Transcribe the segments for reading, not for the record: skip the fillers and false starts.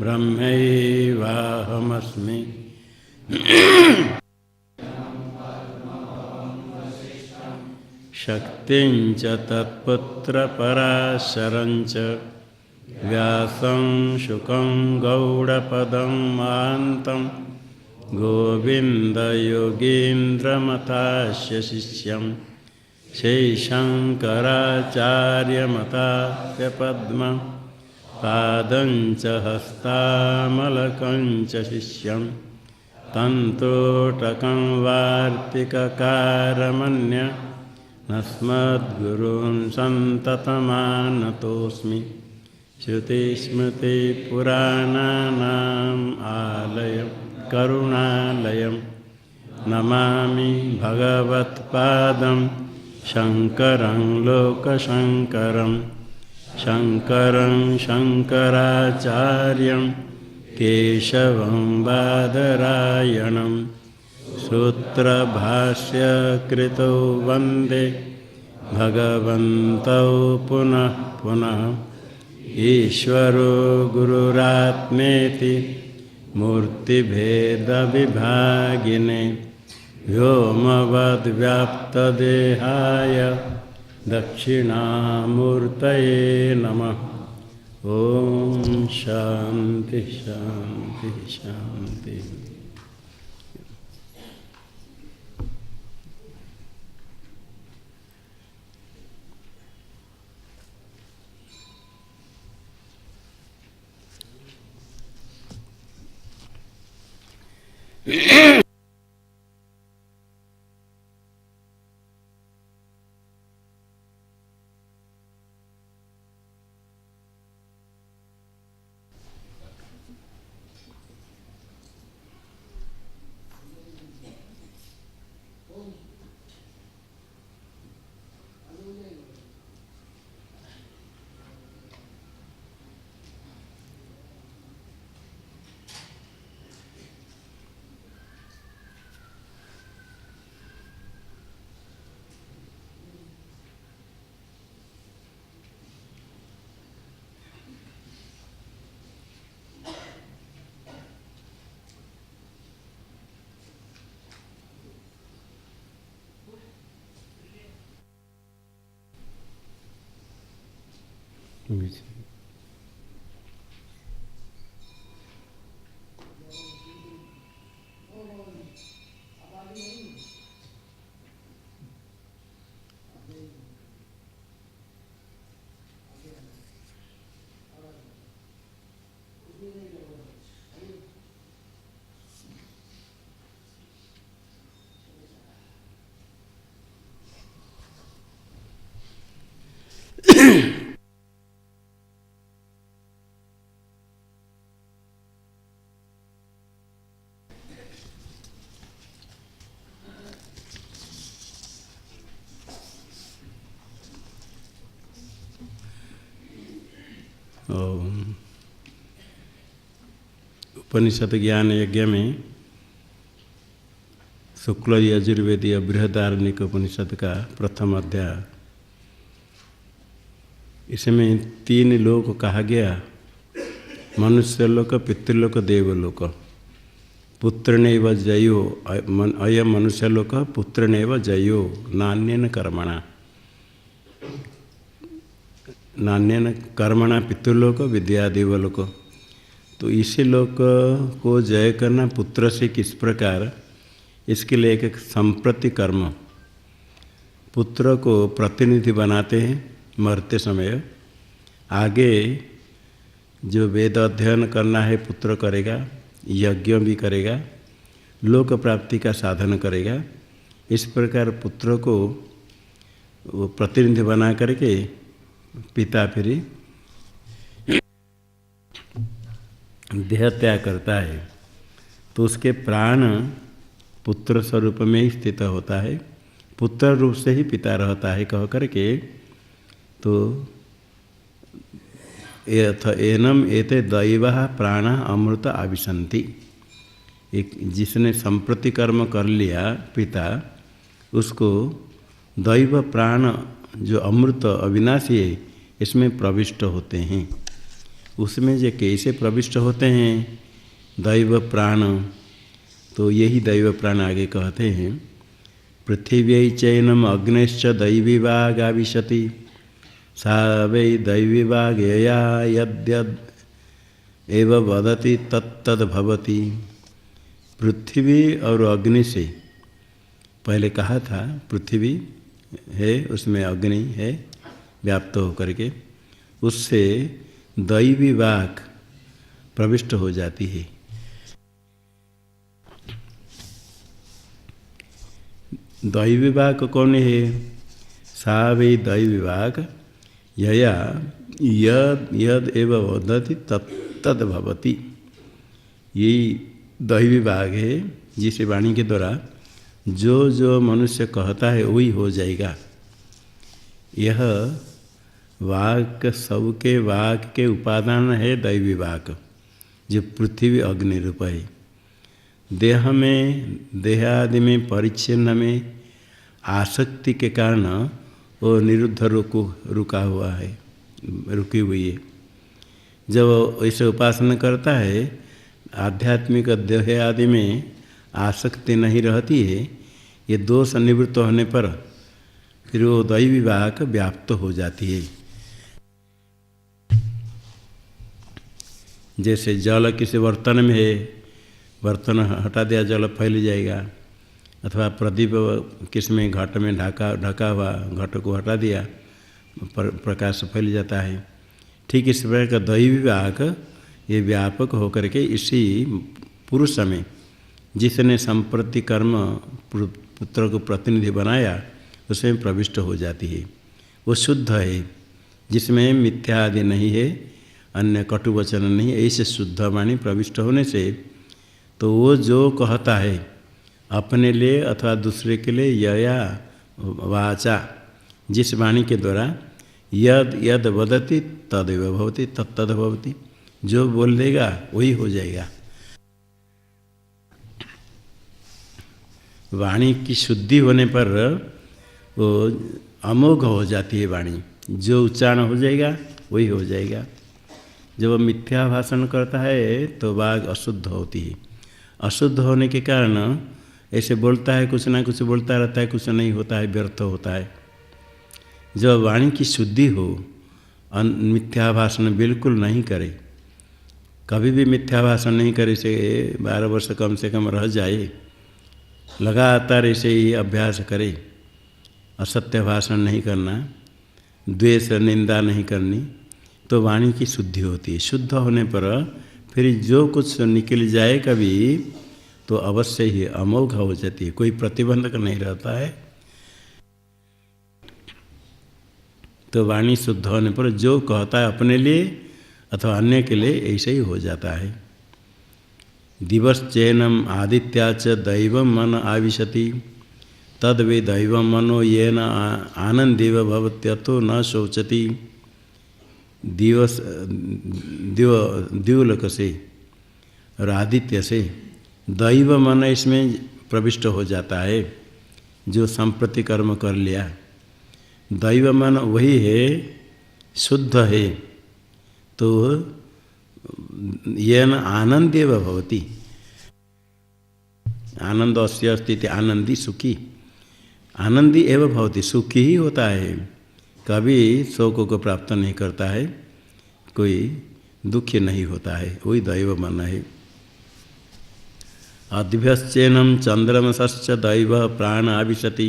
ब्रह्मैवाहमस्मि। शक्तिञ्च तत्पुत्रपराशरञ्च व्यासं शुकं गौडपदं महान्तं गोविन्दयोगीन्द्रमतास्य शिष्यं शैशङ्कराचार्यमतास्य पद्मं पादञ्च हस्तामलकञ्च शिष्यं तन्तोटकं वार्तिककारमन्य नस्मद्गुरून् सन्ततमानतोऽस्मि। श्रुतिस्मृतिपुराणानाम् आलयं करुणालयं नमामि भगवत्पादं शङ्करं लोकशङ्करं। शङ्करं शङ्कराचार्यं केशवं बादरायणं सूत्रभाष्यकृतौ वन्दे भगवन्तौ पुनः पुनः। ईश्वरो गुरुरात्मेति मूर्तिभेदविभागिने व्योमवद्व्याप्तदेहाय दक्षिणामूर्तये नमः। ॐ शान्ति शान्ति शान्ति। उपनिषद ज्ञान यज्ञ में शुक्ल यजुर्वेदीय बृहदारण्यक उपनिषद का प्रथम अध्याय। इसमें 3 लोक कहा गया, मनुष्यलोक, पितृलोक, देवलोक। पुत्रेणैव जयो, अयम मनुष्यलोक पुत्रेणैव जयो नान्यन कर्मणा। नान्यन कर्मणा पितृलोक विद्या देवलोक। तो इसी लोक को जय करना पुत्र से किस प्रकार, इसके लिए एक संप्रति कर्म, पुत्र को प्रतिनिधि बनाते हैं मरते समय। आगे जो वेद अध्ययन करना है पुत्र करेगा, यज्ञ भी करेगा, लोक प्राप्ति का साधन करेगा। इस प्रकार पुत्र को वो प्रतिनिधि बना करके पिता फिर देह त्याग करता है, तो उसके प्राण पुत्र स्वरूप में ही स्थित होता है, पुत्र रूप से ही पिता रहता है कह करके। तो एनम एते दैवः प्राण अमृत आविशन्ति। एक जिसने संप्रति कर्म कर लिया पिता, उसको दैव प्राण जो अमृत अविनाशी है इसमें प्रविष्ट होते हैं। उसमें जो कैसे प्रविष्ट होते हैं दैव प्राण, तो यही दैव प्राण आगे कहते हैं पृथिव्यै चैनम अग्निश्च दैवीवागाविशति सा वै दैवीवागया यद्यद एव वदति तत्तद भवति। पृथ्वी और अग्नि से पहले कहा था पृथ्वी है उसमें अग्नि है व्याप्त होकर के, उससे दैवी वाक प्रविष्ट हो जाती है। दैवी वाक कौन है? सा वै दैवी वाक यया यद यद एव वदति तत्तद भवति। ये दैवी वाक है जिसे वाणी के द्वारा जो जो मनुष्य कहता है वही हो जाएगा। यह वाक सबके वाक के उपादान है दैवी वाक, जो पृथ्वी अग्नि रूप है। देह में देह आदि में परिच्छिन्न में आसक्ति के कारण वो निरुद्ध रुका हुआ है, रुकी हुई है। जब ऐसे उपासना करता है आध्यात्मिक देह आदि में आसक्ति नहीं रहती है, ये दोष निवृत्त होने पर फिर वो दैवी वाक व्याप्त हो जाती है। जैसे जल किसी बर्तन में है, बर्तन हटा दिया जल फैल जाएगा, अथवा प्रदीप किस में घट में ढका हुआ घट को हटा दिया प्रकाश फैल जाता है। ठीक इस प्रकार का दैवी वाक ये व्यापक होकर के इसी पुरुष में जिसने संप्रति कर्म पुत्र को प्रतिनिधि बनाया उसमें प्रविष्ट हो जाती है। वो शुद्ध है, जिसमें मिथ्या आदि नहीं है, अन्य कटु वचन नहीं, ऐसे शुद्ध वाणी प्रविष्ट होने से तो वो जो कहता है अपने लिए अथवा दूसरे के लिए यया वाचा, जिस वाणी के द्वारा यद यद वदति तदेव भवति तत्तद भवति, जो बोल देगा वही हो जाएगा। वाणी की शुद्धि होने पर वो अमोघ हो जाती है वाणी, जो उच्चारण हो जाएगा वही हो जाएगा। जब वो मिथ्या भाषण करता है तो वाग अशुद्ध होती है। अशुद्ध होने के कारण ऐसे बोलता है, कुछ ना कुछ बोलता रहता है, कुछ नहीं होता है, व्यर्थ होता है। जब वाणी की शुद्धि हो, मिथ्या भाषण बिल्कुल नहीं करे, कभी भी मिथ्या भाषण नहीं करे, से 12 वर्ष कम से कम रह जाए, लगातार ऐसे ही अभ्यास करे, असत्य भाषण नहीं करना, द्वेष निंदा नहीं करनी, तो वाणी की शुद्धि होती है। शुद्ध होने पर फिर जो कुछ निकल जाए कभी तो अवश्य ही अमोघ हो जाती है, कोई प्रतिबंधक नहीं रहता है। तो वाणी शुद्ध होने पर जो कहता है अपने लिए अथवा अन्य के लिए ऐसे ही हो जाता है। दिवश्चैनम आदित्या च दैवं मन आविशति तद वे दैवं मनो येन आनंदेव भवत्यतो न शोचति। दिवस दिवलोक से और आदित्य से दैव मन इसमें प्रविष्ट हो जाता है, जो संप्रति कर्म कर लिया। दैव मन वही है, शुद्ध है, तो येन आनंदेव भवति। आनंद अस्य अस्ति आनंदी सुखी, आनंदी एवं भवति, सुखी ही होता है, कभी शोक को प्राप्त नहीं करता है, कोई दुखी नहीं होता है, वही दैव मन है। अद्भ्यश्चैनम चंद्रमसश्च दैव प्राण आविशति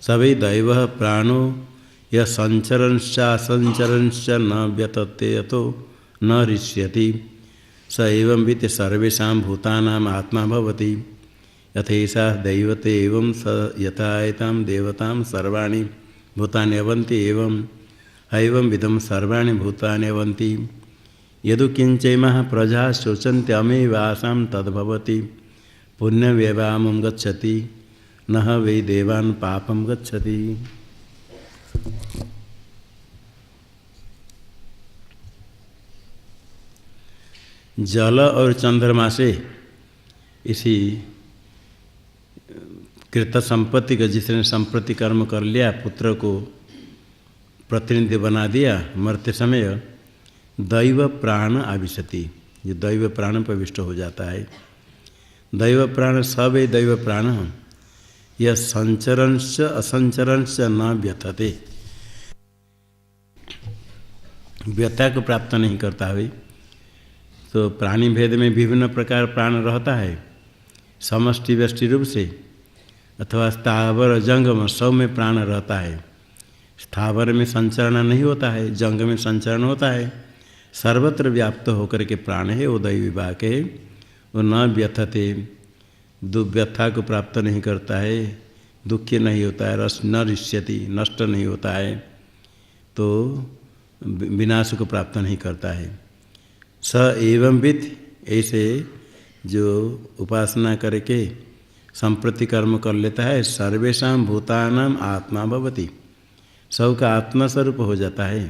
सवै दैव प्राणो यह संचरणश्च असंचरणश्च न व्यतते यतो न ऋष्यति स एवं वित्त सर्वेषां भूतानाम् आत्मा भवति यथैषा दैवते एवं स यथाएतां देवतां सर्वाणि भूतानि अवन्ति एवं विधं सर्वाणि भूतानि अवन्ति यदु किंचैमः प्रजा शोचन्ते अमेवासां तद्भवति पुण्यव्यवामं गच्छति नह वै देवान् पापं गच्छति। जल और चंद्रमा से इसी कृत संपत्ति का, जिसने संप्रति कर्म कर लिया, पुत्र को प्रतिनिधि बना दिया मरते समय, दैव प्राण आविशति, जो दैव प्राण प्रविष्ट हो जाता है। दैव प्राण सब है दैव प्राण, यह संचरणश्च असंचरणश्च न व्यथते, व्यथा को प्राप्त नहीं करता है। तो प्राणी भेद में विभिन्न प्रकार प्राण रहता है, समष्टि व्यष्टि रूप से, अथवा स्थावर जंगम सब में प्राण रहता है। स्थावर में संचरण नहीं होता है, जंग में संचरण होता है। सर्वत्र व्याप्त होकर के प्राण है, वो दैव विभाग है। वो न व्यथते, दुर्व्यथा को प्राप्त नहीं करता है, दुखी नहीं होता है, रस न रिष्यति, नष्ट नहीं होता है, तो विनाश को प्राप्त नहीं करता है। स एवं विद, ऐसे जो उपासना करके संप्रति कर्म कर लेता है, सर्वेषां भूतानां आत्मा भवति, सबका आत्मस्वरूप हो जाता है।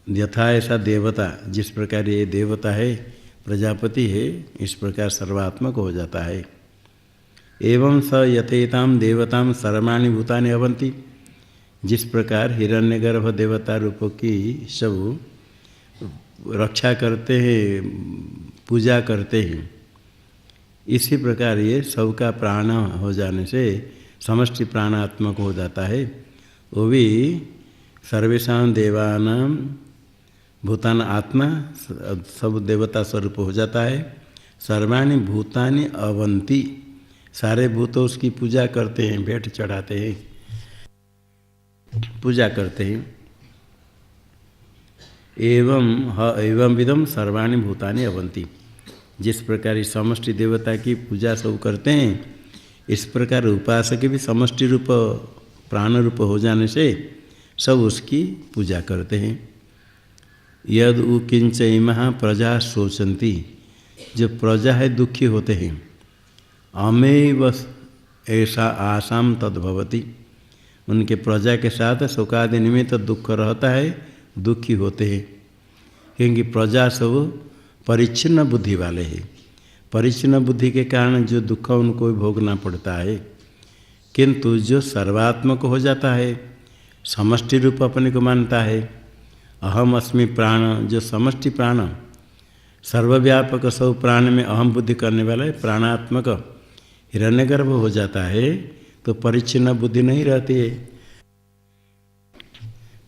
यथा ऐसा देवता, जिस प्रकार ये देवता है, प्रजापति है, इस प्रकार सर्वात्मक हो जाता है। एवं स यथेतां देवतां सर्वाणि भूतानि अवन्ति, जिस प्रकार हिरण्यगर्भ देवता रूपों की सब रक्षा करते हैं, पूजा करते हैं, इसी प्रकार ये सबका प्राण हो जाने से समष्टि प्राणात्मक हो जाता है। वो भी सर्वेषां देवानां भूतान आत्मा, सब देवता स्वरूप हो जाता है। सर्वाणि भूतानि अवन्ति, सारे भूत उसकी पूजा करते हैं, भेंट चढ़ाते हैं, पूजा करते हैं। एवं विदम सर्वाणि भूतानि अवन्ति, जिस प्रकार इस समष्टि देवता की पूजा सब करते हैं, इस प्रकार उपासक भी समष्टि रूप प्राण रूप हो जाने से सब उसकी पूजा करते हैं। यद उ किंच इमः प्रजा शोचन्ति, जो प्रजा है दुखी होते हैं, अमेव ऐसा आसाम तद्भवति, उनके प्रजा के साथ शोकादि निमित्त दुख रहता है, दुखी होते हैं, क्योंकि प्रजा सब परिच्छिन्न बुद्धि वाले हैं। परिच्छिन्न बुद्धि के कारण जो दुख उनको भोगना पड़ता है। किंतु जो सर्वात्मक हो जाता है, समष्टि रूप अपने को मानता है, अहम अस्मि प्राण, जो समष्टि प्राण सर्वव्यापक सब प्राण में अहम बुद्धि करने वाला है, प्राणात्मक हिरण्यगर्भ हो जाता है, तो परिच्छिन्न बुद्धि नहीं रहती है।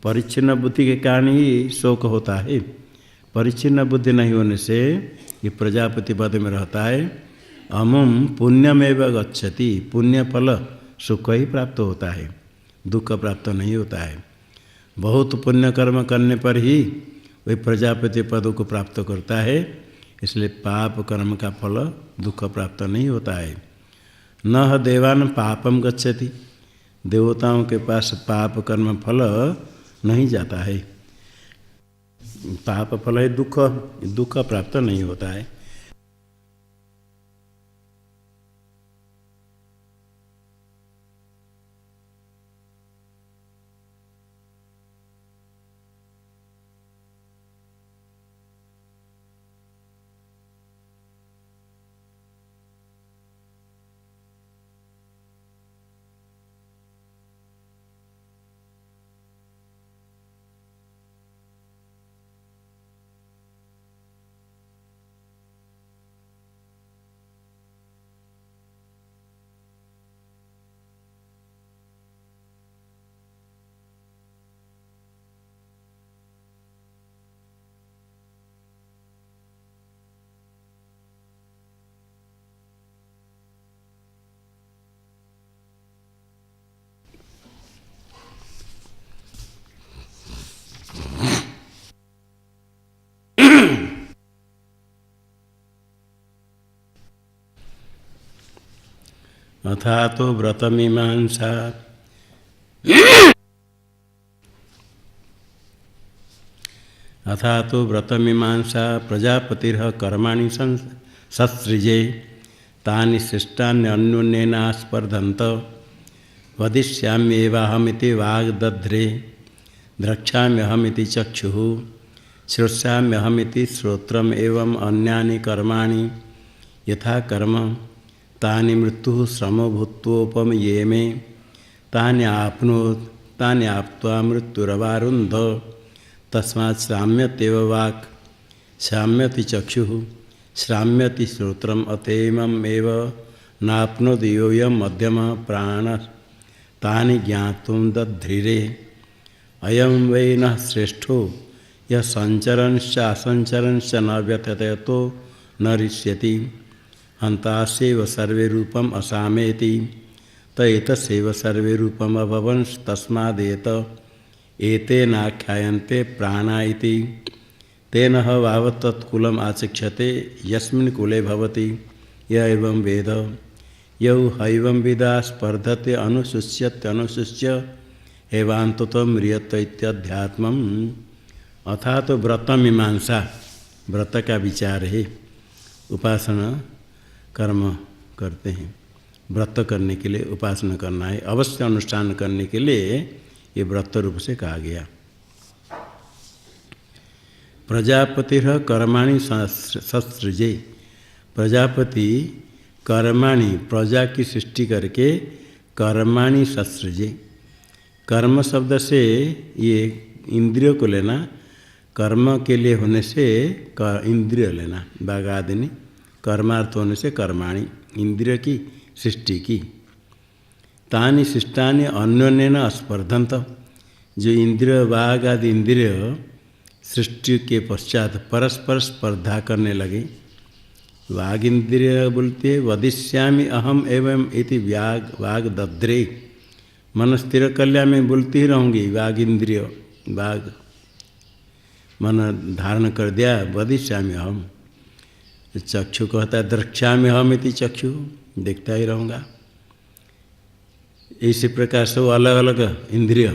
परिच्छिन्न बुद्धि के कारण ही शोक होता है। परिच्छिन्न बुद्धि नहीं होने से ये प्रजापति पद में रहता है। अमुम पुण्यमेव गच्छति, पुण्य फल सुख ही प्राप्त होता है, दुख प्राप्त नहीं होता है। बहुत पुण्य कर्म करने पर ही वही प्रजापति पद को प्राप्त करता है, इसलिए पाप कर्म का फल दुख प्राप्त नहीं होता है। न देवान पापम गच्छति, देवताओं के पास पाप कर्म फल नहीं जाता है, पाप फल है दुख, दुख प्राप्त नहीं होता है। अथा तो व्रतमीमांसा, अथा तो व्रतमीमांसा प्रजापतिर्ह कर्माणि सत्सृजे, तानि शिष्टानि अन्योन्येनास्पर्धन्त, वदिष्याम्येवाहमिति वाग्दध्रे, द्रक्ष्याम्यहमिति चक्षुः, श्रोष्याम्यहमिति श्रोत्रम् एवं अन्यानि कर्माणि यथा कर्म, तानि मृत्यु श्रमो भूत्वोपमयेमे, तानि आप्नोत्, तानि आप्त्वा मृत्युरवारुन्ध, तस्मात् श्राम्यत्येव वाक् श्राम्यति चक्षुः श्राम्यति श्रोत्रम् अतएवम् एव नाप्नोति योऽयं मध्यमः प्राणः तानि ज्ञातुं दध्रिरे। अयं वै नः श्रेष्ठो यः संचरन्श्च असंचरन्श्च न व्यथते तो न ऋष्यति हन्तास्यैव सर्वे रूपम् असामेति त एतस्यैव सर्वे रूपम् अभवंस् तस्मादेत एतेनाख्यायन्ते प्राणा इति। तेन वावत् तत्कुलम् आचक्षते यस्मिन् कुले भवति य एवं वेद यौ हैवं विदा स्पर्धते अनुशुष्यत्यनुशुष्य एवान्ततो म्रियत इत्याध्यात्मम्। अथा तो व्रत मीमांसा व्रत का विचार है। उपासना कर्म करते हैं, व्रत करने के लिए उपासना करना है, अवश्य अनुष्ठान करने के लिए ये व्रत रूप से कहा गया। प्रजापतिः कर्माणि ससृजे। प्रजापति कर्माणि प्रजा की सृष्टि करके कर्माणि ससृजे। कर्म शब्द से ये इंद्रियों को लेना, कर्म के लिए होने से इंद्रिय लेना, बागादिनी कर्मार्थ होने से कर्माणि इंद्रिय की सृष्टि की। तानि शिष्टानि अन्योन्येन स्पर्धन्त। जो इंद्रिय बाघ आदि इंद्रिय सृष्टि के पश्चात परस्पर स्पर्धा करने लगे। वाग इंद्रिय बोलते हैं वदिष्यामि अहम एवं इति वाग दद्रे। मन स्थिर कल्या में बोलती ही रहूँगी। वाग इंद्रिय वाग मन धारण कर दिया वदिष्यामि अहम। चक्षु कहता है द्रक्ष्यामि अहम इति चक्षु, देखता ही रहूँगा। इसी प्रकार से अलग अलग इंद्रिय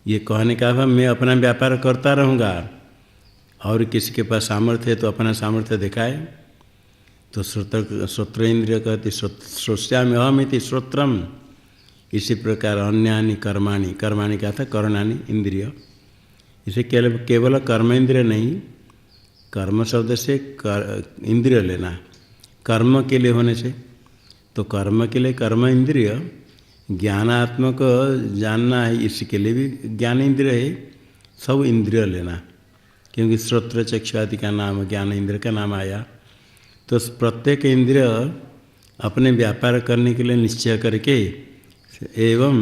ये कहने का भाव मैं अपना व्यापार करता रहूँगा और किसी के पास सामर्थ्य है तो अपना सामर्थ्य दिखाए। तो श्रोत्र इंद्रिय कहती श्रोष्यामि अहम इति श्रोत्रम। इसी प्रकार अन्यानि कर्माणि, कर्माणि का था करणानि इंद्रिय। इसे केवल कर्म इंद्रिय नहीं, कर्म शब्द से इंद्रिय लेना, कर्म के लिए होने से। तो कर्म के लिए कर्म इंद्रिय, ज्ञानात्मक जानना है इसके लिए भी ज्ञान इंद्रिय है। सब इंद्रिय लेना, क्योंकि श्रोत्र चक्षु आदि का नाम ज्ञान इंद्रिय का नाम आया। तो प्रत्येक इंद्रिय अपने व्यापार करने के लिए निश्चय करके एवं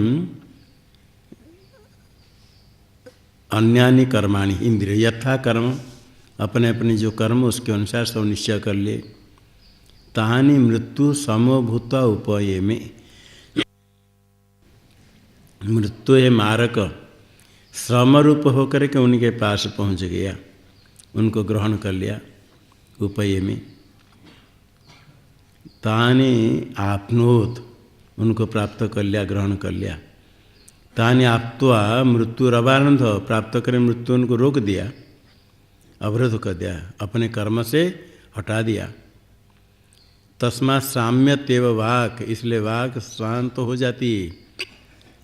अन्यानि कर्माणि इंद्रिय यथा कर्म, अपने अपने जो कर्म उसके अनुसार सब निश्चय कर ले। तानि मृत्यु समभूत उपये में। मृत्यु है मारक, श्रम रूप होकर के उनके पास पहुँच गया, उनको ग्रहण कर लिया उपये में। तानि आपनोत, उनको प्राप्त कर लिया, ग्रहण कर लिया। तानि आप्त्वा मृत्युरवारंध, प्राप्त करें मृत्यु उनको रोक दिया, अवरोध कर दिया, अपने कर्म से हटा दिया। तस्मात् साम्यत्येव वाक्, इसलिए वाक् शांत हो जाती है।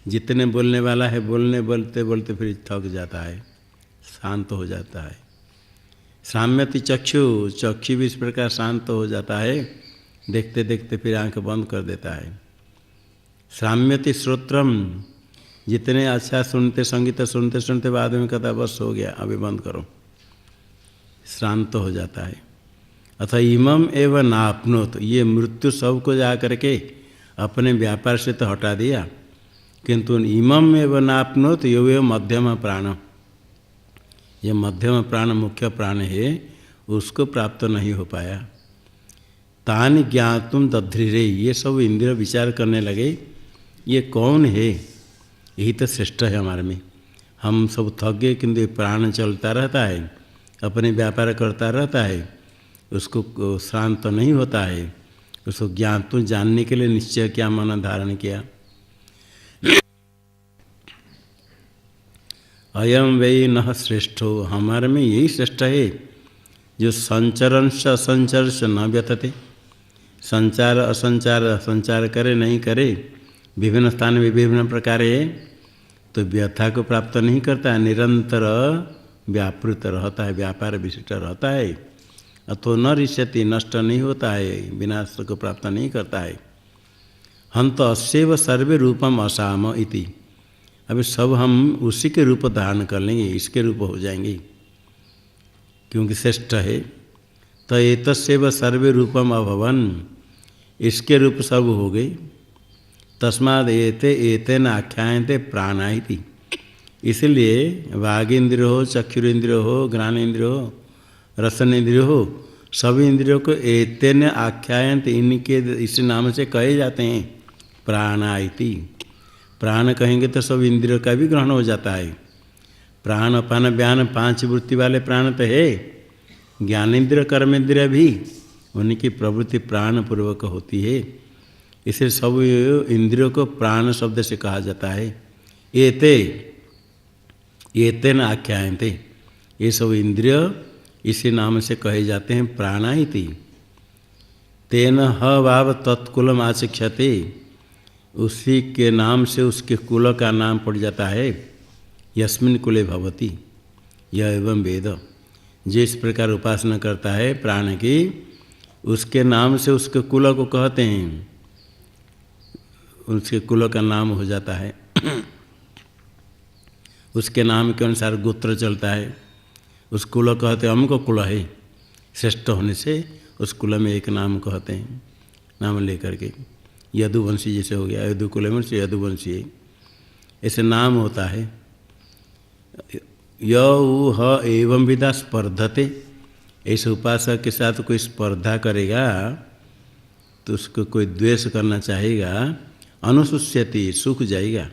जितने बोलने वाला है बोलते बोलते फिर थक जाता है, शांत हो जाता है। साम्यति चक्षु, चक्षु भी इस प्रकार शांत हो जाता है, देखते देखते फिर आंख बंद कर देता है। साम्यति श्रोत्रम, जितने अच्छा सुनते संगीत सुनते सुनते बाद में कहता बस हो गया अभी बंद करो, शांत हो जाता है। अतः इमम एवं नापनोत, ये मृत्यु सबको जा करके अपने व्यापार से तो हटा दिया, किंतु इमम एवं नापनोत यो मध्यम प्राण, ये मध्यम प्राण मुख्य प्राण है, उसको प्राप्त नहीं हो पाया। तानि ज्ञातुम दध्रिरे, ये सब इंद्रिय विचार करने लगे ये कौन है, यही तो श्रेष्ठ है हमारे में। हम सब थक गए किंतु प्राण चलता रहता है, अपने व्यापार करता रहता है, उसको शांत नहीं होता है। उसको ज्ञान तो जानने के लिए निश्चय क्या मन धारण किया। अयम वै नः श्रेष्ठो, हमारे में यही श्रेष्ठ है जो संचरण से असंचर से न व्यथते। संचार असंचार, संचार करे नहीं करे, विभिन्न स्थान में विभिन्न प्रकार है, तो व्यथा को प्राप्त नहीं करता है, निरंतर व्यापृत रहता है, व्यापार विशिष्ट रहता है। अथो न ऋष्यति, नष्ट नहीं होता है, विनाश को प्राप्त नहीं करता है। हंत अस्यैव सर्वे रूपम असाम इति, अभी सब हम उसी के रूप धारण कर लेंगे, इसके रूप हो जाएंगे क्योंकि श्रेष्ठ है। तो एतस्यैव सर्वे रूपम अभवन, इसके रूप सब हो गए। तस्माद् एतेन आख्यायन्ते प्राणा इति, इसलिए वागेन्द्रिय हो, चक्षुरेन्द्रिय हो, ज्ञानेन्द्रिय हो, रसनेन्द्रिय हो, सभी इंद्रियों को एतेन आख्यायन्ते, इनके इस नाम से कहे जाते हैं प्राणा इति। प्राण कहेंगे तो सब इंद्रियों का भी ग्रहण हो जाता है। प्राण अपान व्यान 5 वृत्ति वाले प्राण तो है, ज्ञानेन्द्रिय कर्मेंद्रिय भी उनकी प्रवृत्ति प्राण पूर्वक होती है। इसे सब इंद्रियों को प्राण शब्द से कहा जाता है। एतेन आख्यायन्ते, ये सब इंद्रिय इसी नाम से कहे जाते हैं प्राणा इति। तेन ह वाव तत्कुलम आचक्षते, उसी के नाम से उसके कुल का नाम पड़ जाता है। यस्मिन् कुले भवति यह एवं वेद, जिस प्रकार उपासना करता है प्राण की, उसके नाम से उसके कुल को कहते हैं, उसके कुल का नाम हो जाता है। उसके नाम के अनुसार गोत्र चलता है, उस कुल कहते हैं हमको कुल है, श्रेष्ठ होने से उस कुल में एक नाम कहते हैं, नाम लेकर के। यदुवंशी जैसे हो गया, यदुकुल से यदुवंशी, ऐसे नाम होता है। य ह एवं विदा स्पर्धते, ऐसे उपासक के साथ कोई स्पर्धा करेगा तो उसको कोई द्वेष करना चाहेगा, अनुशुष्यति, सूख जाएगा।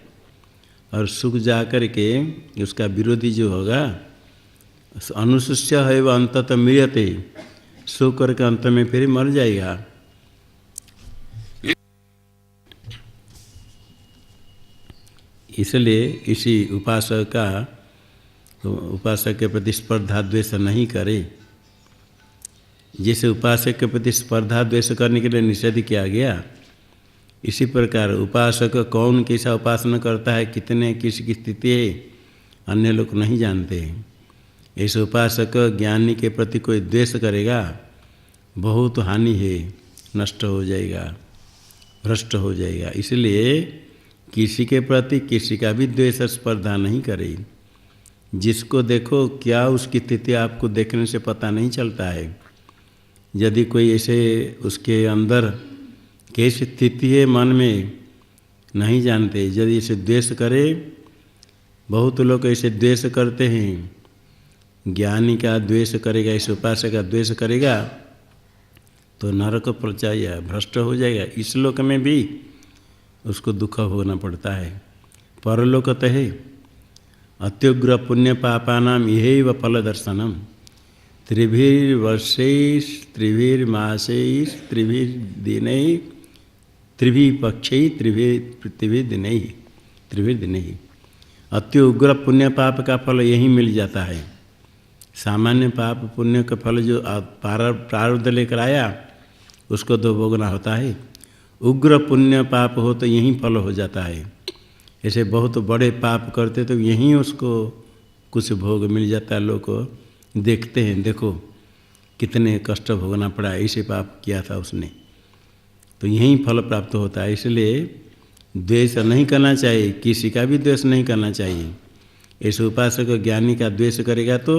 और सूख जा कर के उसका विरोधी जो होगा, अनुशुष्य है वह अंततः मृयते, सूख करके अंत में फिर मर जाएगा। इसलिए इसी उपासक के प्रति स्पर्धा द्वेष नहीं करे। जैसे उपासक के प्रति स्पर्धा द्वेष करने के लिए निषेध किया गया, इसी प्रकार उपासक कौन कैसा उपासना करता है, कितने किसकी स्थिति है, अन्य लोग नहीं जानते हैं। ऐसे उपासक ज्ञानी के प्रति कोई द्वेष करेगा, बहुत हानि है, नष्ट हो जाएगा, भ्रष्ट हो जाएगा। इसलिए किसी के प्रति किसी का भी द्वेष स्पर्धा नहीं करे। जिसको देखो क्या उसकी स्थिति आपको देखने से पता नहीं चलता है। यदि कोई ऐसे उसके अंदर कैसी स्थिति है मन में नहीं जानते, यदि ऐसे द्वेष करे, बहुत लोग ऐसे द्वेष करते हैं। ज्ञानी का द्वेष करेगा, इस उपासक का द्वेष करेगा तो नरक पर जाएगा, भ्रष्ट हो जाएगा। इस लोक में भी उसको दुख भोगना पड़ता है। परलोक तो है, अत्युग्र पुण्य पापानाम यहैव फल दर्शनम, त्रिभिर्वर्षैः त्रिभिर्मासैः त्रिभिर्दिनैः त्रिभिर्पक्षैः त्रिभिर्दिनैः। अति उग्र पुण्य पाप का फल यही मिल जाता है। सामान्य पाप पुण्य का फल जो प्रारब्ध लेकर आया उसको तो भोगना होता है। उग्र पुण्य पाप हो तो यही फल हो जाता है। ऐसे बहुत बड़े पाप करते तो यहीं उसको कुछ भोग मिल जाता है। लोग को देखते हैं, देखो कितने कष्ट भोगना पड़ा, ऐसे पाप किया था उसने, तो यहीं फल प्राप्त होता है। इसलिए द्वेष नहीं करना चाहिए, किसी का भी द्वेष नहीं करना चाहिए। ऐसे उपासक ज्ञानी का द्वेष करेगा तो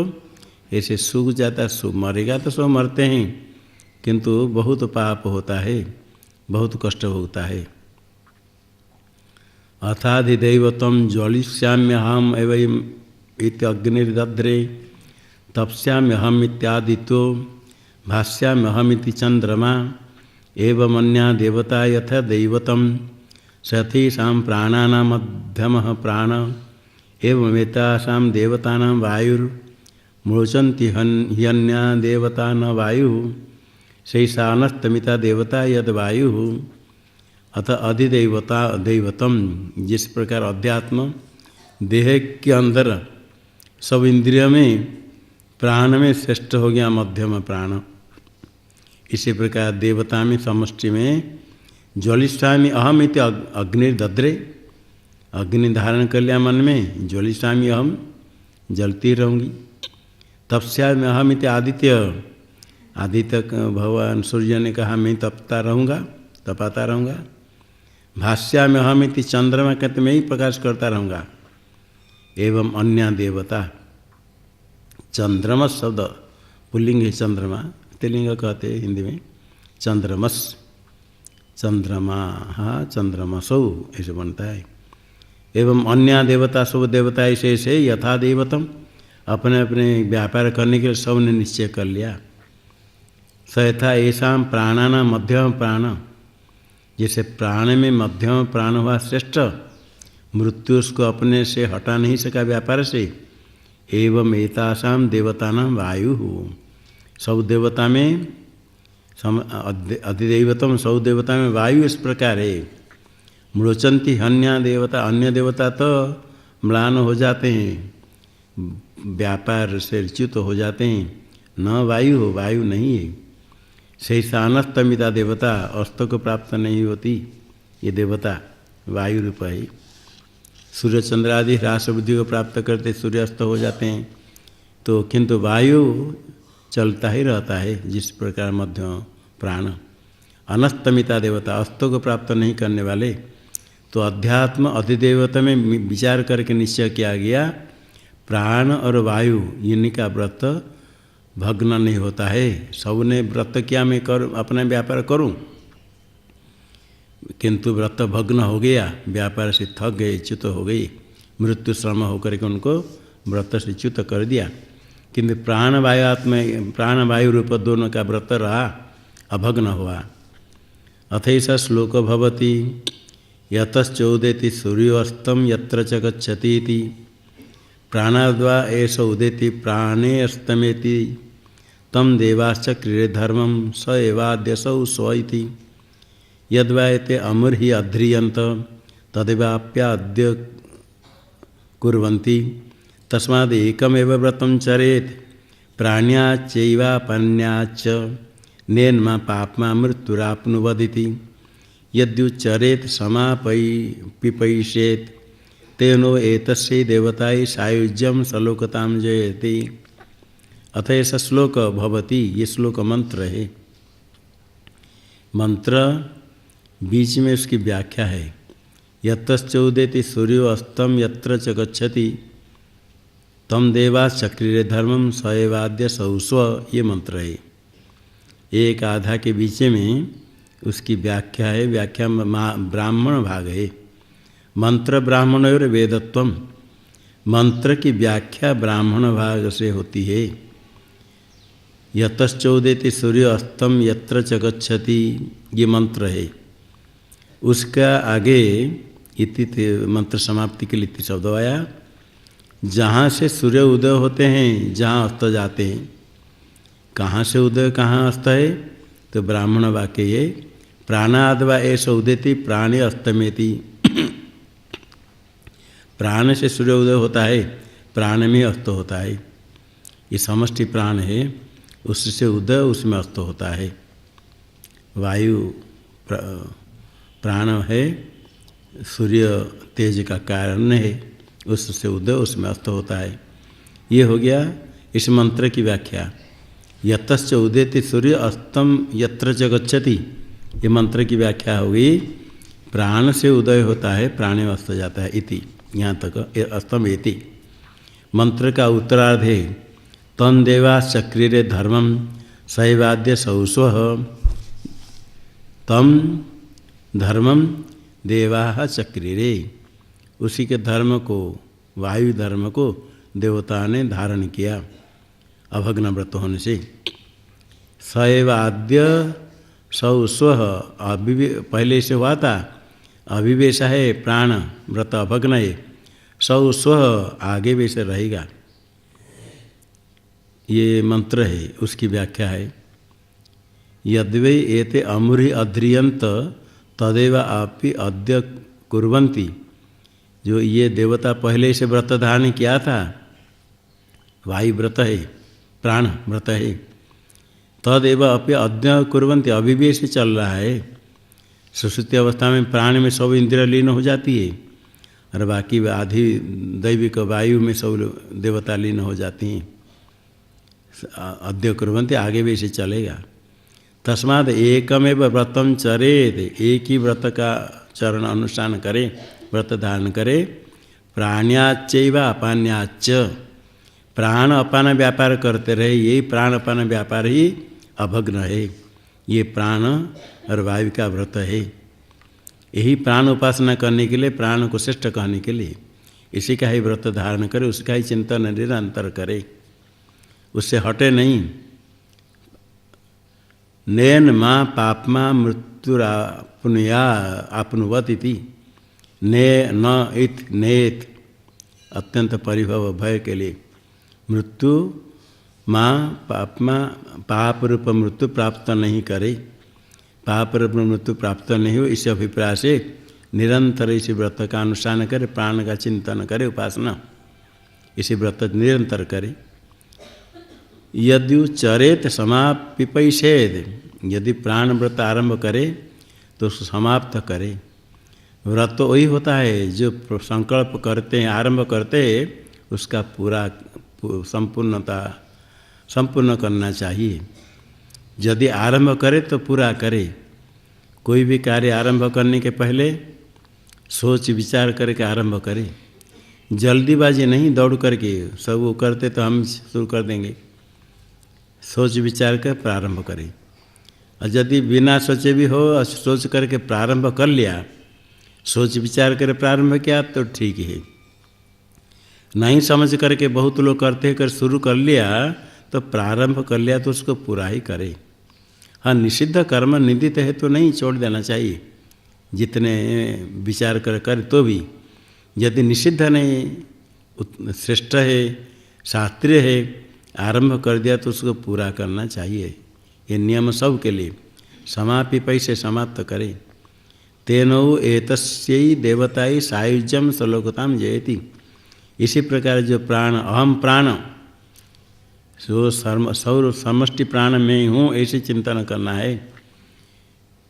ऐसे सूख जाता, मरेगा तो सब मरते हैं, किंतु बहुत पाप होता है, बहुत कष्ट भोगता है। अथाधिदैवतम ज्वलिष्याम्यहम एवं इति अग्निर्दध्रे तपस्याम्यहम इत्यादितो भाष्याम्यहमिति चंद्रमा एवं अन्या देवता यथा दैवतम सतीसां प्राणानां मध्यमः प्राण एवं एतासां देवतानां वायुर्मोचन्ति ह्यन्या देवता न वायुः शैशानस्तमिता देवता यद वायुः। अतः अधिदैवतम, जिस प्रकार अध्यात्म देह के अंदर सब इंद्रिय में प्राण में श्रेष्ठ हो गया मध्यम प्राण, इसी प्रकार देवता में समष्टि में ज्वलिष्यामि अहम इति अग्निर्दध्रे, अग्नि धारण कर लिया मन में, ज्वलिष्यामि अहम, जलती रहूँगी। तपस्यामि अहम इति आदित्य, आदित्य भगवान सूर्य ने कहा मैं तपता रहूँगा, तपाता रहूँगा। भाष्यामि अहम इति चंद्रमा, कहते मैं ही प्रकाश करता रहूँगा। एवं अन्य देवता। चंद्रमस शब्द पुल्लिंग है, चंद्रमा स्त्रीलिंग कहते हैं हिंदी में, चंद्रमस, चंद्रमा, हाँ चंद्रमसौ ऐसे बनता है। एवं अन्य देवता, सब देवता ऐसे ऐसे यथा देवतम, अपने अपने व्यापार करने के लिए सब ने निश्चय कर लिया। स यथा ऐसा प्राणाना मध्यम प्राण, जैसे प्राण में मध्यम प्राण हुआ श्रेष्ठ, मृत्यु उसको अपने से हटा नहीं सका व्यापार से। एवं एतासाम देवतानां वायु, सब देवता में अधिदेवतम, सब देवता में वायु इस प्रकार है। म्लोचंती अन्य देवता, अन्य देवता तो म्लान हो जाते हैं, व्यापार से च्युत हो जाते हैं, न वायु हो, वायु नहीं है। सहसा अनस्तमिता देवता, अस्त को प्राप्त नहीं होती ये देवता, वायु रूप है। सूर्य चंद्र आदि ह्रास बुद्धि को प्राप्त करते सूर्यास्त हो जाते हैं, तो किंतु वायु चलता ही रहता है। जिस प्रकार मध्यम प्राण अनस्तमिता देवता, अस्त को प्राप्त नहीं करने वाले, तो अध्यात्म अधिदेवता में विचार करके निश्चय किया गया प्राण और वायु इनका व्रत भग्न नहीं होता है। सबने व्रत किया मैं कर अपना व्यापार करूं, किंतु व्रत भग्न हो गया, व्यापार से थक गए, च्युत हो गई, मृत्यु श्रम होकर के उनको व्रत से च्युत कर दिया। किंतु प्राण वायु आत्मा, प्राण वायु रूप दोनों का व्रत रहा, अभग्न हुआ। अथैसा श्लोक भवति यतश्चोदेति सूर्योस्तम यत्र च गच्छति, प्राणाद्वा एष उदेति प्राणे अस्तमेति, तम देवाश्चक्रिरे धर्मं स एवाद्यसौ स्व इति। यद्वायते अमर ही अध्रियंत तदेवाप्याद्य कुर्वन्ति, तस्माद् एकमेव व्रतं चरेत् प्राण्याच्चैवापन्याच्च नेन्मा पाप्मा मृत्युराप्नुवदिति। यद्युच्चरेत् समापिपैषेत् तेनो एतस्यै देवतायै सायुज्यं सलोकतां जयति। अथ ऐसा श्लोक भवति, ये श्लोक मंत्र है। मंत्र बीच में उसकी व्याख्या है। यतश्चोदेति सूर्यो अस्तम यत्र च गच्छति, तम देवाश्चक्रिरे धर्मं स एवाद्य सौस्व, ये मंत्र है। एक आधा के बीच में उसकी व्याख्या है। व्याख्या ब्राह्मण भाग है। मंत्र ब्राह्मण और वेदत्वम, मंत्र की व्याख्या ब्राह्मण भाग से होती है। यतश्चोदेति सूर्य अस्तम यत्र च गच्छति, ये मंत्र है। उसका आगे इति मंत्र समाप्ति के लिए इति शब्द आया। जहाँ से सूर्य उदय होते हैं, जहाँ अस्त जाते हैं, कहाँ से उदय कहाँ अस्त है, तो ब्राह्मण वाक्य ये प्राणाद्वा एष उदेति प्राणे अस्तमेति। प्राण से सूर्य उदय होता है, प्राण में अस्त होता है। ये समष्टि प्राण है, उससे उदय उसमें अस्त होता है। वायु प्राण है, सूर्य तेज का कारण है, उससे उदय उसमें अस्त होता है। ये हो गया इस मंत्र की व्याख्या। यतश्च उदेति सूर्य अस्तम यत्र च गच्छति, ये मंत्र की व्याख्या हो गई। प्राण से उदय होता है, प्राण में अस्त जाता है, इति यहाँ तक अस्तम एति। मंत्र का उत्तरार्ध है तम देवाश्चक्रिरे धर्मं सैवाद्य सौस्व, तम धर्मं देवा चक्रिरे, उसी के धर्म को, वायु धर्म को देवता ने धारण किया अभग्न व्रत होने से। सैवाद्य सौस्व, पहले से हुआ था, अभिवेश है प्राण, व्रत अभग्न है, सौस्व आगे वैसे रहेगा। ये मंत्र है, उसकी व्याख्या है। यद्वै एते अमुरी अध्रियंत तदेव आपि अद्य कुर्वन्ति, जो ये देवता पहले से व्रत धारण किया था, वायु व्रत है, प्राण व्रत है, तदेव अपि अद्य कुर्वन्ति, अभी भी ऐसे चल रहा है। सुषुप्ति अवस्था में प्राण में सब इंद्रिय लीन हो जाती है, और बाकी आधि दैविक वायु में सब देवता लीन हो जाती हैं। अद्य कुर्वन्ति आगे भी ऐसे चलेगा। तस्माद एकमेव व्रतम चरेत, एक ही व्रत का चरण अनुष्ठान करे, व्रत धारण करे। प्राण्याच्चैव अपान्याच्च, प्राण अपान व्यापार करते रहे, यही प्राण अपान व्यापार ही अभग्न है। ये प्राण और वायु का व्रत है। यही प्राण उपासना करने के लिए, प्राण को श्रेष्ठ कहने के लिए इसी का ही व्रत धारण करे, उसका ही चिंतन निरंतर करे, उससे हटे नहीं। नैन माँ पापमा मृत्युरापनुया आपनुवत इति, ने न इत नेत, अत्यंत परिभव भय के लिए मृत्यु माँ पापमा पाप रूप मृत्यु प्राप्त नहीं करे, पाप रूप मृत्यु प्राप्त नहीं हो, इस अभिप्राय से निरंतर इसी व्रत का अनुष्ठान करे, प्राण का चिंतन करे, उपासना इसी व्रत निरंतर करे। यदि चरेत समापिपैषेद, यदि प्राण व्रत आरंभ करे तो समाप्त करे। व्रत तो वही होता है जो संकल्प करते हैं, आरंभ करते हैं, उसका पूरा संपूर्ण करना चाहिए। यदि आरंभ करे तो पूरा करे। कोई भी कार्य आरंभ करने के पहले सोच विचार करके आरंभ करे, जल्दीबाजी नहीं दौड़ करके सब वो करते तो हम शुरू कर देंगे। सोच विचार कर प्रारंभ करें, और यदि बिना सोचे भी हो, सोच करके प्रारंभ कर लिया, सोच विचार कर प्रारंभ किया तो ठीक है। नहीं समझ करके बहुत लोग करते कर शुरू कर लिया तो प्रारंभ कर लिया तो उसको पूरा ही करे। हाँ, निषिद्ध कर्म निंदित है तो नहीं छोड़ देना चाहिए, जितने विचार कर तो भी। यदि निषिद्ध नहीं, श्रेष्ठ है, शास्त्रीय है, आरंभ कर दिया तो उसको पूरा करना चाहिए। ये नियम सब के लिए। समापि पैसे समाप्त करे। तेनो एतस्यै देवताई सायुज्यम सलोकताम जयति। इसी प्रकार जो प्राण, अहम प्राण, सो सौर समष्टि प्राण में हूँ, ऐसे चिंतन करना है।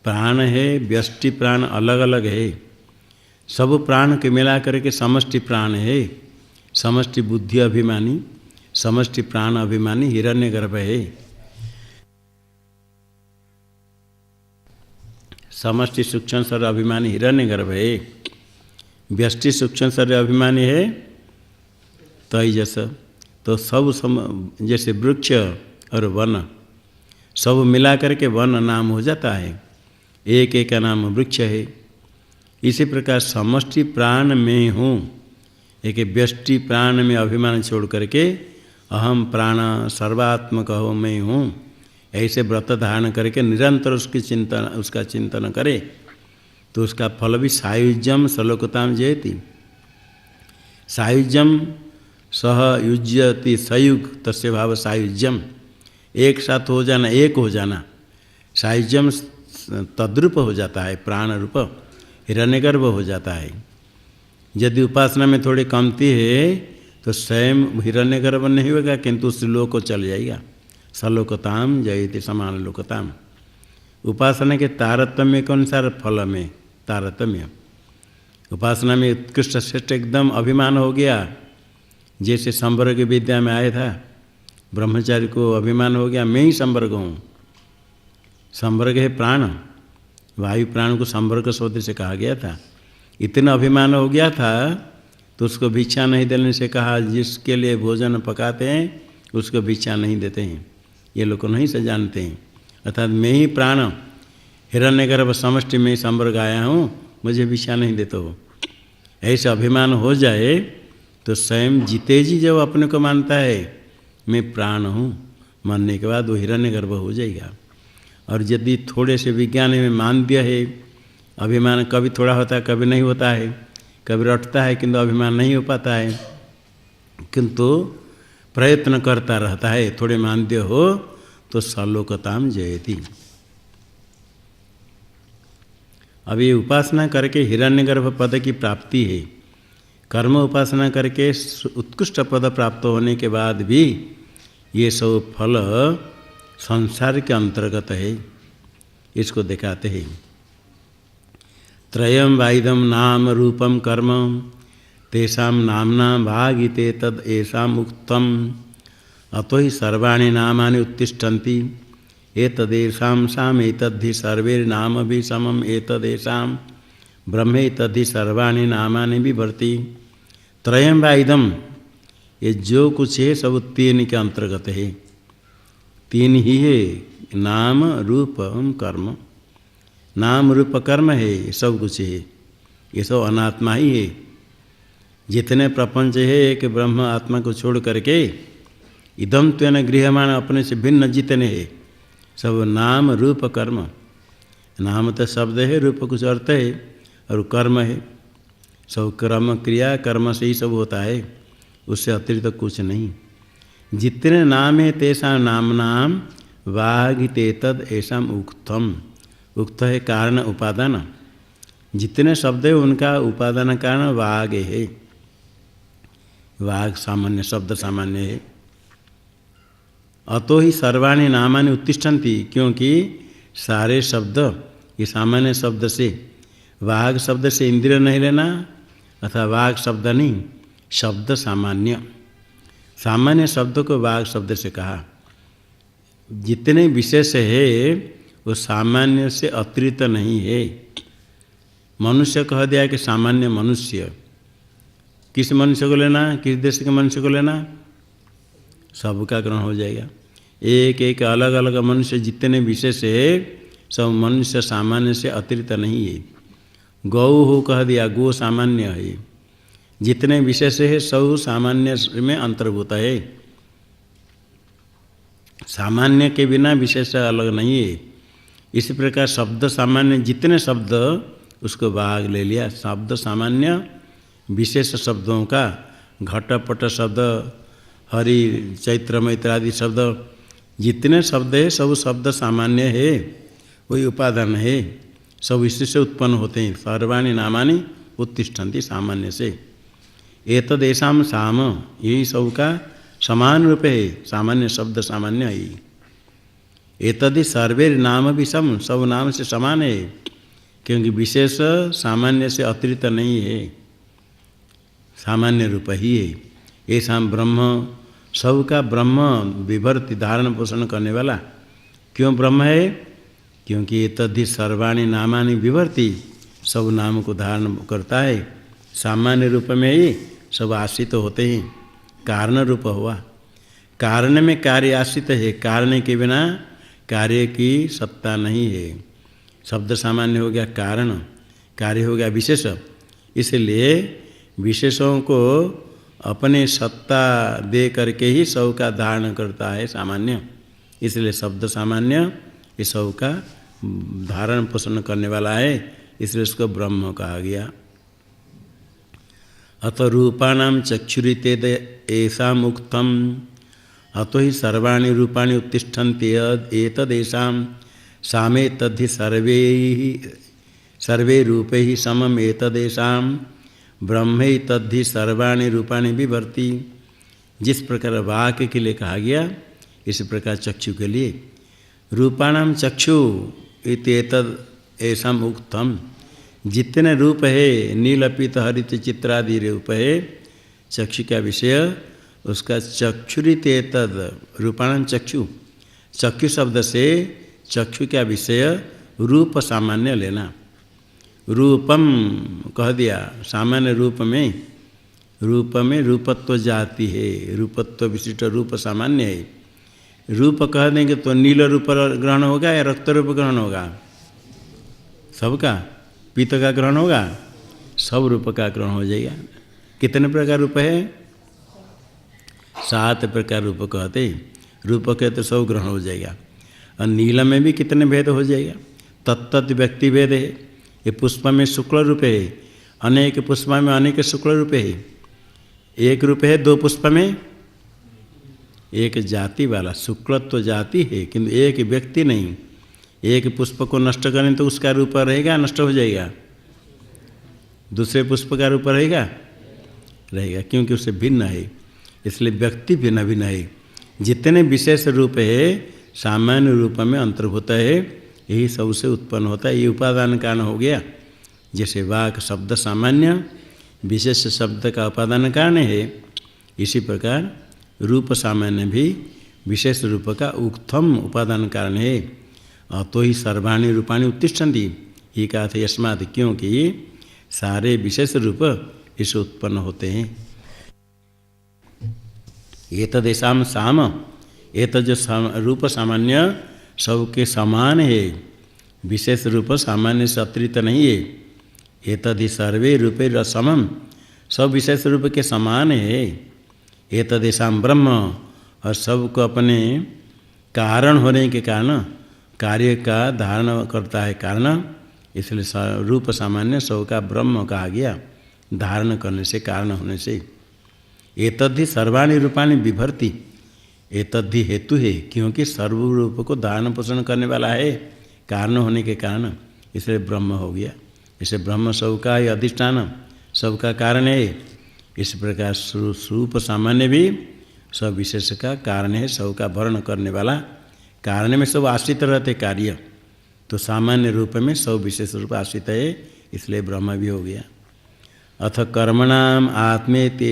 प्राण है, व्यष्टि प्राण अलग अलग है, सब प्राण के मिला करके समष्टि प्राण है। समष्टि बुद्धि अभिमानी, समष्टि प्राण अभिमानी हिरण्यगर्भ है। समष्टि सूक्ष्म शरीर अभिमानी हिरण्यगर्भ है। व्यष्टि सूक्ष्म शरीर अभिमानी है तेजस। तो सब जैसे वृक्ष और वन सब मिला करके वन नाम हो जाता है, एक एक का नाम वृक्ष है। इसी प्रकार समष्टि प्राण में हूँ, एक व्यष्टि प्राण में अभिमान छोड़ करके अहम प्राण सर्वात्मक हो मैं हूँ, ऐसे व्रत धारण करके निरंतर उसका चिंतन करे तो उसका फल भी सायुज्यम सलोकताम जयति। सायुज्यम सह युज्यति, सयुग तस्य भाव सायुज्यम, एक साथ हो जाना, एक हो जाना। सायुज्यम तद्रूप हो जाता है, प्राण रूप हिरण्यगर्भ हो जाता है। यदि उपासना में थोड़ी कमती है तो स्वयं हिरण्यगर्भ नहीं होगा, किंतु उस लोक को चल जाएगा। सलोकताम जयति, समान लोकताम। उपासना के तारतम्य के अनुसार फल में तारतम्य। उपासना में उत्कृष्ट श्रेष्ठ एकदम अभिमान हो गया, जैसे संवर्ग विद्या में आया था, ब्रह्मचारी को अभिमान हो गया मैं ही संवर्ग हूँ। संवर्ग है प्राण, वायु प्राण को संवर्ग शब्द से कहा गया था। इतना अभिमान हो गया था तो उसको भिक्षा नहीं देने से कहा, जिसके लिए भोजन पकाते हैं उसको भिक्षा नहीं देते हैं। ये लोग नहीं से जानते हैं, अर्थात मैं ही प्राण हिरण्यगर्भ समष्टि में संवर्ग आया हूँ, मुझे भिक्षा नहीं देते हो। ऐसा अभिमान हो जाए तो स्वयं जीते जी जब अपने को मानता है मैं प्राण हूँ, मानने के बाद वो हिरण्यगर्भ हो जाएगा। और यदि थोड़े से विज्ञान में मान्य है, अभिमान कभी थोड़ा होता है कभी नहीं होता है, कभी रटता है किंतु अभिमान नहीं हो पाता है, किंतु प्रयत्न करता रहता है, थोड़े मान्य हो तो सलोकताम जयति। अब ये उपासना करके हिरण्यगर्भ पद की प्राप्ति है। कर्म उपासना करके उत्कृष्ट पद प्राप्त होने के बाद भी ये सब फल संसार के अंतर्गत है, इसको दिखाते हैं। त्रयम वाइदम नाम रूपम कर्म तेषां नामना भागिते तद एषाम उक्तम अतो ही सर्वाणि नामानि उत्तिष्ठन्ति एतदेषां साम एतद्धि सर्वैर्नाम भी समम एतदेषां ब्रह्मेतद्धि सर्वाणि नामानि बिभर्ति त्रयं वा इदम, ये जो कुछ है सब तीन के अंतर्गत है। तीन ही है, नाम रूप कर्म। नाम रूप कर्म है, ये सब कुछ है, ये सब अनात्मा ही है। जितने प्रपंच है एक ब्रह्म आत्मा को छोड़ करके इदम त्वेन गृहमाण अपने से भिन्न जितने है सब नाम रूप कर्म। नाम तो शब्द है, रूप कुछ अर्थ है और कर्म है। सब कर्म क्रिया कर्म से ही सब होता है, उससे अतिरिक्त तो कुछ नहीं। जितने नाम है तेषा नाम नाम वागितेतद ऐसा उक्तम। उक्त है कारण उपादान। जितने शब्द है उनका उपादान कारण वाग है। वाग सामान्य शब्द सामान्य है। अतो ही सर्वाणि नामानि उत्तिष्ठन्ति, क्योंकि सारे शब्द ये सामान्य शब्द से, वाग शब्द से इंद्रिय नहीं लेना अथवा वाग शब्द नहीं, शब्द सामान्य। सामान्य शब्द को वाग शब्द से कहा। जितने विशेष है वो सामान्य से अतिरिक्त नहीं है। मनुष्य कह दिया कि सामान्य मनुष्य, किस मनुष्य को लेना, किस देश के मनुष्य को लेना, सबका ग्रहण हो जाएगा। एक एक अलग अलग मनुष्य जितने विशेष है सब मनुष्य सामान्य से अतिरिक्त नहीं है। गौ हो कह दिया, गो सामान्य है। जितने विशेष है सब सामान्य में अंतर्भूत है। सामान्य के बिना विशेष अलग नहीं है। इसी प्रकार शब्द सामान्य, जितने शब्द उसको भाग ले लिया। शब्द सामान्य, विशेष शब्दों का घटपट शब्द, हरि चैत्र मैत्र आदि शब्द, जितने शब्द है सब शब्द सामान्य है, वही उपादान है, सब इसी से उत्पन्न होते हैं। सर्वाणि नामानि उत्तिष्ठन्ति, सामान्य से। एतदेषां साम, यही सब का समान रूप है। सामान्य शब्द सामान्य है। एतदि सर्वे नाम भी सम, सब नाम से समान है, क्योंकि विशेष सामान्य से अतिरिक्त नहीं है, सामान्य रूप ही है। ऐसा ब्रह्म, सबका ब्रह्म विभर्ति धारण पोषण करने वाला। क्यों ब्रह्म है? क्योंकि एतद्धि सर्वाणि नामानि विभर्ति, सब नाम को धारण करता है। सामान्य रूप में ही सब आश्रित होते हैं। कारण रूप हुआ, कारण में कार्य आश्रित है, कारण के बिना कार्य की सत्ता नहीं है। शब्द सामान्य हो गया कारण, कार्य हो गया विशेष। इसलिए विशेषों को अपने सत्ता दे करके ही सब का धारण करता है सामान्य। इसलिए शब्द सामान्य ये सब का धारण पोषण करने वाला है, इसलिए उसको ब्रह्म कहा गया। अत रूपाणाम चक्षुरितेद ऐसा मुक्तम, अतो ही सर्वाणि रूपाणि उत्तिष्ठन्ति एतदेषां सामे तद्धि सर्वे रूपे ही समम एतदेषां ब्रह्मे तद्धि सर्वाणि रूपाणि विभर्ति। जिस प्रकार वाक्य के लिए कहा गया, इस प्रकार चक्षु के लिए रूपाणाम चक्षु इत्येतद् ऐसा उक्तम। जितने रूप है, नील पीत हरित चित्रादि रूप है, चक्षु का विषय उसका चक्षुरित एतद् रूपाणाम चक्षु। चक्षु शब्द से चक्षु का विषय रूप सामान्य लेना। रूपम कह दिया, सामान्य रूप में रूपत्व जाति है, रूपत्व विशिष्ट रूप सामान्य है। रूप कह देंगे तो नील रूप ग्रहण होगा या रक्त रूप ग्रहण होगा? सबका। पीत का ग्रहण होगा, सब रूप का ग्रहण हो जाएगा। कितने प्रकार रूप है? 7 प्रकार रूप कहते। रूप के तो सब ग्रहण हो जाएगा। और नील में भी कितने भेद हो जाएगा? तत्त व्यक्ति भेद है। ये पुष्प में शुक्ल रूप है, अनेक पुष्प में अनेक शुक्ल रूप है। एक रूप है 2 पुष्प में, एक जाति वाला शुक्लत्व जाति है, किंतु एक व्यक्ति नहीं। एक पुष्प को नष्ट करें तो उसका रूप रहेगा, नष्ट हो जाएगा। दूसरे पुष्प का रूप रहेगा, क्योंकि उससे भिन्न है। इसलिए व्यक्ति भिन्न भिन्न है। जितने विशेष रूप है सामान्य रूप में अंतर्भूत है, यही सबसे उत्पन्न होता है। ये उपादान कारण हो गया। जैसे वाक शब्द सामान्य, विशेष शब्द का उपादान कारण है, इसी प्रकार रूप सामान्य भी विशेष रूप का उक्तम उपादान कारण है। तो ही सर्वाणि रूपाणि उत्तिष्ठन्ति, ये कहा था यस्मात्, क्योंकि सारे विशेष रूप इससे उत्पन्न होते हैं। एतदेशाम साम, एत जो रूप सामान्य सबके समान है, विशेष रूप सामान्य से अतिरिक्त नहीं है। एतदि सर्वे रूपे रसमम, सब विशेष रूप के समान है। एतदेशाम ब्रह्म, और सबको अपने कारण होने के कारण कार्य का धारण करता है कारण, इसलिए रूप सामान्य सबका ब्रह्म कहा गया, धारण करने से, कारण होने से। एतद्धि सर्वाणि रूपाणि बिभर्ति, एतद्धि हेतु है, क्योंकि सर्वरूप को धारण पोषण करने वाला है कारण होने के कारण, इसलिए ब्रह्म हो गया। इसे ब्रह्म सबका ही अधिष्ठान, सबका कारण है। इस प्रकार स्वरूप सामान्य भी सब विशेष का कारण है, सबका वर्ण करने वाला, कारण में सब आश्रित रहते कार्य, तो सामान्य रूप में सब विशेष रूप आश्रित है, इसलिए ब्रह्म भी हो गया। अथ कर्मणाम आत्मेति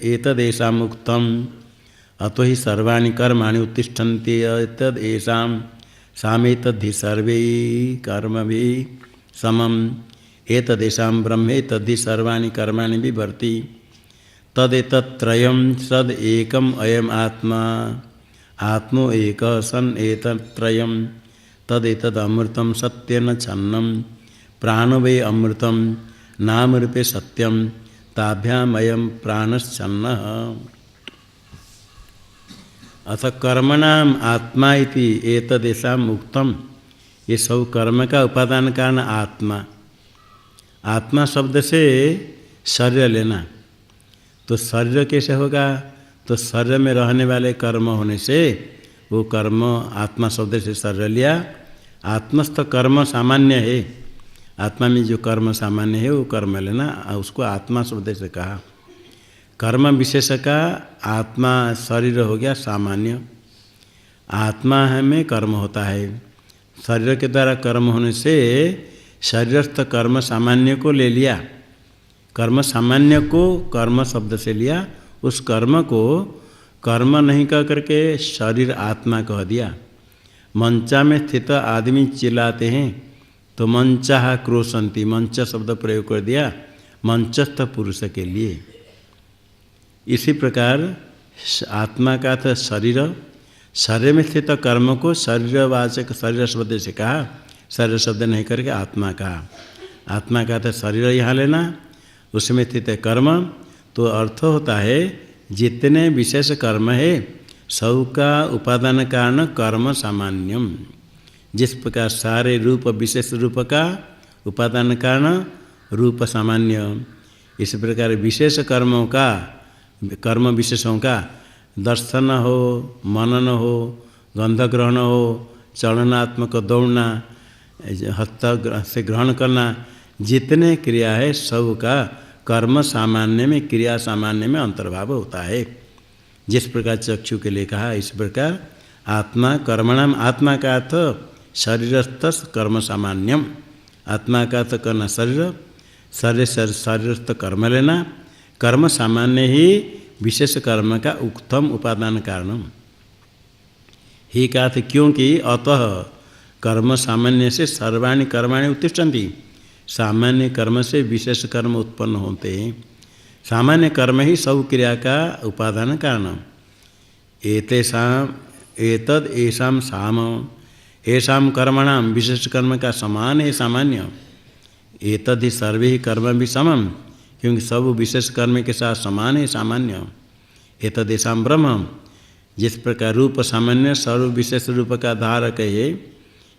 एतदेशाम उक्तम, अतो ही सर्वाणि कर्माणि उत्तिष्ठन्ति एतदेशाम सामेतद्धि सर्वे कर्मभि समम, एतदेशाम ब्रह्मे तद्धि सर्वाणि कर्माणि बिभर्ति, तदेतत्रयं सद एकम अयम आत्मा, आत्मो एक सन एतत्रयं, तदेतद अमृतम सत्येन छन्नम, प्राण वै अमृतम नाम रूपे सत्यम, ताभ्याम अयम प्राणश्छन्नः। अथ कर्मणाम आत्मा इति एतदेशाम उक्तम, ये सब कर्म का उपादान कारण आत्मा। आत्मा शब्द से शरीर लेना, तो शरीर कैसे होगा, तो शरीर में रहने वाले कर्म होने से वो कर्म आत्मा शब्द से शरीर लिया। आत्मस्थ कर्म सामान्य है, आत्मा में जो कर्म सामान्य है वो कर्म लेना, उसको आत्मा शब्द से कहा। कर्म विशेष का आत्मा शरीर हो गया सामान्य, आत्मा में कर्म होता है, शरीर के द्वारा कर्म होने से शरीरस्थ कर्म सामान्य को ले लिया, कर्म सामान्य को कर्म शब्द से लिया, उस कर्म को कर्म नहीं कह करके शरीर आत्मा कह दिया। मंचा में स्थित आदमी चिल्लाते हैं तो मंचा क्रोशंती, मंच शब्द प्रयोग कर दिया मंचस्थ पुरुष के लिए। इसी प्रकार आत्मा का था शरीर, शरीर में स्थित कर्म को शरीरवाचक शरीर शब्द से कहा, शरीर शब्द नहीं करके आत्मा कहा। आत्मा का था शरीर यहाँ लेना, उसमें स्थित कर्म, तो अर्थ होता है जितने विशेष कर्म है सबका उपादान कारण कर्म सामान्यम। जिस प्रकार सारे रूप विशेष रूप का उपादान कारण रूप सामान्य, इस प्रकार विशेष कर्मों का, कर्म विशेषों का दर्शन हो, मनन हो, गंध ग्रहण हो, चलनात्मक दौड़ना, हस्त से ग्रहण करना, जितने क्रिया है सबका कर्म सामान्य में, क्रिया सामान्य में अंतर्भाव होता है। जिस प्रकार चक्षु के लिए कहा, इस प्रकार आत्मा कर्मणाम, आत्मा का अर्थ शरीरस्थ कर्म सामान्यम, आत्मा का अर्थ करना शरीर, शरीरस्थ कर्म लेना, कर्म सामान्य ही विशेष कर्म का उक्तम उपादान कारणम ही का अर्थ, क्योंकि अतः कर्म सामान्य से सर्वाणि कर्माणि उत्तिष्ठन्ति, सामान्य कर्म से विशेष कर्म उत्पन्न होते हैं। सामान्य कर्म ही सब क्रिया का उपादान कारण। एतद एषाम साम, एषाम कर्मणाम, विशेष कर्म का समान है सामान्य। एतद ही सर्वे ही कर्म भी समम, क्योंकि सब विशेष कर्म के साथ समान है सामान्य। एतद एषाम ब्रह्म, जिस प्रकार रूप सामान्य सर्व विशेष रूप का धारक है,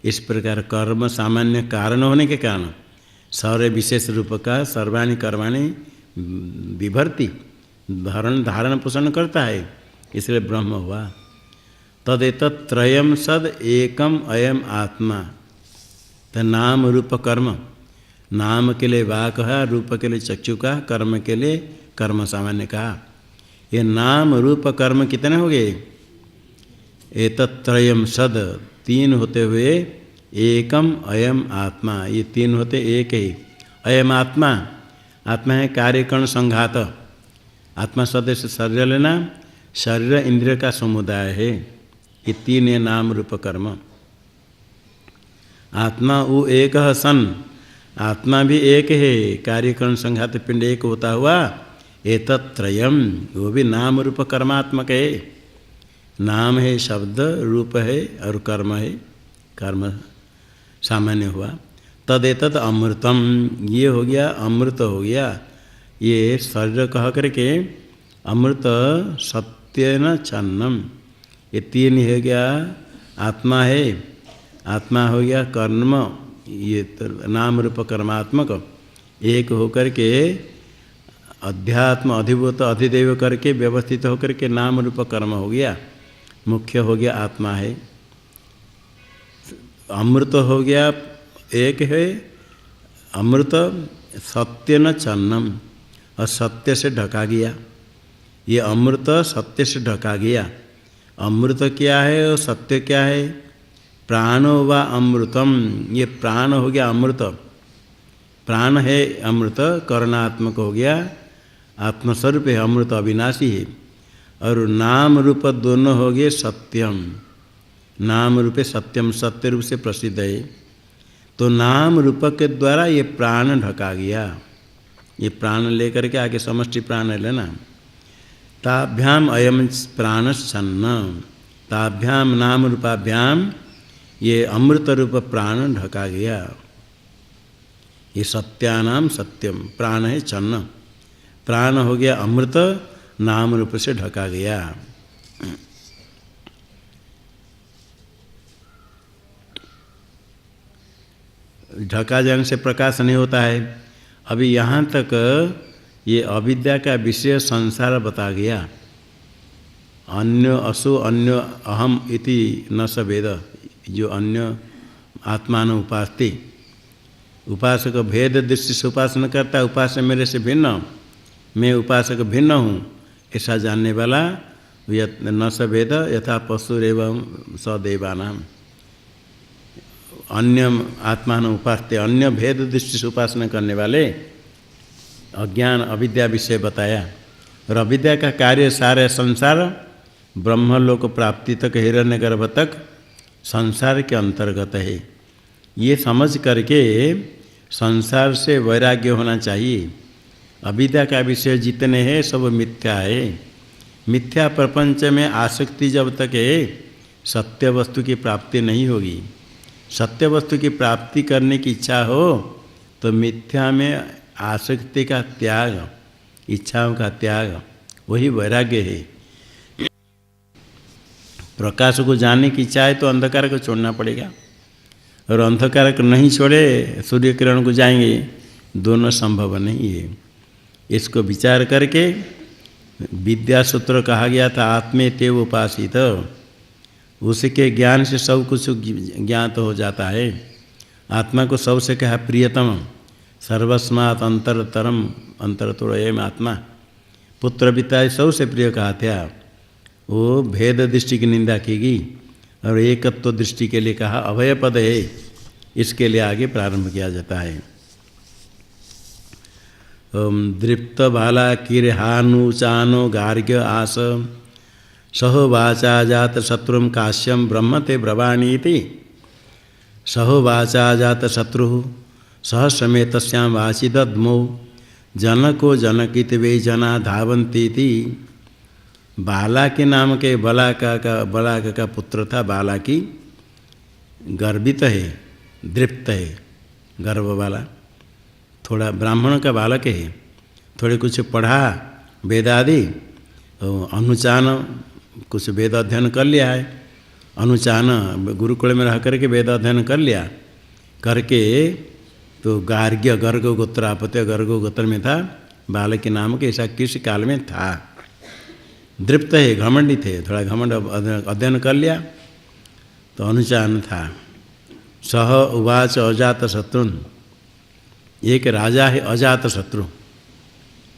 इस प्रकार कर्म सामान्य कारण होने के कारण सर्व विशेष रूप का सर्वाणि कर्माणि विभर्ति, धारण पोषण करता है, इसलिए ब्रह्म हुआ। तदेतत्रयम् सद एकम अयम आत्मा, तो नाम रूप कर्म, नाम के लिए वाक है, रूप के लिए चक्षु का, कर्म के लिए कर्म सामान्य कहा। ये नाम रूप कर्म कितने हो गए? एतत्रयम् सद, तीन होते हुए एकम अयम आत्मा, ये तीन होते एक ही। अयम आत्मा, आत्मा है कार्यकरण संघात, आत्मा शब्द से शरीर लेना, शरीर इंद्रिय का समुदाय है, ये तीन है नाम रूप कर्म। आत्मा वो एक सन, आत्मा भी एक है, कार्यकरण संघात पिंड एक होता हुआ एतत्त्रयम, वो भी नाम रूप कर्मात्मक है। नाम है, शब्द रूप है और कर्म है, कर्म सामान्य हुआ। तदेतत अमृतम, ये हो गया अमृत हो गया। ये शरीर कह करके अमृत सत्येन छन्नम, ये तीन हो गया। आत्मा है, आत्मा हो गया कर्म, ये नाम रूप कर्मात्मक एक होकर के अध्यात्म अधिभूत अधिदेव करके व्यवस्थित होकर के नाम रूप कर्म हो गया। मुख्य हो गया आत्मा है। अमृत हो गया एक है अमृत, सत्य न चन्नम, और सत्य से ढका गया। ये अमृत सत्य से ढका गया। अमृत क्या है और सत्य क्या है? प्राणो व अमृतम, ये प्राण हो गया अमृत, प्राण है अमृत, करणात्मक हो गया, आत्मस्वरूप है, अमृत अविनाशी है। और नाम रूप दोनों हो गए सत्यम, नाम रूप सत्यम, सत्य रूप से प्रसिद्ध है। तो नाम रूप के द्वारा ये प्राण ढका गया। ये प्राण लेकर के आगे समष्टि प्राण है लेना। ताभ्याम अयम प्राणश्छन्न, ताभ्याम नाम रूपाभ्याम ये अमृत रूप प्राण ढका गया। ये सत्यानाम सत्यम, प्राण है छन्न, प्राण हो गया अमृत, नाम रूप से ढका गया। ढका जाने से प्रकाश नहीं होता है। अभी यहाँ तक ये अविद्या का विषय संसार बता गया। अन्य असो अन्य अहम इति न स वेद, जो अन्य आत्मान उपासते, उपासक भेद दृष्टि से उपासना करता है, उपासक मेरे से भिन्न, मैं उपासक भिन्न हूँ, ऐसा जानने वाला न स वेद यथा पशुरेवं सदेवानाम। अन्य आत्मान उपासते, अन्य भेद दृष्टि से उपासना करने वाले अज्ञान अविद्या विषय बताया। और अविद्या का कार्य सारे संसार ब्रह्मलोक प्राप्ति तक, हिरण्यगर्भ तक संसार के अंतर्गत है। ये समझ करके संसार से वैराग्य होना चाहिए। अविद्या का विषय जितने हैं सब मिथ्या है। मिथ्या प्रपंच में आसक्ति जब तक है, सत्य वस्तु की प्राप्ति नहीं होगी। सत्य वस्तु की प्राप्ति करने की इच्छा हो तो मिथ्या में आसक्ति का त्याग, इच्छाओं का त्याग, वही वैराग्य है। प्रकाश को जानने की इच्छा है तो अंधकार को छोड़ना पड़ेगा, और अंधकार को नहीं छोड़े सूर्य किरण को जाएंगे, दोनों संभव नहीं है। इसको विचार करके विद्या सूत्र कहा गया था, आत्मेत्येव उपासित, उसके ज्ञान से सब कुछ ज्ञात हो जाता है। आत्मा को सबसे कहा प्रियतम, सर्वस्मात् अंतरतरम, अंतरतोड़ एवं आत्मा, पुत्र पिता सबसे प्रिय कहा था। वो भेद दृष्टि की निंदा की गई और एकत्व दृष्टि के लिए कहा अभय पद है, इसके लिए आगे प्रारंभ किया जाता है। दृप्त बाला किरहानुचानो गार्ग्य आस सहोवाचा जात शत्रुम काश्यम ब्रह्म ते ब्रवाणीति। सहोवाचा जात शत्रु सह समेतस्याम वाचि दद्मो जनको जनकित वे जना धावंतीति। बाला के नाम के बलाक का पुत्र था। बालाकी गर्वित है, दृप्त है, गर्व वाला, थोड़ा ब्राह्मण का बालक है, थोड़े कुछ पढ़ा वेदादि, अनुचान कुछ वेद अध्ययन कर लिया है, अनुचान गुरुकुल में रह करके वेद अध्ययन कर लिया, करके तो गार्ग्य गर्ग गोत्र आपत्य गर्ग गोत्र में था, बालक के नाम के, ऐसा किस काल में था। दृप्त है, घमंडी थे, थोड़ा घमंड अध्ययन कर लिया तो अनुचान था। सह उवाच अजात शत्रुन, एक राजा है अजात शत्रु,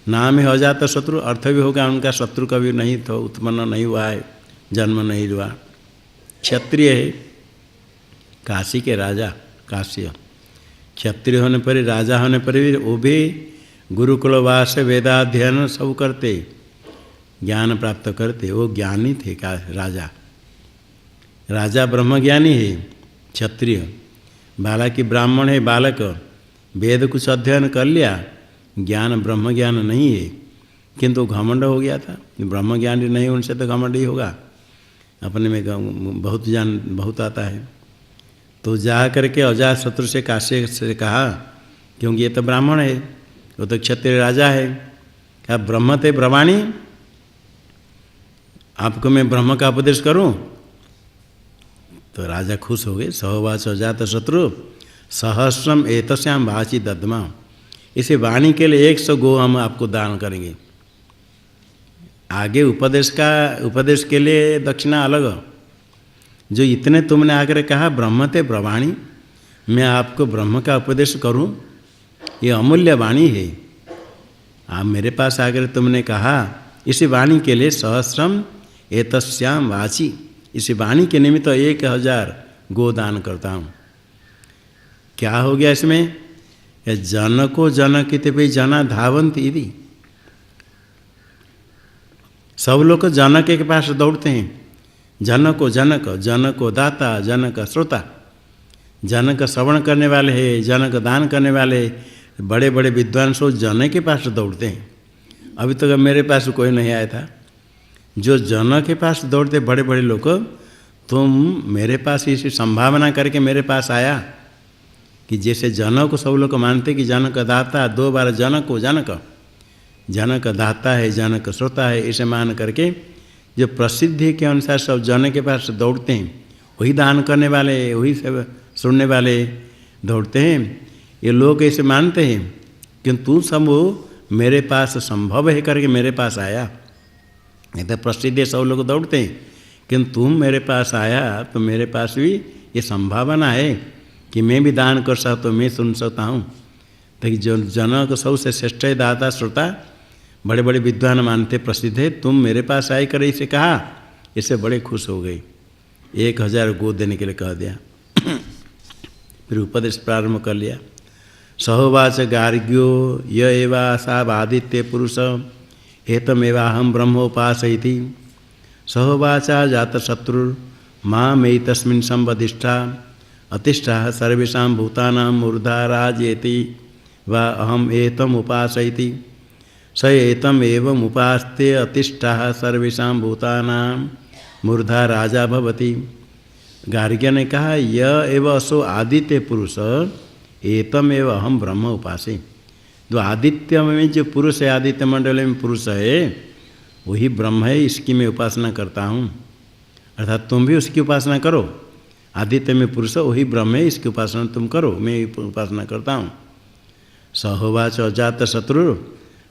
नाम है अजात शत्रु, अर्थ भी होगा उनका शत्रु कभी नहीं तो उत्पन्न नहीं हुआ है, जन्म नहीं हुआ। क्षत्रिय है, काशी के राजा, काश्य क्षत्रिय होने पर, राजा होने पर भी वो भी गुरुकुलवास वेदाध्ययन सब करते, ज्ञान प्राप्त करते, वो ज्ञानी थे का राजा। राजा ब्रह्मज्ञानी है क्षत्रिय, बालकी ब्राह्मण है बालक, वेद कुछ अध्ययन कर लिया, ज्ञान ब्रह्म ज्ञान नहीं है, किंतु घमंड हो गया था। ब्रह्म ज्ञानी नहीं उनसे तो घमंड ही होगा, अपने में बहुत ज्ञान बहुत आता है। तो जा करके अजात शत्रु से काश्यप से कहा, क्योंकि ये तो ब्राह्मण है, वो तो क्षत्रिय राजा है, क्या ब्रह्म ते ब्रह्माणी, आपको मैं ब्रह्म का उपदेश करूं? तो राजा खुश हो गए। सहोवाच अजात शत्रु सहस्रम एतस्याम वाची दद्मा, इसे वाणी के लिए 100 गो हम आपको दान करेंगे। आगे उपदेश के लिए दक्षिणा अलग, जो इतने तुमने आकर कहा ब्रह्म ते ब्रह्माणी, मैं आपको ब्रह्म का उपदेश करूं, ये अमूल्य वाणी है। आप मेरे पास आकर तुमने कहा, इसी वाणी के लिए सहस्रम एतस्याम वाची, इसी वाणी के निमित्त 1000 गोदान करता हूँ। क्या हो गया इसमें? जनको जनकित भी जना धावंत इति, सब लोग जनक के पास दौड़ते हैं। जनको जनक, जनको दाता, जनक श्रोता, जनक श्रवण करने वाले हैं, जनक दान करने वाले, बड़े बड़े विद्वान सो जनक के पास दौड़ते हैं। अभी तक मेरे पास कोई नहीं आया था। जो जनक के पास दौड़ते बड़े बड़े लोग, तुम मेरे पास इसी संभावना करके मेरे पास आया कि जैसे जनक को सब लोग मानते कि जनक दाता, 2 बार जनक को जनक दाता है, जनक श्रोता है, इसे मान करके जो प्रसिद्धि के अनुसार सब जनक के पास दौड़ते हैं, वही दान करने वाले, वही सब सुनने वाले दौड़ते हैं। ये लोग ऐसे मानते हैं कि तू सब मेरे पास संभव है करके मेरे पास आया। नहीं तो प्रसिद्धि सब लोग दौड़ते हैं, किंतु तुम मेरे पास आया तो मेरे पास भी ये संभावना है कि मैं भी दान कर सकता हूँ, मैं सुन सकता हूँ। तो जो जनक सबसे श्रेष्ठ है, दाता श्रोता, बड़े बड़े विद्वान मानते प्रसिद्ध है, तुम मेरे पास आए कर इसे कहा, इससे बड़े खुश हो गए। 1000 गोद देने के लिए कह दिया। फिर उपदेश प्रारंभ कर लिया। सहोवाच गार्ग्यो य एवासा आदित्य पुरुष एतमेवाहम ब्रह्मोपासयति। सहोवाचा जात शत्रु माँ मयि तस्मिन् संवदिष्ठा अतिष्ठा सर्वेषां भूतानां मूर्धा राजेति वा अहम एतम उपासयति। स एतम एवं उपास्ते अतिष्ठा सर्वेषां भूतानां मूर्धा राजा भवति। गार्ग्य ने कहा, यह एव असो आदित्य पुरुष एतम एव अहम ब्रह्म उपासे। जो आदित्य में जो पुरुष है, आदित्य मंडल में पुरुष है, वही ब्रह्म है, इसकी मैं उपासना करता हूँ। अर्थात तुम भी उसकी उपासना करो। आदित्य में पुरुष वही ब्रह्म है, इसकी उपासना तुम करो, मैं उपासना करता हूँ। सहोवाच अजात शत्रु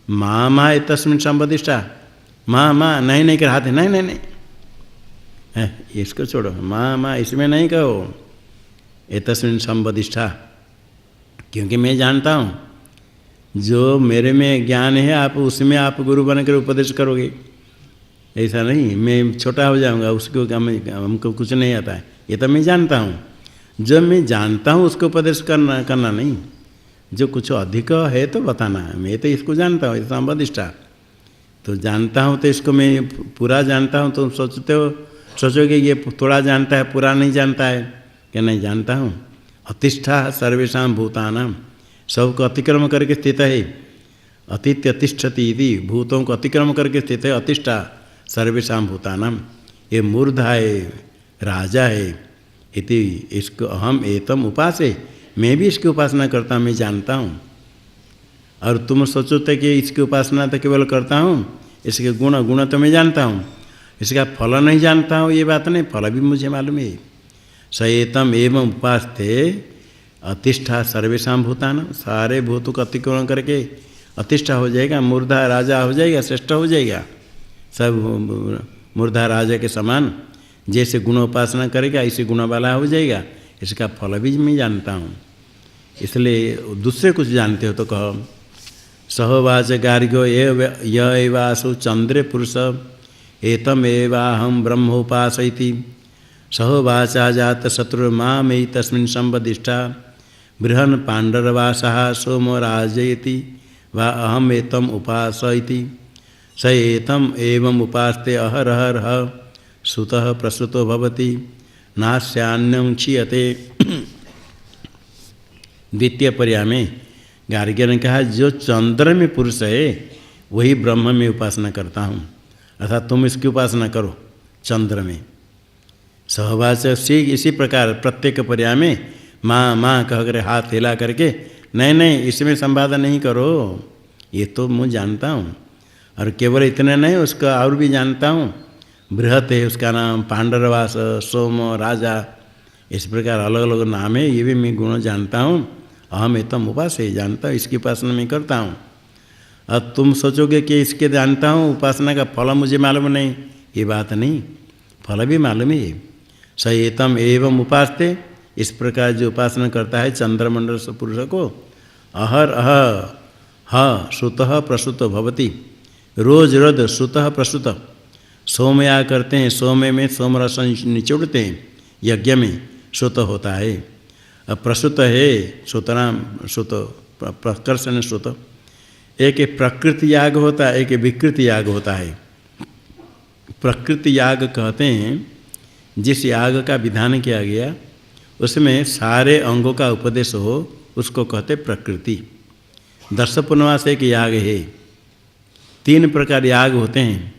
माँ माँ तस्मिन् संवदिष्ठा, माँ माँ नहीं कर हाथ, नहीं इसको छोड़ो, माँ माँ इसमें नहीं कहो, एतस्मिन् संवदिष्ठा, क्योंकि मैं जानता हूँ जो मेरे में ज्ञान है, आप उसमें आप गुरु बनकर उपदेश करोगे। ऐसा नहीं मैं छोटा हो जाऊँगा, उसको हमको कुछ नहीं आता है, ये तो मैं जानता हूँ। जब मैं जानता हूँ उसको उपदेश करना नहीं, जो कुछ अधिक है तो बताना है। मैं तो इसको जानता हूँ, संवदिष्ठा तो जानता हूँ, तो इसको मैं पूरा जानता हूँ। तो सोचोगे ये थोड़ा जानता है, पूरा नहीं जानता है, क्या नहीं जानता हूँ। अतिष्ठा सर्वेषां भूतानां, सबको अतिक्रम करके स्थित है। अतिथ्य तिष्ठति इति, भूतों को अतिक्रम करके स्थित है। अतिष्ठा सर्वेषां भूतानां, ये मूर्धा है, राजा है। इति इसको अहम एतम उपासे, मैं भी इसकी उपासना करता हूँ, मैं जानता हूँ। और तुम सोचो तो कि इसकी उपासना तो केवल करता हूँ, इसके गुण तो मैं जानता हूँ, इसका फल नहीं जानता हूँ, ये बात नहीं, फल भी मुझे मालूम है। स एतम एवं उपास्ते अतिष्ठा सर्वेषां भूतानां, सारे भूतों का अतिक्रमण करके अतिष्ठा हो जाएगा, मूर्धा राजा हो जाएगा, श्रेष्ठ हो जाएगा। सब मूर्धा राजा के समान जैसे गुण उपासना करेगा ऐसे गुण वाला हो जाएगा, इसका फल भी मैं जानता हूँ। इसलिए दूसरे कुछ जानते हो तो कहो। सहोवाच गार्ग्यो य एवासु चंद्रे पुरुष एतम एवाहम ब्रह्मोपासयति। सहोवाचा जात शत्रु माँ मयि तस्मिन् संवदिष्ठा बृहन् पाण्डरवासः सोमो राजयति वा अहम एतम उपासयति। स एतम एवं उपास्ते अहरहरः सुतः प्रसुतो भवति नास्यान्यं क्षीयते। द्वितीय पर्याय में गार्ग्य ने कहा, जो चंद्र में पुरुष है वही ब्रह्म में उपासना करता हूँ, अर्थात तुम इसकी उपासना करो चंद्र में। सहवाच से इसी प्रकार प्रत्येक पर्याय में माँ माँ कह कर हाथ हिला करके नहीं इसमें संवाद नहीं करो, ये तो मैं जानता हूँ। और केवल इतने नहीं, उसका और भी जानता हूँ। बृहत है उसका नाम, पांडरवास, सोम, राजा, इस प्रकार अलग अलग नाम है, ये भी मैं गुण जानता हूँ। अहम एतम उपास है, जानता हूँ, इसकी उपासना मैं करता हूँ। अब तुम सोचोगे कि इसके जानता हूँ, उपासना का फल मुझे मालूम नहीं, ये बात नहीं, फल भी मालूम ही है। स एतम एवं उपासते, इस प्रकार जो उपासना करता है चंद्रमंडल पुरुष को, अहर अह श्रुतः प्रसुत भवति, रोज रोज श्रुतः प्रसुत, सोमया करते हैं, सोमे में सोम रस निचोड़ते हैं, यज्ञ में श्रुत होता है। अब प्रसुत है, श्रुतनाम श्रुत, प्रकर्षण श्रुत। एक प्रकृति याग होता है, एक विकृति याग होता है। प्रकृति याग कहते हैं जिस याग का विधान किया गया उसमें सारे अंगों का उपदेश हो, उसको कहते प्रकृति। दर्श पूर्णमास एक याग है। 3 प्रकार याग होते हैं,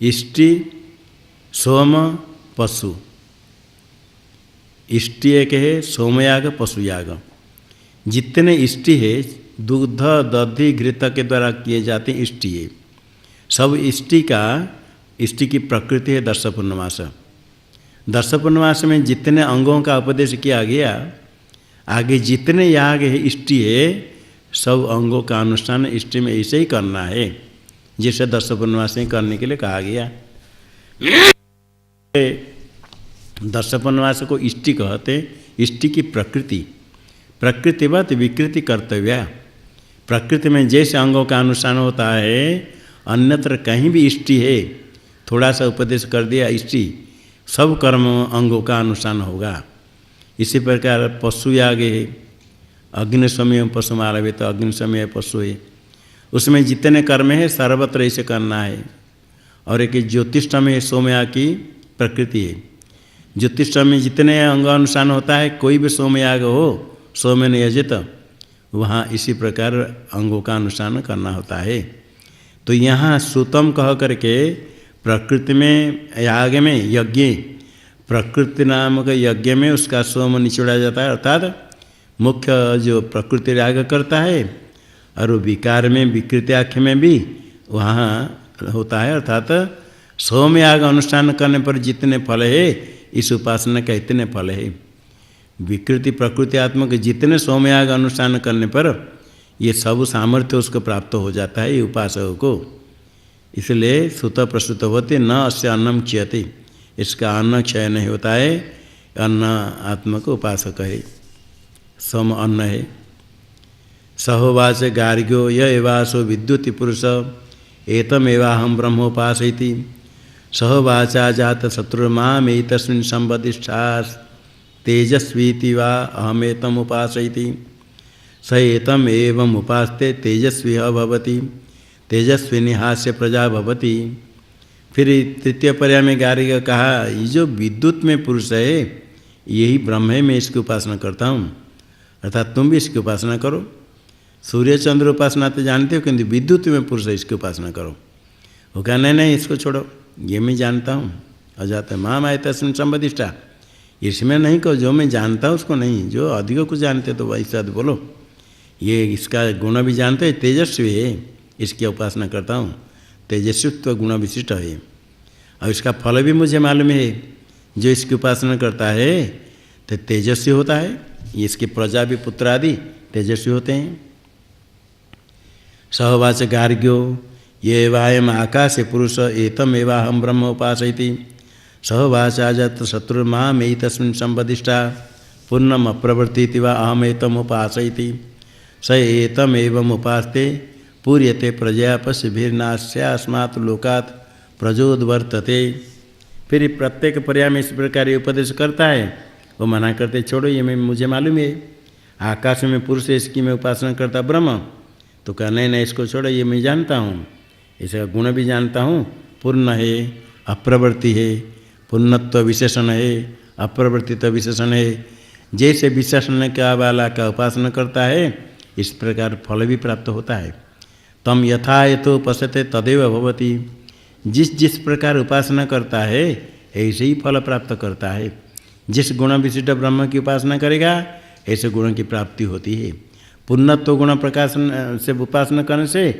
इष्टि, सोम, पशु। इष्टि एक है, सोमयाग, पशुयाग। जितने इष्टि है दूध दधि घृत के द्वारा किए जाते हैं, इष्टि है सब। इष्टि की प्रकृति है दर्श पूर्णमास। दर्श पूर्णमास में जितने अंगों का उपदेश किया गया, आगे जितने याग है इष्टि है, सब अंगों का अनुष्ठान इष्टि में ऐसे ही करना है जिसे दर्श पूर्णमास में करने के लिए कहा गया। दर्श पूर्णमास को इष्टि कहते। इष्टि की प्रकृति, प्रकृतिवत विकृति कर्तव्या। प्रकृति में जैसे अंगों का अनुष्ठान होता है, अन्यत्र कहीं भी इष्टि है, थोड़ा सा उपदेश कर दिया इष्टि, सब कर्म अंगों का अनुष्ठान होगा। इसी प्रकार पशु याग है, अग्निशमय पशु मारवे, तो अग्निशमय पशु है, उसमें जितने कर्म है सर्वत्र ऐसे करना है। और एक ज्योतिष्ठम है, सोमयाग की प्रकृति है। ज्योतिष्ठम में जितने अंग अनुष्ठान होता है, कोई भी सोमयाग हो, सोमेन यजित, वहाँ इसी प्रकार अंगों का अनुष्ठान करना होता है। तो यहाँ श्रुतम कह करके प्रकृति में याग में यज्ञ, प्रकृति नामक यज्ञ में उसका सोम निचोड़ा जाता है, अर्थात मुख्य जो प्रकृति याग करता है, और विकार में विकृत्याख्य में भी वहाँ होता है, अर्थात सोमयाग अनुष्ठान करने पर जितने फल है, इस उपासना का इतने फल है। विकृति प्रकृत्यात्मक जितने सोमयाग अनुष्ठान करने पर ये सब सामर्थ्य उसको प्राप्त हो जाता है, ये उपासक को। इसलिए सुत प्रसुत होते न अस्य अन्नम क्षयते, इसका अन्न क्षय नहीं होता है, अन्न आत्मा को उपासक है, सम अन्न है। सहोवाच गार्ग्यो य एवासो विद्युति पुरुष एतमेवाहम ब्रह्मोपासयति सहोवाचा जात शत्रुर्मामेतस्मिन् संबदिष्ठास् तेजस्वीति वा अहमेतम उपासयति स एतम एवं उपासते तेजस्वी भवति तेजस्विनी हास्य प्रजा भवति। फिर तृतीय पर्याय में गार्ग्य कहा, ये जो विद्युत में पुरुष है यही ब्रह्म है, मैं इसकी उपासना करता हूँ, अर्थात तुम भी इसकी उपासना करो। सूर्य चंद्र उपासना तो जानते हो, किंतु विद्युत में पुरुष है इसकी उपासना करो। वो कहा नहीं इसको छोड़ो, ये मैं जानता हूँ। अजात माम आए तस्मिन् संबदिष्टा, इसमें नहीं कहो, जो मैं जानता हूँ उसको नहीं, जो अधिक कुछ जानते तो वही साथ बोलो। ये इसका गुण भी जानते हैं, तेजस्वी है, इसकी उपासना करता हूँ, तेजस्वित्व गुण विशिष्ट है, और इसका फल भी मुझे मालूम है। जो इसकी उपासना करता है तो तेजस्वी होता है, इसकी प्रजा भी पुत्र आदि तेजस्वी होते हैं। सहवाच गार्ग्यो ये वायम आकाशे पुरुष एतम एवाहम ब्रह्म उपासयति सहवाचा जत शत्रुर्मामेयि तस्मिन् संबदिष्टा पूर्णम अप्रवर्तीति वा अहमेतम उपासयति स एतम एवं उपासते पूर्यते प्रजया पश्यभिर्नास्यास्मात् लोकात् प्रजोद्वर्तते। फिर प्रत्येक पर्याय में इस प्रकार ये उपदेश करता है, वो मना करते छोड़ो, ये मैं मुझे मालूम है, आकाश में पुरुष है, इसकी मैं उपासना करता ब्रह्म, तो कहा नहीं इसको छोड़ो, ये मैं जानता हूँ, इसका गुण भी जानता हूँ, पूर्ण है, अप्रवर्ति है, पूर्णत्व विशेषण है, अप्रवर्तित्व विशेषण है। जैसे विशेषण का वाला का उपासना करता है, इस प्रकार फल भी प्राप्त होता है। तम यथा यथो पश्यते तदेव भवति। जिस जिस प्रकार उपासना करता है ऐसे ही फल प्राप्त करता है। जिस गुण विशिष्ट ब्रह्म की उपासना करेगा ऐसे गुणों की प्राप्ति होती है। पुण्यत्व गुण प्रकाशन से उपासना करने से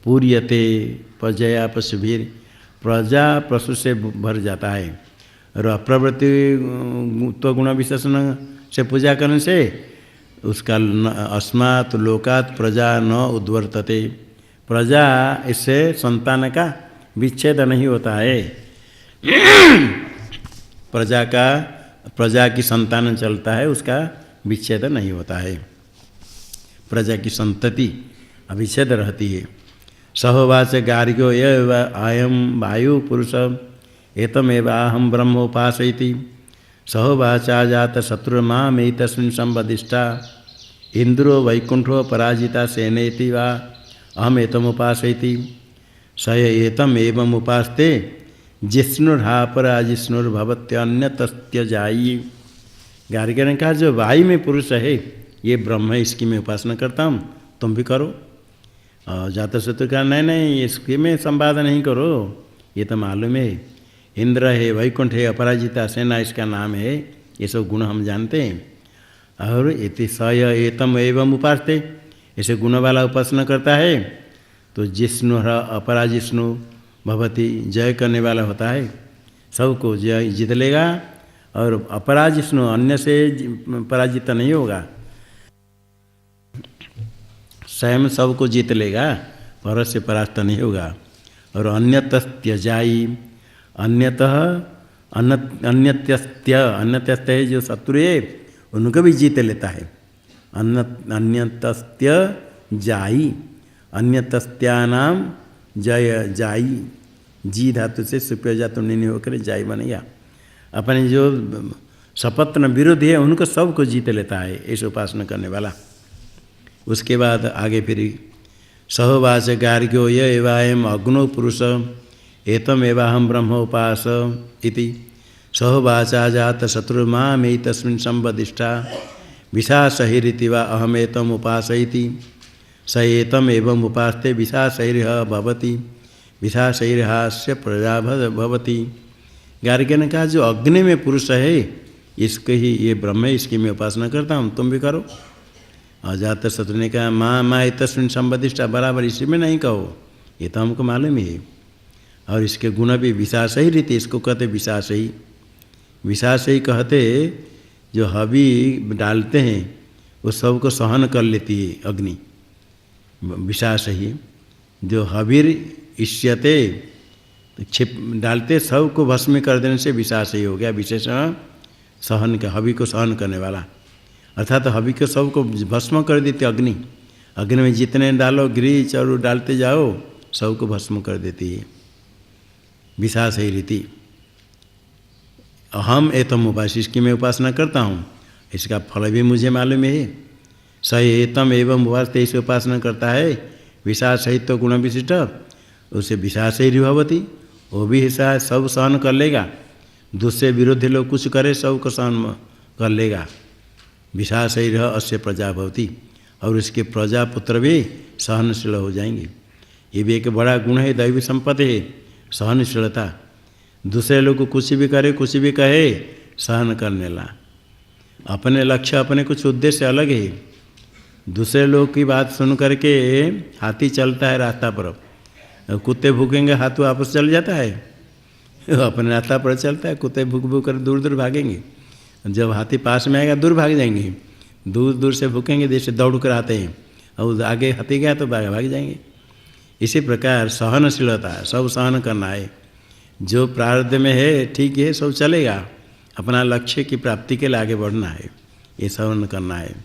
पूर्यते प्रजया पशुभीर, प्रजा पशु से भर जाता है। और अप्रवृत्ति तो गुण विशेषण से पूजा करने से उसका अस्मात् लोकात् प्रजा न उद्वर्तते, प्रजा इससे संतान का विच्छेद नहीं होता है। प्रजा की संतान चलता है, उसका विच्छेद नहीं होता है, प्रजा की संतति अविच्छेद रहती है। सहोवाच गार्ग्यो एव अयम वायु पुरुष एतमेवाहं ब्रह्मोपासयति। सहोवाचा जात शत्रुर्मामेतस्मिन् संवदिष्टा इंद्रो वैकुंठो पराजिता सेनेति वा अहमेतमुपासयति। स एतम एवं उपास्ते जिष्णुर्हा पराजिष्णुर्भवत्यन्यतस्त्यजायि। गार्ग्य ने कहा जो वायु में पुरुष है ये ब्रह्म है, इसकी मैं उपासना करता हूँ, तुम भी करो। और जातशत्रु कहा नहीं इसके में संवाद नहीं करो, ये तो मालूम है, इंद्र है, वैकुंठ है, अपराजिता सेना इसका नाम है, ये सब गुण हम जानते हैं। और इति स एतम एवं उपासते, ऐसे गुण वाला उपासना करता है तो जिष्णु अपराजिष्णु भवति, जय करने वाला होता है, सबको जय जीत लेगा। और अपराजिष्णु अन्य से पराजित नहीं होगा, स्वयं सबको जीत लेगा, पर से परास्त नहीं होगा। और अन्यतः त्यजाई, अन्यत्यस्त्य जो शत्रु है उनको भी जीत लेता है। अन्यतस्त्य जाई, अन्यतस्त्यानाम जय जाई, जी धातु से सुप्य जातु नहीं होकर जाई बनेगा। अपने जो सपत्न विरोधी है उनको सबको जीत लेता है ऐसे उपासना करने वाला। उसके बाद आगे फिर सहोवाच गार्ग्यो य एवायम अग्नो पुरुष एतम एवाहं ब्रह्मोपास इति। सहोवाचा जात शत्रुर्मामेतस्मिन् संवदिष्टा विशासहिरिति वा अहमेतम उपासयति। स एतम एवं उपास्ते विशासहिर्ह भवति, विशासहिर्हास्य प्रजा भवति। गार्ग्य ने कहा जो अग्नि में पुरुष है इसके ही ये ब्रह्म है, इसकी मैं उपासना करता हूँ, तुम भी करो। अजात शत्रु ने कहा माँ तस्मिन् संवदिष्टा, बराबर इसी में नहीं कहो, ये तो हमको मालूम ही है। और इसके गुण भी विशास ही रीति, इसको कहते विशास ही। विशास ही कहते जो हवि डालते हैं वो सबको सहन कर लेती है अग्नि, विशास ही। जो हविर इष्यते छिप डालते सबको भस्म कर देने से विशास ही हो गया, विशेषण सहन का, हवि को सहन करने वाला। अर्थात हवि को सबको भस्म कर देती अग्नि, अग्नि में जितने डालो गिरी चरु डालते जाओ सबको भस्म कर देती है, विशास ही रीति। अहम एतम उपास, इसकी मैं उपासना करता हूँ, इसका फल भी मुझे मालूम है। स एतम एवं उपास, ऐसे उपासना करता है विशास सहित गुण विशिष्ट, उसे विशास ही भवती, वो भी हिस्सा सब सहन कर लेगा। दूसरे विरोधी लोग कुछ करे सबको सहन कर लेगा। विशास ही रह अस्य प्रजा भवती, और उसके प्रजा पुत्र भी सहनशील हो जाएंगे। ये भी एक बड़ा गुण है, दैवी संपत्ति है, सहनशीलता। दूसरे लोग को कुछ भी करे कुछ भी कहे सहन करने ला। अपने लक्ष्य अपने कुछ उद्देश्य अलग है। दूसरे लोग की बात सुन करके हाथी चलता है रास्ता पर, कुत्ते भूखेंगे हाथी वापस चल जाता है, अपने रास्ता पर चलता है, कुत्ते भूख भूख कर दूर दूर भागेंगे। जब हाथी पास में आएगा दूर भाग जाएंगे, दूर दूर से भूखेंगे, जैसे दौड़ कर आते हैं, और आगे हाथी गया तो भाग जाएंगे। इसी प्रकार सहनशीलता, सब सहन करना है। जो प्रारब्ध में है ठीक है, सब चलेगा, अपना लक्ष्य की प्राप्ति के लिए आगे बढ़ना है, ये सहन करना है।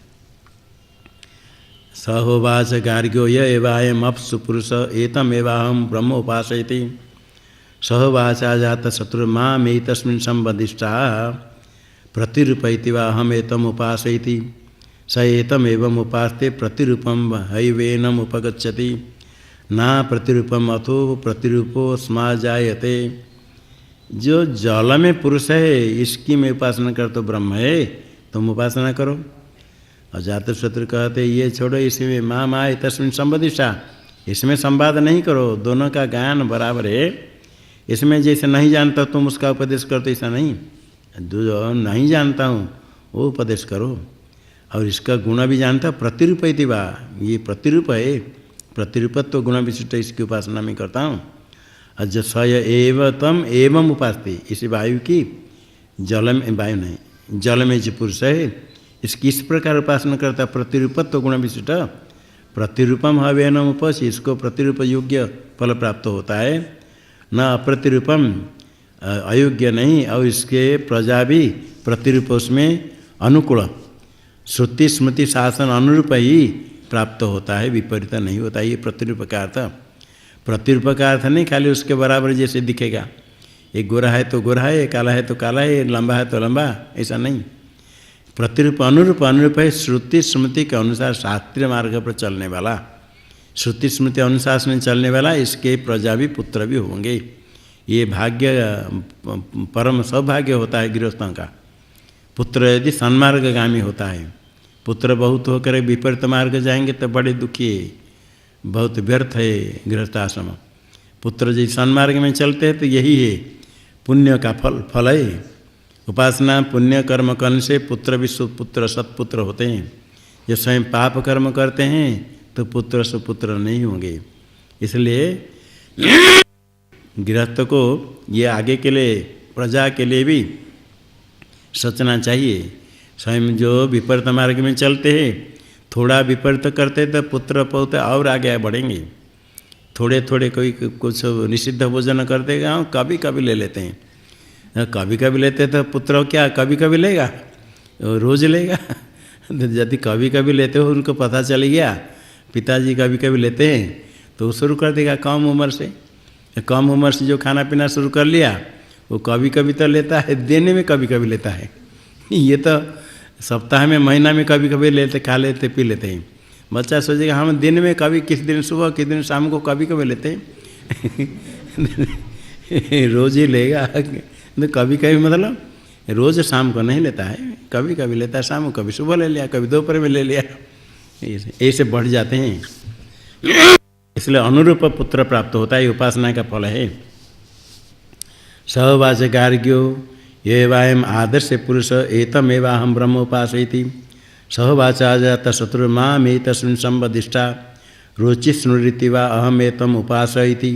सहोवाच गार्ग्यो य एवायम अप्सु पुरुष एतम एवाहं ब्रह्म उपासयति। सहोवाचा जात शत्रुर्मामेतस्मिन् संवदिष्टा प्रतिरूपयति वा अहमेतम उपासयति। स एतम एवं उपास्ते प्रतिरूपम हैवेनम उपगच्छति, ना प्रतिरूपम अथो प्रतिरूपो स्मा जायते। जो जल में पुरुष है इसकी मैं उपासना कर तो ब्रह्म है, तुम उपासना करो। और जातशत्रु कहते ये छोड़ो, इसी में माँ तस्मिन् संवदिष्टा, इसमें संवाद नहीं करो, दोनों का ज्ञान बराबर है। इसमें जैसे नहीं जानता तुम उसका उपदेश करो, तो ऐसा नहीं, जो नहीं जानता हूँ वो उपदेश करो। और इसका गुण भी जानता, प्रतिरूप है वा, ये प्रतिरूप है, प्रतिरूपत्व गुण विशिष्ट इसकी उपासना में करता हूँ। और जो स एव तम एवं उपासते, इसी वायु की जल में, वायु नहीं जल में जो पुरुष है इसकी इस प्रकार उपासना करता, प्रतिरूपत्व गुण विशिष्ट। प्रतिरूपम हवेन उपस, इसको प्रतिरूप योग्य फल प्राप्त होता है, न अप्रतिरूपम अयोग्य नहीं। और इसके प्रजा भी प्रतिरूप उसमें अनुकूल, श्रुति स्मृति शासन अनुरूप ही प्राप्त होता है, विपरीत नहीं होता। ये प्रतिरूप का अर्थ, प्रतिरूप का अर्थ नहीं खाली उसके बराबर जैसे दिखेगा, एक गोरा है तो गोरा है, काला है तो काला है, लंबा है तो लंबा, ऐसा नहीं। प्रतिरूप अनुरूप, अनुरूप है श्रुति स्मृति के अनुसार शास्त्रीय मार्ग पर चलने वाला, श्रुति स्मृति अनुसार में चलने वाला, इसके प्रजा भी पुत्र भी होंगे। ये भाग्य परम सौभाग्य होता है गृहस्थों का। पुत्र यदि सन्मार्गगामी होता है, पुत्र बहुत होकर विपरीत मार्ग जाएंगे तो बड़े दुखी है, बहुत व्यर्थ है गृहस्थाश्रम। पुत्र यदि सन्मार्ग में चलते हैं तो यही है पुण्य का फल है। उपासना पुण्य कर्म करने से पुत्र भी सुपुत्र सत्पुत्र होते हैं। जो स्वयं पाप कर्म करते हैं तो पुत्र सुपुत्र नहीं होंगे। इसलिए गृहस्थ को ये आगे के लिए प्रजा के लिए भी सोचना चाहिए। स्वयं जो विपरीत मार्ग में चलते हैं, थोड़ा विपरीत करते तो पुत्र पौत्र और आगे बढ़ेंगे। थोड़े थोड़े कोई कुछ निषिद्ध भोजन करते गाँव कभी कभी ले लेते हैं, कभी कभी लेते तो पुत्र क्या कभी कभी लेगा, रोज़ लेगा। यदि कभी कभी लेते हो, उनको पता चल गया पिताजी कभी कभी लेते हैं तो वो शुरू कर देगा कम उम्र से। कम उम्र से जो खाना पीना शुरू कर लिया वो कभी कभी तो लेता है, देने में कभी कभी लेता है। ये तो सप्ताह में महीना में कभी कभी लेते, खा लेते पी लेते हैं। बच्चा सोचेगा हम दिन में कभी किस दिन सुबह किस दिन शाम को कभी कभी लेते हैं। रोज़ ही लेगा तो कभी कभी मतलब रोज़ शाम को नहीं लेता है, कभी कभी लेता है शाम को, कभी सुबह ले लिया, कभी दोपहर में ले लिया, ऐसे बढ़ जाते हैं। इसलिए अनुरूप पुत्र प्राप्त होता है, उपासना का फल है। सहवाच गार्ग्यो ये वायम आदर्श पुरुष एतमेवाहम ब्रह्म उपासयति सहवाचा जात शत्रुर्मामे तस्मिन् संबदिष्टा रुचि स्नुरिति वा अहमेतम उपासयति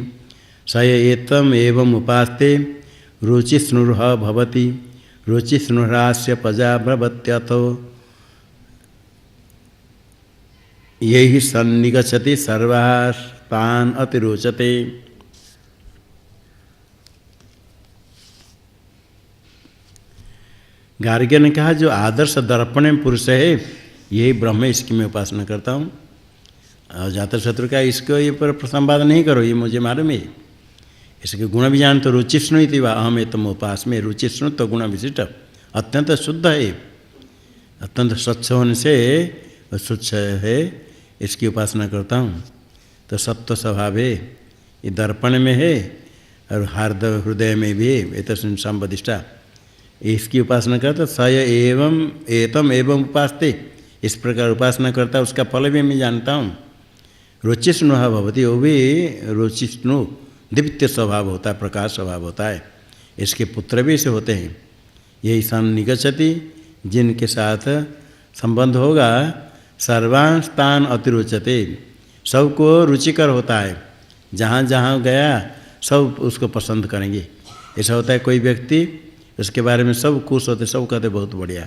स एतम एवं उपास्ते रुचि स्नुर्ह भवति रुचि स्नुरास्य प्रजा भवत्यथो यही सन्निगच्छति सर्वास्तान अतिरोचते। गार्ग्य ने कहा जो आदर्श दर्पण में पुरुष है यही ब्रह्म, इसकी मैं उपासना करता हूँ। और जातर शत्रु का इसको ये पर संवाद नहीं करो, ये मुझे मालूम है, इसके गुण भी जान। तो रुचिष्णु इति वा अहम एतम उपास में, रुचिष्णु तो गुण विशिष्ट अत्यंत शुद्ध है, अत्यंत स्वच्छ होने से स्वच्छ है, इसकी उपासना करता हूँ। तो सत्व स्वभाव है, ये दर्पण में है और हृदय में भी है, एतस्मिन् संबदिष्टा, इसकी उपासना करता। स एवं एतम एवं उपासते, इस प्रकार उपासना करता, उसका फल भी मैं जानता हूँ। रुचिष्णु भवती, वो भी रुचिष्णु दीप्त स्वभाव होता है, प्रकाश स्वभाव होता है, इसके पुत्र भी ऐसे होते हैं। यही सन्निगच्छति, जिनके साथ संबंध होगा, सर्वांस्तान अतिरुचते, सबको रुचिकर होता है, जहाँ जहाँ गया सब उसको पसंद करेंगे। ऐसा होता है कोई व्यक्ति, उसके बारे में सब खुश होते, सब कहते बहुत बढ़िया,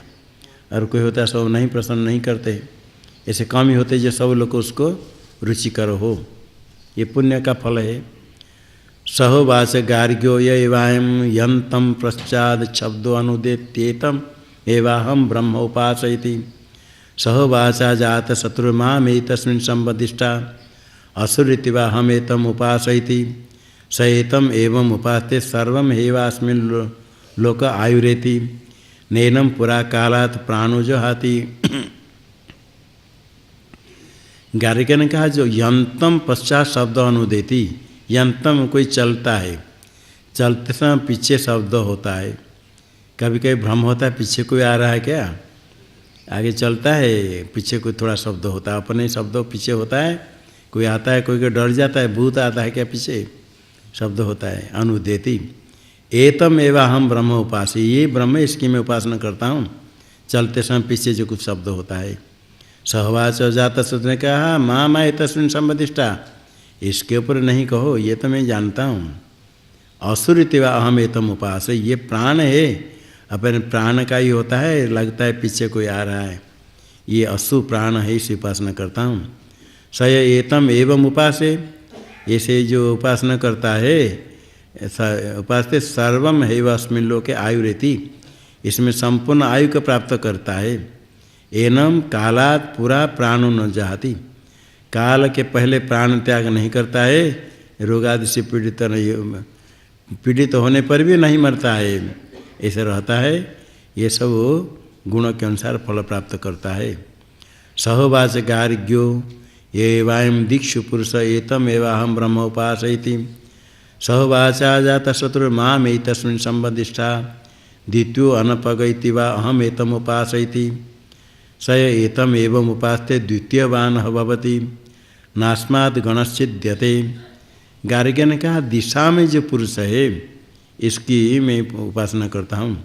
और कोई होता है सब नहीं पसंद नहीं करते। ऐसे कम ही होते जो सब लोग उसको रुचिकर हो, ये पुण्य का फल है। सहोवाच गार्ग्यो यवायम यंतम पश्चाद शब्दो अनुदेत्येतम एवाहम ब्रह्म उपासयति सहोवाचा जात शत्रुर्मामेतस्मिन् संबदिष्टा असुरिति वा हमेतम उपासयति स एतम एवं उपास्ते सर्वं हेवास्मिन् लोक आयुरेति नैनम पुरा कालात् प्राणो जहाति। गार्ग्य ने कहा जो यंतम पश्चात शब्द अनुदेति, यंतम कोई चलता है, चलते समय पीछे शब्द होता है, कभी कभी भ्रम होता है पीछे कोई आ रहा है क्या, आगे चलता है पीछे कोई थोड़ा शब्द होता है, अपने शब्द पीछे होता है, कोई आता है, कोई डर जाता है, भूत आता है क्या पीछे शब्द होता है अनुदेति। एतम एवं हम ब्रह्म उपासी, ये ब्रह्म इसकी मैं उपासना करता हूँ। चलते समय पीछे जो कुछ शब्द होता है। सहवाच अजातशत्रु ने कहा माँ माँ तस्मिन् संबदिष्टा, इसके ऊपर नहीं कहो, ये तो मैं जानता हूँ। असुरिति व अहम एतम उपास, ये प्राण है, अपने प्राण का ही होता है, लगता है पीछे कोई आ रहा है, ये असु प्राण है, इसी उपासना करता हूँ। स एतम एवं उपासे, ऐसे जो उपासना करता है उपासते सर्वम हैव अस्मिन् लोके आयुरेति, इसमें संपूर्ण आयु को प्राप्त करता है। एनम कालात् पुरा प्राणो न जाति, काल के पहले प्राण त्याग नहीं करता है, रोगादि से पीड़ित होने पर भी नहीं मरता है, ऐसे रहता है। ये सब गुणों के अनुसार फल प्राप्त करता है। सहोवाच गार्ग्यो ये वायम दीक्षु पुरुष एतम एवाहम ब्रह्म उपासयति, सहोवाचा जाता शत्रु माम एतस्मिन् संबदिष्ठा, द्वितीयो अनपगैति वा अहम एतम उपासयति, स एतम एवं उपासते द्वितीयवान भवति, नास्मात् गणश्चिद्यते। गार्ग्य ने कहा दिशा में जो पुरुष है इसकी मैं उपासना करता हूँ।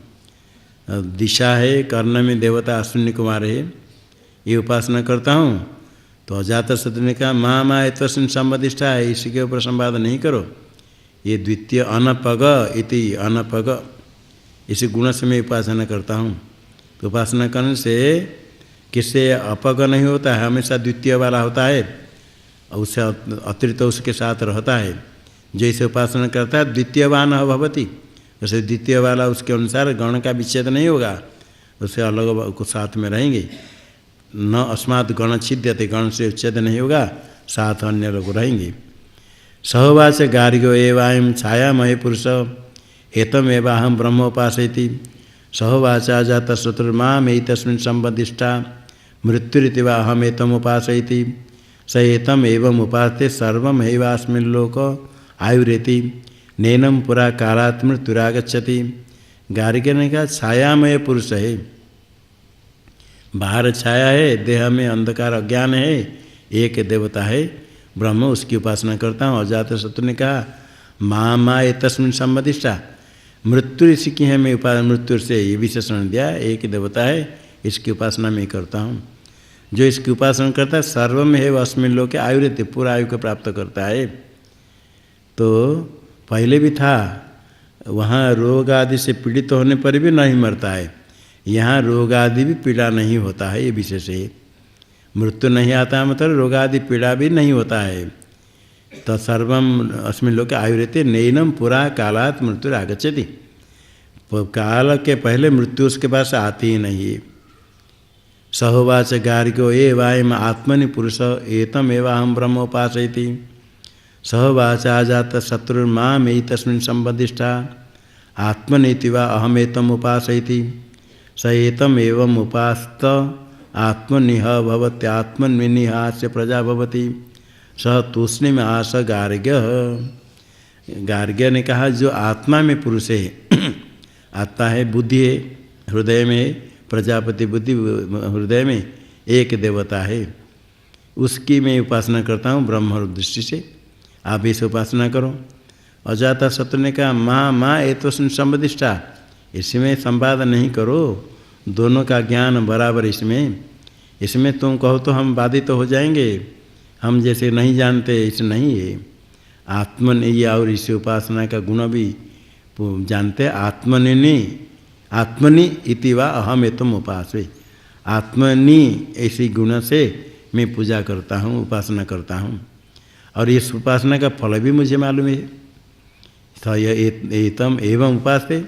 दिशा है, कर्ण में देवता अश्विनी कुमार है, ये उपासना करता हूँ। तो अजातशत्रु ने कहा माँ माँ तस्मिन् संबदिष्ठा है, इसके ऊपर संवाद नहीं करो। ये द्वितीय अनपग इति, अनपग इसी गुण से मैं उपासना करता हूँ। तो उपासना करने से किससे अपग नहीं होता है, हमेशा द्वितीय वाला होता है, और उससे अतिरिक्त उसके साथ रहता है। जैसे उपासना करता है द्वितीयवान भवति, वैसे द्वितीय वाला उसके अनुसार गण का विच्छेद नहीं होगा, उससे अलग कुछ साथ में रहेंगे। न अस्मात् गण छिद्यते, गण से उच्छेद नहीं होगा, साथ अन्य लोग रहेंगे। सहोवाच गार्ग्यो एवायं छायामय पुरुष एतम एवाहम ब्रह्मोपासयति, सहोवाचा जाता शत्रु माम एतस्मिन् संबदिष्ठा, मृत्युरिति वा अहम एतम उपासयति, स एतम एवं उपासते सर्वम हैवास्मिन् लोक आयुरेति, नैनम पुरा कालात् मृत्युरागच्छति। गार्ग्य ने कहा छायामय पुरुष है, बाहर छाया है, देह में अंधकार अज्ञान है, एक देवता है ब्रह्म, उसकी उपासना करता हूँ। अजातशत्रु ने कहा माँ माँ एतस्मिन् संबदिष्ठा, मृत्यु ऋषि की है मैं उपासना, मृत्यु से ये विशेषण दिया, एक देवता है, इसकी उपासना मैं करता हूँ। जो इसकी उपासना करता है सर्वम है अस्मिन् लोके आयुरेति, पूरा आयु को प्राप्त करता है। तो पहले भी था, वहाँ रोग आदि से पीड़ित होने पर भी नहीं मरता है, यहाँ रोग आदि भी पीड़ा नहीं होता है, ये विशेष है। मृत्यु नहीं आता है मतलब रोग आदि पीड़ा भी नहीं होता है। तो सर्वम अस्मिन् लोके आयुरेति, नैनम पुरा कालात् मृत्यु आगच्छति, काल के पहले मृत्यु उसके पास आती ही नहीं है। सहोवाच गार्ग्यो एवायम आत्मनि पुरुष एतम एवाहम ब्रह्मोपासयति, सहोवाचा जात शत्रुर्माम एतस्मिन् संबदिष्ठा, आत्मनीति वा अहमेतम उपासयति, स एतम एवं उपास्त आत्मनिह भवत्यात्मनिहास्य प्रजा भवति, स तूष्णीम आस गार्ग्य। गार्ग्य ने कहा जो आत्मा में पुरुष है, आत्मा है, बुद्धि है, हृदय में प्रजापति बुद्धि, हृदय में एक देवता है, उसकी मैं उपासना करता हूँ ब्रह्म दृष्टि से, आप इसे उपासना करो। अजातशत्रु ने कहा माँ माँ एतस्मिन् संबदिष्ठा, इसमें संवाद नहीं करो, दोनों का ज्ञान बराबर इसमें तुम कहो तो हम बाधित तो हो जाएंगे, हम जैसे नहीं जानते इसे नहीं है। आत्मनि और इस उपासना का गुण भी जानते, आत्मनि इति वा अहम एतम उपासे, आत्मनि ऐसी गुण से मैं पूजा करता हूँ, उपासना करता हूँ, और इस उपासना का फल भी मुझे मालूम है। तो यह एतम एवं उपासे,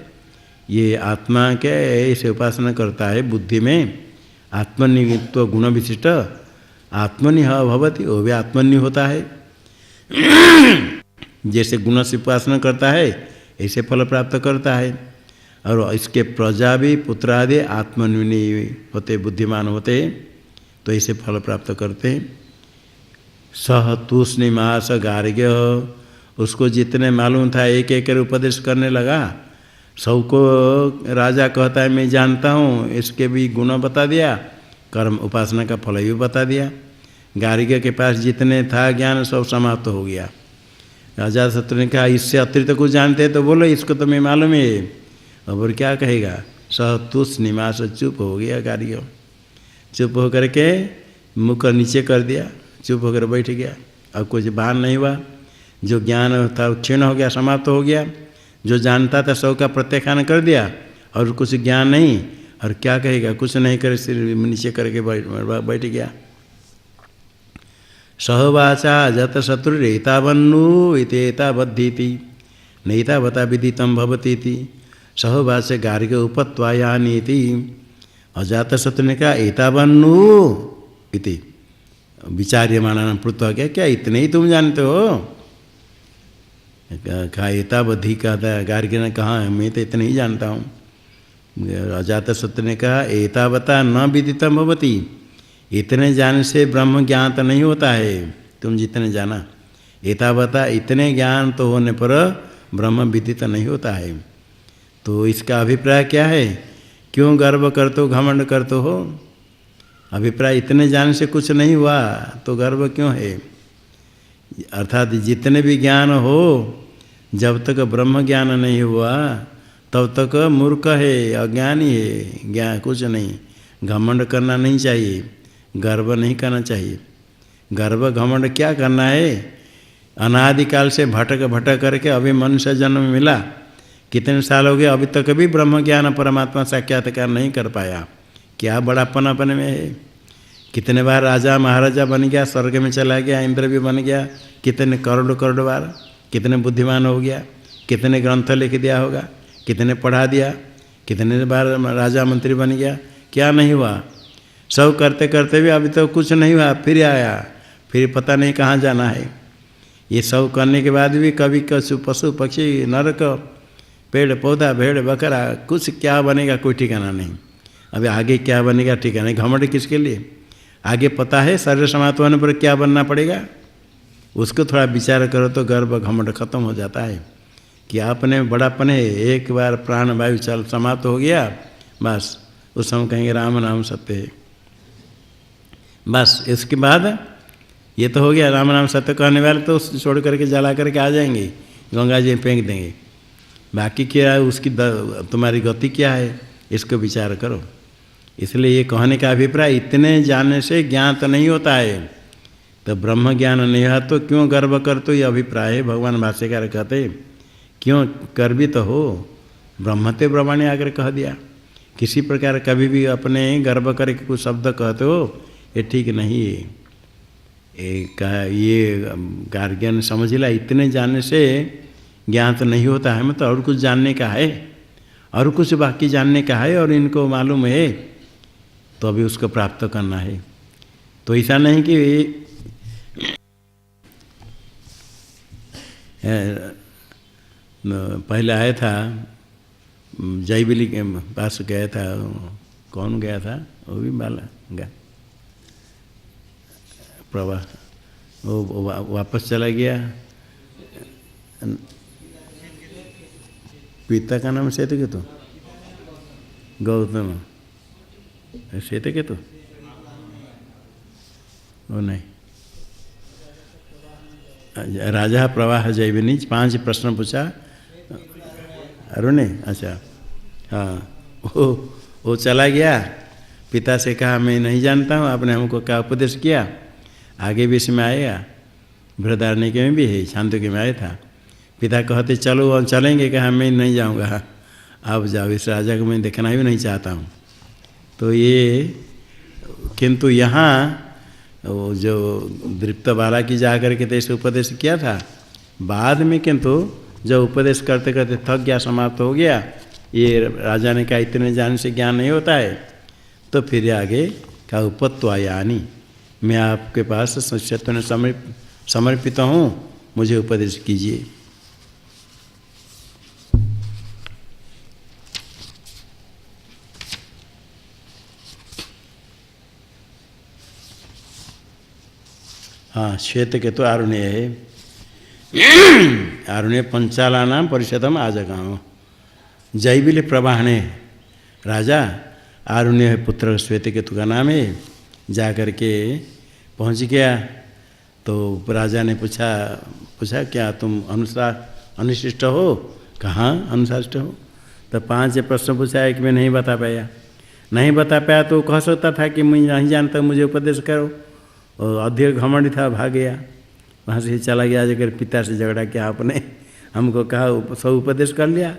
ये आत्मा के ऐसे उपासना करता है बुद्धि में, आत्मनित्व गुण विशिष्ट आत्मनिह भवति, वो भी आत्मनि होता है। जैसे गुण से उपासना करता है ऐसे फल प्राप्त करता है, और इसके प्रजा भी पुत्र आदि आत्मनि होते, बुद्धिमान होते, तो ऐसे फल प्राप्त करते हैं। सह तूष्णीमास गार्ग्य, उसको जितने मालूम था एक एक उपदेश करने लगा, सबको राजा कहता है मैं जानता हूँ, इसके भी गुण बता दिया, कर्म उपासना का फल भी बता दिया। गार्ग्य के पास जितने था ज्ञान सब समाप्त हो गया। अजातशत्रु ने कहा इससे अतिरिक्त कुछ जानते हैं तो बोलो, इसको तो मैं मालूम है। और क्या कहेगा? सह तुष निवास, चुप हो गया गार्ग्य। चुप होकर के मुख नीचे कर दिया, चुप होकर बैठ गया। अब कुछ बहान नहीं हुआ। जो ज्ञान था क्षीण हो गया, समाप्त हो गया। जो जानता था सब का प्रत्याख्यान कर दिया और कुछ ज्ञान नहीं। और क्या कहेगा? कुछ नहीं करे, सिर नीचे करके बैठ गया। सहवाचा अजातशत्रुरेतावन्नु इतेतावद्धीति नैतावता विदितं भवतीति सहवाच गार्ग्य उपत्वायानीति। अजातशत्रु ने कहा एतावन्नु इति विचार्यमाणा प्लुत्वा, क्या इतने ही तुम जानते हो? कहा एतावधि का था। गार्ग्य ने कहा मैं तो इतने ही जानता हूँ। अजातशत्रु ने कहा एतावता न विदितं भवति, इतने जान से ब्रह्म ज्ञान तो नहीं होता है। तुम जितने जाना, एतावता इतने ज्ञान तो होने पर ब्रह्म विदित नहीं होता है। तो इसका अभिप्राय क्या है? क्यों गर्व करते हो, घमंड करते हो? अभिप्राय इतने जान से कुछ नहीं हुआ तो गर्व क्यों है? अर्थात जितने भी ज्ञान हो, जब तक ब्रह्म ज्ञान नहीं हुआ तब तक मूर्ख है, अज्ञानी है। ज्ञान कुछ नहीं। घमंड करना नहीं चाहिए, गर्व नहीं करना चाहिए। गर्व घमंड क्या करना है? अनादिकाल से भटक भटक करके अभी मनुष्य जन्म मिला, कितने साल हो गए, अभी तक भी ब्रह्म ज्ञान परमात्मा साक्षात्कार नहीं कर पाया। क्या बड़ापन अपने में है? कितने बार राजा महाराजा बन गया, स्वर्ग में चला गया, इंद्र भी बन गया, कितने करोड़ करोड़ बार, कितने बुद्धिमान हो गया, कितने ग्रंथ लिख दिया होगा, कितने पढ़ा दिया, कितने बार राजा मंत्री बन गया, क्या नहीं हुआ? सब करते करते भी अभी तो कुछ नहीं हुआ, फिर आया, फिर पता नहीं कहाँ जाना है। ये सब करने के बाद भी कभी पशु पक्षी नरक पेड़ पौधा भेड़ बकरा कुछ क्या बनेगा कोई ठिकाना नहीं। अभी आगे क्या बनेगा ठिकाना नहीं। घमंड किसके लिए? आगे पता है शरीर समाप्त होने पर क्या बनना पड़ेगा, उसको थोड़ा विचार करो तो गर्व घमंड खत्म हो जाता है। कि आपने बड़ापन है, एक बार प्राण वायु चल समाप्त हो गया, बस उस समय कहेंगे राम नाम सत्य है। बस इसके बाद ये तो हो गया, राम नाम सत्य कहने वाले तो छोड़ करके जला करके आ जाएंगे, गंगा जी में फेंक देंगे। बाकी क्या है, उसकी तुम्हारी गति क्या है, इसको विचार करो। इसलिए ये कहने का अभिप्राय इतने जानने से ज्ञान तो नहीं होता है। तो ब्रह्म ज्ञान नहीं है तो क्यों गर्व कर, तो ये अभिप्राय है। भगवान भाष्यकार कहते क्यों कर भी तो हो, ब्रह्मते ब्रह्म ने आकर कह दिया। किसी प्रकार कभी भी अपने गर्व करके कुछ शब्द कहते हो, ये ठीक नहीं है। ये गार्ग्य ने समझ लिया इतने जानने से ज्ञान तो नहीं होता है, मतलब और कुछ जानने का है, और कुछ बाकी जानने का है और इनको मालूम है, तो अभी उसको प्राप्त करना है। तो ऐसा नहीं कि पहले आया था जयबिली के पास गया था, कौन गया था, वो भी बाला गया प्रभा, वो वापस चला गया। पिता का नाम श्वेतकेतु, गौतम श्वेतकेतु, वो नहीं, राजा प्रवाह जयविनी। 5 प्रश्न पूछा अरुण ने। अच्छा हाँ, वो चला गया, पिता से कहा मैं नहीं जानता हूँ, आपने हमको क्या उपदेश किया, आगे भी इसमें आएगा। बृहदारण्यक में भी है, छांदोग्य में आया था। पिता कहते चलो हम चलेंगे, कहा मैं नहीं जाऊँगा, आप जाओ, इस राजा को मैं देखना भी नहीं चाहता हूँ। तो ये किंतु यहाँ वो जो दृप्त बाला की जा करके तो ऐसे उपदेश किया था, बाद में किंतु जब उपदेश करते करते थक गया, समाप्त हो गया, ये राजा ने कहा इतने जान से ज्ञान नहीं होता है, तो फिर आगे कहा उपत्वायानी, मैं आपके पास सत्य में समर्पित हूँ, मुझे उपदेश कीजिए। हाँ, श्वेतकेतु आरुण्य है। आरुण्य पंचाला नाम परिषदम आजगाओ जयबिल प्रवाहणे, राजा आरुण्य पुत्र श्वेतकेतु का नाम है। जा कर के पहुंच गया तो राजा ने पूछा क्या तुम अनुशिष्ट हो? कहाँ अनुशिष्ट हो? तो 5 प्रश्न पूछा, एक में नहीं बता पाया तो कह सकता था कि मैं नहीं जानता, मुझे उपदेश करो। और अधिक घमंड था, भाग गया, वहाँ से चला गया। जाकर पिता से झगड़ा किया, आपने हमको कहा सब उपदेश कर लिया,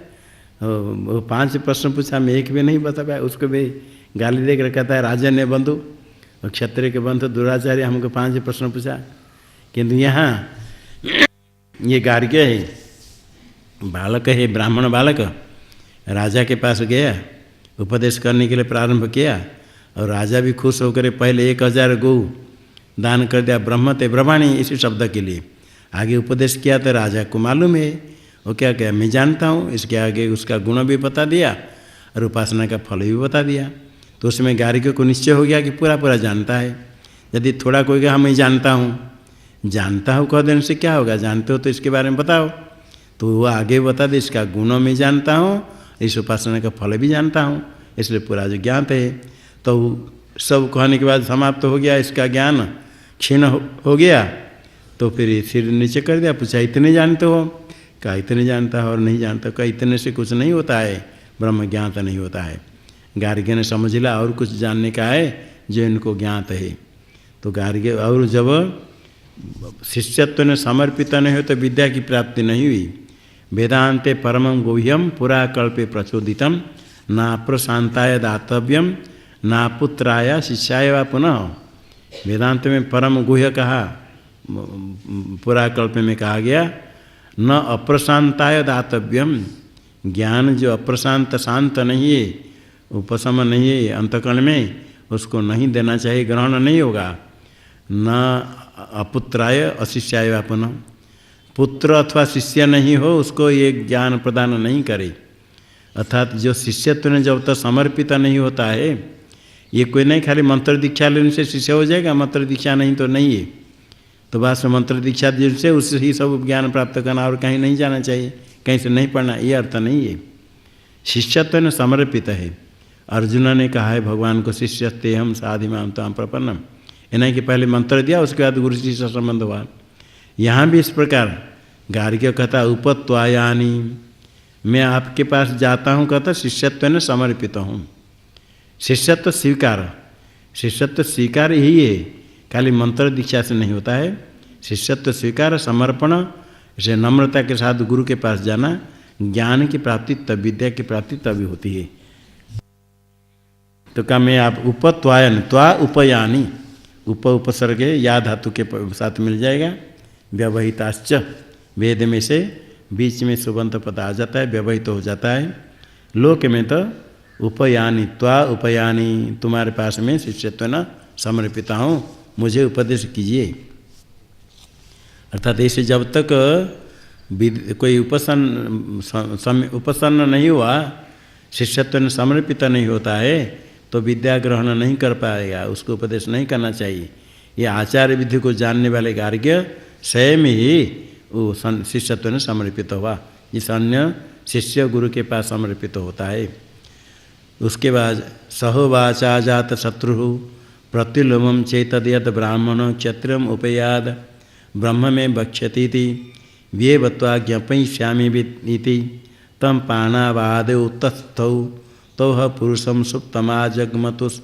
वो 5 प्रश्न पूछा, मैं एक भी नहीं बता पाया। उसको भी गाली देकर कहता है राजा ने बंधु और क्षत्रिय के बंधु दुराचार्य हमको 5 प्रश्न पूछा। किंतु यहाँ ये गार्ग्य है, बालक है, ब्राह्मण बालक राजा के पास गया, उपदेश करने के लिए प्रारंभ किया और राजा भी खुश होकर पहले 1000 गौ दान कर दिया, ब्रह्म ते ब्रह्माणी इसी शब्द के लिए। आगे उपदेश किया तो राजा को मालूम है, वो क्या क्या मैं जानता हूँ। इसके आगे उसका गुण भी बता दिया और उपासना का फल भी बता दिया। तो उसमें गार्ग्य को निश्चय हो गया कि पूरा जानता है। यदि थोड़ा कोई कहा मैं जानता हूँ कह देने से क्या होगा, जानते हो तो इसके बारे में बताओ। तो वो आगे बता दे, इसका गुण मैं जानता हूँ, इस उपासना का फल भी जानता हूँ, इसलिए पूरा जो ज्ञात है। तो सब कहने के बाद समाप्त हो गया, इसका ज्ञान क्षीण हो गया। तो फिर सिर नीचे कर दिया, पूछा इतने जानते हो? कहा इतने जानता है और नहीं जानता। कहा इतने से कुछ नहीं होता है, ब्रह्म ज्ञात नहीं होता है। गार्ग्य ने समझ लिया और कुछ जानने का है जो इनको ज्ञात है। तो गार्ग्य और जब शिष्यत्व ने समर्पित नहीं हो तो विद्या की प्राप्ति नहीं हुई। वेदांते परमं गुह्यम पुरा कल्पे प्रचोदितम ना प्रशांताय दातव्यम ना पुत्राय शिष्याय वा पुनः। वेदांत में परम गुह्य कहा, पुरा कल्प में कहा गया न अप्रशांताय दातव्यम। ज्ञान जो अप्रशांत शांत नहीं है, उपशम नहीं है अंतकरण में, उसको नहीं देना चाहिए, ग्रहण नहीं होगा। न अपुत्राय अशिष्याय वा पुनः, पुत्र अथवा शिष्य नहीं हो उसको ये ज्ञान प्रदान नहीं करे। अर्थात जो शिष्यत्व ने जब तक समर्पित नहीं होता है, ये कोई नहीं खाली मंत्र दीक्षा लेने से शिष्य हो जाएगा, मंत्र दीक्षा नहीं तो नहीं है। तो बाद में मंत्र दीक्षा जिनसे उससे ही सब ज्ञान प्राप्त करना और कहीं नहीं जाना चाहिए, कहीं से नहीं पढ़ना, ये अर्थ नहीं है। शिष्यत्व ने समर्पित है। अर्जुन ने कहा है भगवान को शिष्यस्ते हम साधिमाम ताम प्रपन्नम, ये नहीं कि पहले मंत्र दिया उसके बाद गुरु शिष्य संबंध हुआ। यहाँ भी इस प्रकार गार्ग्य कहता उपत्वायानी, मैं आपके पास जाता हूँ, कहता शिष्यत्व ने समर्पित हूँ। शिष्यत्व स्वीकार ही है, खाली मंत्र दीक्षा से नहीं होता है। शिष्यत्व स्वीकार समर्पण, इसे नम्रता के साथ गुरु के पास जाना, ज्ञान की प्राप्ति तब, विद्या की प्राप्ति तभी होती है। तो क्या मैं आप उपत्वायन, त्वा उपयानी, उपसर्ग या धातु के साथ मिल जाएगा। व्यवहिताश्च, वेद में से बीच में सुबंत पद आ जाता है, व्यवहित हो जाता है। लोक में तो उपयानी, त्वा उपयानी, तुम्हारे पास में शिष्यत्व न समर्पिता हूँ, मुझे उपदेश कीजिए। अर्थात ऐसे जब तक कोई उपसन्न नहीं हुआ, शिष्यत्व ने समर्पित नहीं होता है, तो विद्या ग्रहण नहीं कर पाएगा, उसको उपदेश नहीं करना चाहिए। ये आचार्य विधि को जानने वाले गार्ग्य स्वयं ही वो शिष्यत्व ने समर्पित हुआ, जिस अन्य शिष्य गुरु के पास समर्पित होता है। उसके बाद सहोवाचा जात शत्रु प्रतिलोमम चेतद्यत ब्राह्मण क्षत्रियम उपयाद ब्रह्म में बक्ष्यतीति व्ये बत्वा ज्ञापयिष्यामि इति तम पाणावादे उत्तस्थौ तौह पुरुषम सुप्तमाजगमतुस्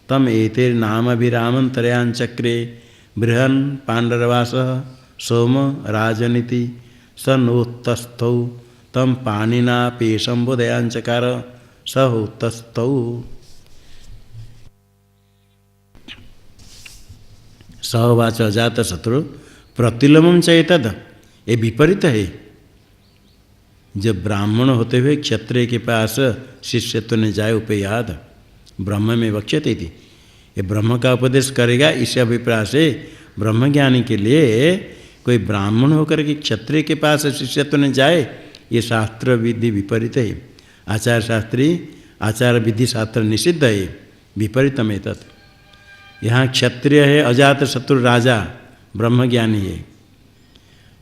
तम एतेर्नामभिरामन्तर्याञ्चक्रे बृहन् पाण्डरवासः सोम राजनीति सनोत्तस्थौ तम पाणिना पेशंबोदयांचकार सहोत्तस्थौ। सहवाच अजात शत्रु प्रतिलोमम चेतद, ये विपरीत है। जब ब्राह्मण होते हुए क्षत्रिय के पास शिष्यत्व ने जाए उपयाद ब्रह्म में बक्ष्यते थी, ये ब्रह्म का उपदेश करेगा, इस अभिप्राय से ब्रह्मज्ञानी के लिए कोई ब्राह्मण होकर के क्षत्रिय के पास शिष्यत्व ने जाए, ये शास्त्र विधि विपरीत है। आचार शास्त्री आचार विधि शास्त्र निषिद्ध है, विपरीतम है तत्। यहाँ क्षत्रिय है अजात शत्रु राजा ब्रह्मज्ञानी है,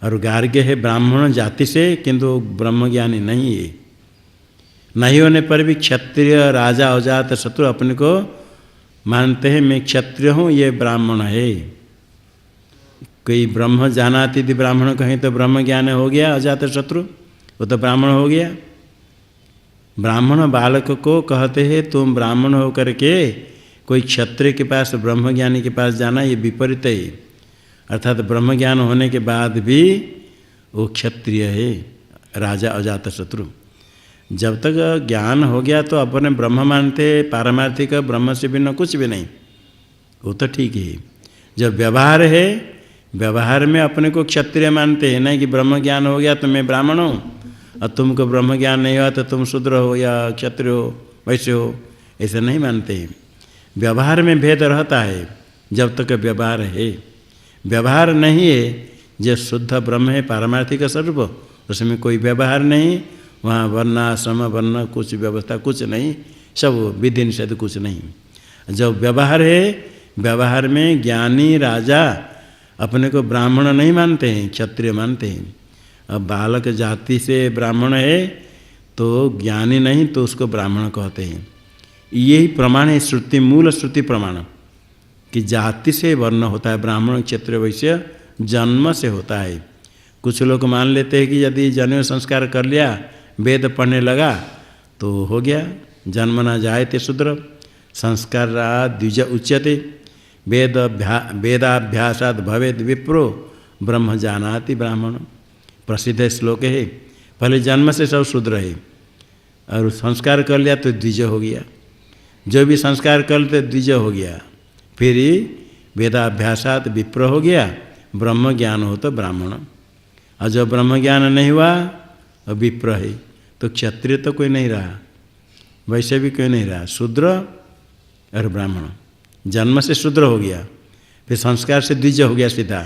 और गार्ग्य है ब्राह्मण जाति से किंतु ब्रह्मज्ञानी नहीं है। नहीं होने पर भी क्षत्रिय राजा अजात शत्रु अपने को मानते हैं, मैं क्षत्रिय हूँ, ये ब्राह्मण है, कोई ब्रह्म जानाति थी ब्राह्मण कहें तो ब्रह्म ज्ञान हो गया अजात शत्रु, वो तो ब्राह्मण हो गया। ब्राह्मण बालक को कहते हैं तुम ब्राह्मण हो करके कोई क्षत्रिय के पास ब्रह्मज्ञानी के पास जाना, ये विपरीत है। अर्थात ब्रह्म ज्ञान होने के बाद भी वो क्षत्रिय है, राजा अजात शत्रु। जब तक ज्ञान हो गया तो अपने ब्रह्म मानते, पारमार्थिक ब्रह्म से भिन्न कुछ भी नहीं, वो तो ठीक है। जब व्यवहार है, व्यवहार में अपने को क्षत्रिय मानते हैं, नहीं कि ब्रह्म ज्ञान हो गया तो मैं ब्राह्मण हूँ और तुमको ब्रह्म ज्ञान नहीं हुआ तो तुम शूद्र हो या क्षत्रिय हो, वैसे हो, ऐसे नहीं मानते हैं। व्यवहार में भेद रहता है जब तक व्यवहार है। व्यवहार नहीं है, जो शुद्ध ब्रह्म है पारमार्थिक स्वरूप, उसमें कोई व्यवहार नहीं, वहाँ वर्णाश्रम वर्ण कुछ व्यवस्था कुछ नहीं, सब विधि निषेध कुछ नहीं। जब व्यवहार है, व्यवहार में ज्ञानी राजा अपने को ब्राह्मण नहीं मानते हैं, क्षत्रिय मानते हैं। अब बालक जाति से ब्राह्मण है तो ज्ञानी नहीं तो उसको ब्राह्मण कहते हैं। यही प्रमाण है श्रुति, मूल श्रुति प्रमाण कि जाति से वर्ण होता है, ब्राह्मण क्षत्रिय वैश्य जन्म से होता है। कुछ लोग मान लेते हैं कि यदि जन्म संस्कार कर लिया, वेद पढ़ने लगा तो हो गया, जन्म न जायते शूद्र संस्कारा द्विज उच्यते, वेदाभ्यासाद भवेद विप्रो ब्रह्म जानाति ब्राह्मण, प्रसिद्ध श्लोक है। पहले जन्म से सब शूद्र है और संस्कार कर लिया तो द्विज हो गया, जो भी संस्कार कर लेते द्विज हो गया, फिर वेदाभ्यासात विप्र हो गया, ब्रह्म ज्ञान हो तो ब्राह्मण। और जब ब्रह्म ज्ञान नहीं हुआ और विप्र है तो क्षत्रिय तो कोई नहीं रहा, वैसे भी कोई नहीं रहा, शूद्र और ब्राह्मण। जन्म से शूद्र हो गया, फिर संस्कार से द्विज हो गया सीधा,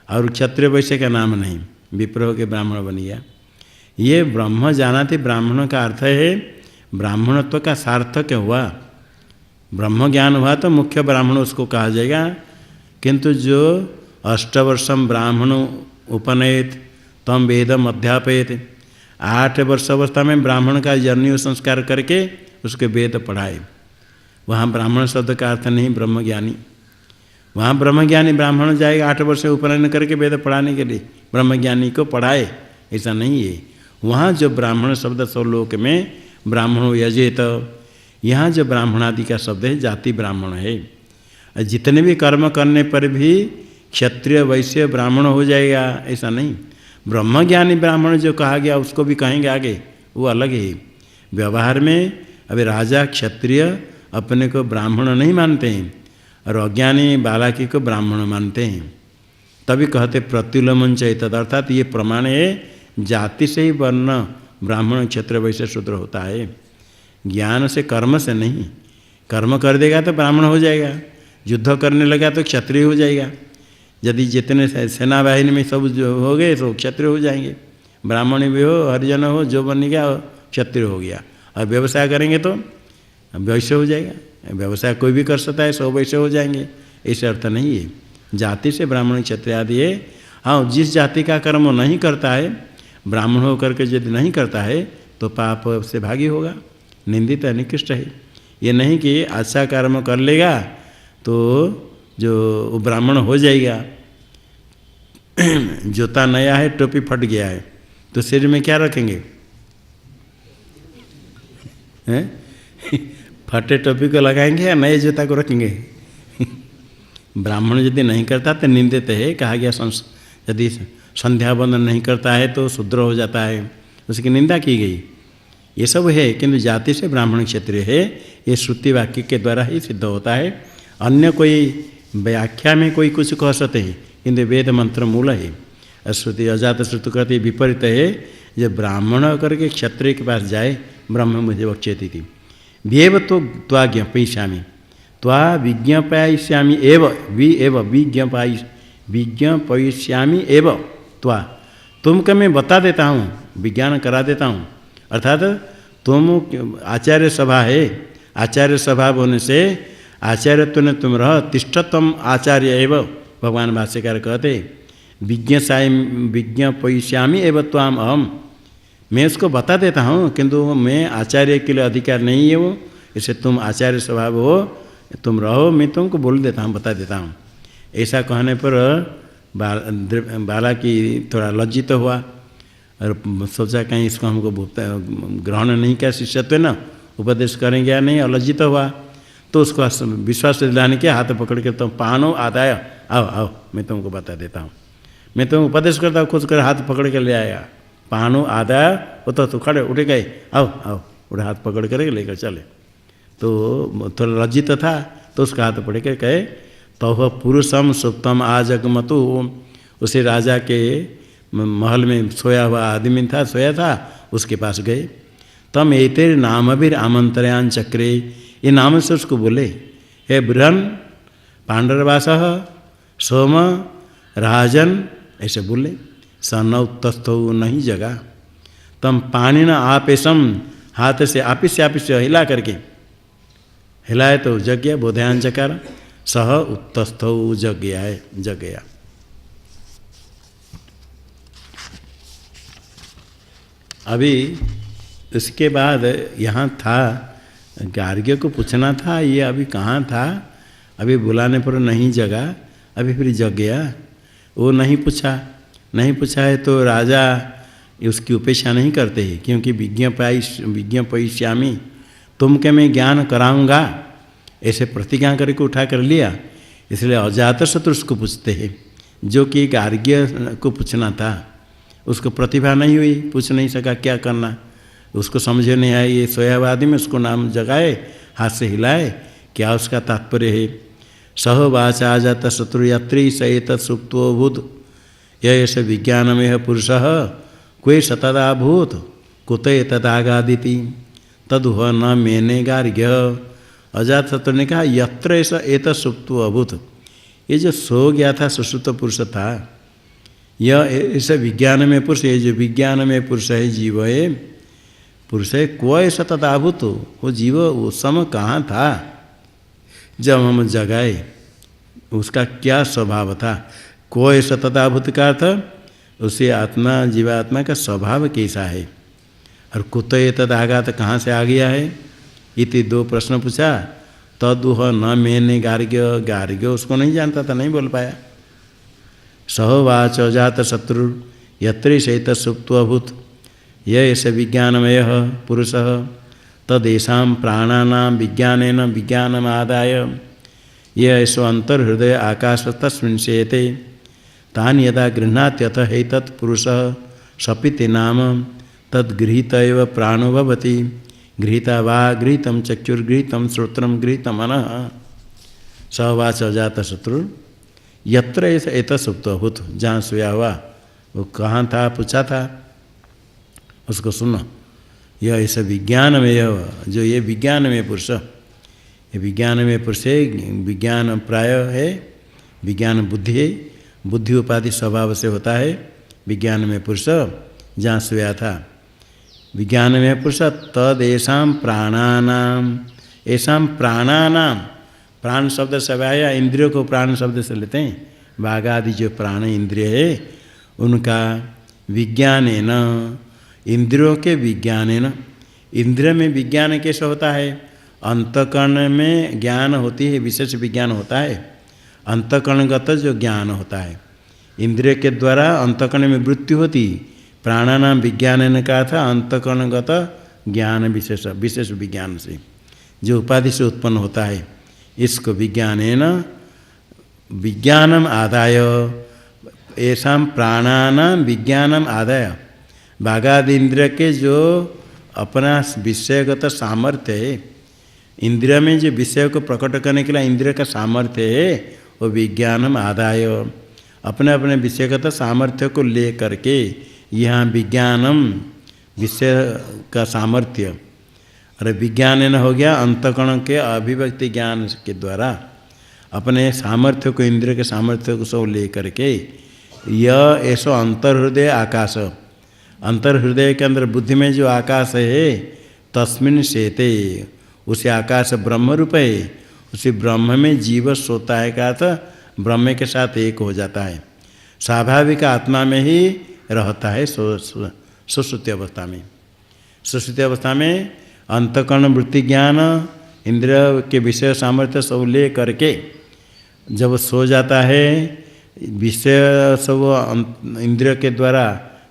और क्षत्रिय वैश्य का नाम नहीं, विप्र हो के ब्राह्मण बन गया। ये ब्रह्म जानाति ब्राह्मण का अर्थ है ब्राह्मणत्व का सार्थक हुआ। ब्रह्म ज्ञान हुआ तो मुख्य ब्राह्मण उसको कहा जाएगा। किंतु जो अष्टवर्षम ब्राह्मण उपनयत तम वेदम अध्यापयत, 8 वर्ष अवस्था में ब्राह्मण का जन्म संस्कार करके उसके वेद पढ़ाए। वहाँ ब्राह्मण शब्द का अर्थ नहीं ब्रह्मज्ञानी, वहाँ ब्रह्मज्ञानी ब्राह्मण जाएगा 8 वर्ष उपनयन करके वेद पढ़ाने के लिए, ब्रह्मज्ञानी को पढ़ाए, ऐसा नहीं है। वहाँ जो ब्राह्मण शब्द स्वलोक में ब्राह्मणो यजेत, यहाँ जो ब्राह्मणादि का शब्द है जाति ब्राह्मण है। जितने भी कर्म करने पर भी क्षत्रिय वैश्य ब्राह्मण हो जाएगा ऐसा नहीं। ब्रह्मज्ञानी ब्राह्मण जो कहा गया उसको भी कहेंगे आगे, वो अलग है। व्यवहार में अभी राजा क्षत्रिय अपने को ब्राह्मण नहीं मानते हैं और अज्ञानी बालाकी को ब्राह्मण मानते हैं, तभी कहते प्रत्युलमन चैतद, अर्थात ये प्रमाण है जाति से ही वर्ण ब्राह्मण क्षत्रिय वैश्य शूद्र होता है, ज्ञान से कर्म से नहीं। कर्म कर देगा तो ब्राह्मण हो जाएगा, युद्ध करने लगा तो क्षत्रिय हो जाएगा। यदि जितने सेना बाहिनी में सब जो हो गए तो क्षत्रिय हो जाएंगे, ब्राह्मण भी हो हरिजन हो जो बन गया क्षत्रिय हो गया। और व्यवसाय करेंगे तो वैश्य हो जाएगा, व्यवसाय कोई भी कर सकता है, सब वैश्य हो जाएंगे, ऐसे अर्थ नहीं है। जाति से ब्राह्मण क्षत्रिय आदि है। हाँ, जिस जाति का कर्म नहीं करता है, ब्राह्मण होकर के यदि नहीं करता है तो पाप से भागी होगा, निंदित निकृष्ट है। ये नहीं कि अच्छा कर्म कर लेगा तो जो ब्राह्मण हो जाएगा। जूता नया है, टोपी फट गया है तो सिर में क्या रखेंगे? फटे टोपी को लगाएंगे या नए जूता को रखेंगे? ब्राह्मण यदि नहीं करता तो निंदित है, कहा गया यदि संध्या बंदन नहीं करता है तो शूद्र हो जाता है, उसकी निंदा की गई। ये सब है, किंतु जाति से ब्राह्मण क्षत्रिय है, ये श्रुति वाक्य के द्वारा ही सिद्ध होता है। अन्य कोई व्याख्या में कोई कुछ कह सकते हैं, किंतु वेद मंत्र मूल है। श्रुति अजात श्रुति कहते विपरीत है, जब ब्राह्मण करके क्षत्रिय के पास जाए ब्रह्म मुझे वक्ष्यति थी देव तो त्वा ज्ञापयिष्यामि त्वा विज्ञापयिष्यामि एव वि एव विज्ञापयिष्यामि एव त्वा, तुमको मैं बता देता हूँ, विज्ञान करा देता हूँ। अर्थात तुम आचार्य सभा है, आचार्य सभा होने से आचार्यत्व ने तुम रह, तिष्ठतम आचार्य एव, भगवान भाष्यकार कहते विज्ञापयिष्यामि एव त्वाम अहम, मैं उसको बता देता हूँ किंतु मैं आचार्य के लिए अधिकार नहीं है वो, इसे तुम आचार्य स्वभाव हो, तुम रहो, मैं तुमको बोल देता हूँ, बता देता हूँ। ऐसा कहने पर बाला की थोड़ा लज्जित हुआ और सोचा कहीं इसको हमको ग्रहण नहीं किया, शिष्यत्व न उपदेश करेंगे या नहीं, अलज्जित हुआ। तो उसको विश्वास दिलाने के हाथ पकड़ के तुम पानो आदाय, आओ आओ मैं तुमको बता देता हूँ, मैं तुम उपदेश करता हूँ, खुद कर हाथ पकड़ के ले आया। पानो आदाय, वो तो खड़े उठ गए, आओ आओ, उड़े हाथ पकड़ कर लेकर चले। तो थोड़ा लज्जित था तो उसका हाथ पकड़ के कहे तो पुरुषम सुप्तम आजगमतु, उसे राजा के महल में सोया हुआ आदमी था, सोया था, उसके पास गए। तम एतेर नामभिर आमंत्रयान चक्रे, ये नाम से उसको बोले, हे बृहन पांडरवास सोम राजन, ऐसे बोले। स न उत्तस्थो, नहीं जगा। तम पानी न आपेशम, हाथ से आपिस हिला करके, हिलाए तो जग गया, बोधयान चकार। सह उत्तस्थो, जग गया है, जग गया। अभी उसके बाद यहाँ था, गार्ग्य को पूछना था, ये अभी कहाँ था, अभी बुलाने पर नहीं जगा, अभी फिर जग गया। वो नहीं पूछा है तो राजा उसकी उपेक्षा नहीं करते हैं, क्योंकि विज्ञापयिष्यामि, तुमके मैं ज्ञान कराऊंगा, ऐसे प्रतिज्ञा करके उठा कर लिया। इसलिए अजातशत्रु उसको पूछते हैं, जो कि गार्ग्य को पूछना था, उसको प्रतिभा नहीं हुई, पूछ नहीं सका क्या करना, उसको समझ नहीं आया। ये सोया हुआ आदमी उसको नाम जगाए, हाथ से हिलाए, क्या उसका तात्पर्य है। सह वाचा जाता शत्रु यात्री सहित सुप्तोभूत, यह विज्ञानमेह पुरुष कोई सतदाभूत कुत तदागादिति तदुह न मेने गार्ग्य। अजात शत्रु ने कहा यत्र ऐसा एत सुप्तो अभूत, ये जो सो गया था सुषुप्त पुरुष था, यह ऐसे विज्ञान में पुरुष, ये जो विज्ञान में पुरुष है, जीव है, पुरुष है, को ऐसा तदाभूत, वो जीव उस समय कहाँ था जब हम जगाए, उसका क्या स्वभाव था। को ऐसा तदाभूत का अर्थ, उसे आत्मा जीवात्मा का स्वभाव कैसा है, और कुतये तद आघात कहाँ से आ गया है, इति दो प्रश्न पूछा। तदुह न मेने गार्ग्य उसको नहीं जानता था, नहीं बोल पाया। सहवाच अजात शत्रु यत्र सहित सुप्तोभूत, यह ऐसे विज्ञानमय पुरुष तदेशा प्राणानाम विज्ञानेन विज्ञानमादाय, यह ऐसो अंतर्हृदय आकाश तस्मिन् शेते, तान यदा गृह्णात्यथ हैतत् पुरुषः सपिति नाम तद्गृहीत एव प्राणो भवति, गृहीता वा गृहीतं चक्षुर्गृहीतं श्रोत्रं गृहीतं मनः। सहवाच अजात शत्रु यत्र एत सुप्तोभूत, जहाँ सोया हुआ वो कहाँ था, पूछा था, उसको सुनो। यह ऐसा विज्ञान में, जो ये विज्ञान में पुरुष, ये विज्ञान में पुरुष है, विज्ञान प्राय है, विज्ञान बुद्धि है, बुद्धि उपाधि स्वभाव से होता है। विज्ञान में पुरुष जहाँ सोया था, विज्ञान में पुरुष तदेशाम प्राणानाम, ऐसा प्राणानाम, प्राण शब्द से आया, इंद्रियों को प्राण शब्द से लेते हैं, बाघ आदि जो प्राण इंद्रिय है उनका विज्ञानेन, इंद्रियों के विज्ञानेन, इंद्रिय में विज्ञान कैसे होता है, अंतःकरण में ज्ञान होती है, विशेष विज्ञान होता है, अंतःकरणगत जो ज्ञान होता है, इंद्रिय के द्वारा अंतःकरण में वृत्ति होती, प्राणानाम विज्ञान का था अंतःकरणगत ज्ञान, विशेष विज्ञान से जो उपाधि से उत्पन्न होता है, इसको विज्ञानेन विज्ञानम आदाय, ऐसा प्राणानाम विज्ञानम आदाय, बाघादि इंद्रिय के जो अपना विषयगत सामर्थ्य है, इंद्रिय में जो विषय को प्रकट करने के लिए इंद्रिय का सामर्थ्य है, वो विज्ञानम आदाय, अपने अपने विषयगत सामर्थ्य को ले करके यहाँ विज्ञानम विषय का सामर्थ्य, और विज्ञान हो गया अंतःकरण के अभिव्यक्ति ज्ञान के द्वारा अपने सामर्थ्य को, इंद्रिय के सामर्थ्य को सब ले करके, यह ऐसा अंतर्हृदय आकाश, अंतर्हृदय के अंदर बुद्धि में जो आकाश है, तस्मिन् शेते, उसे आकाश ब्रह्म रूप है, उसी ब्रह्म में जीव सोता है का अर्थ ब्रह्म के साथ एक हो जाता है, स्वाभाविक आत्मा में ही रहता है सुषुप्ति अवस्था में। सुषुप्ति अवस्था में अंतःकरण वृत्ति ज्ञान इंद्रिय के विषय सामर्थ्य सब ले करके जब सो जाता है विषय सब इंद्रिय के द्वारा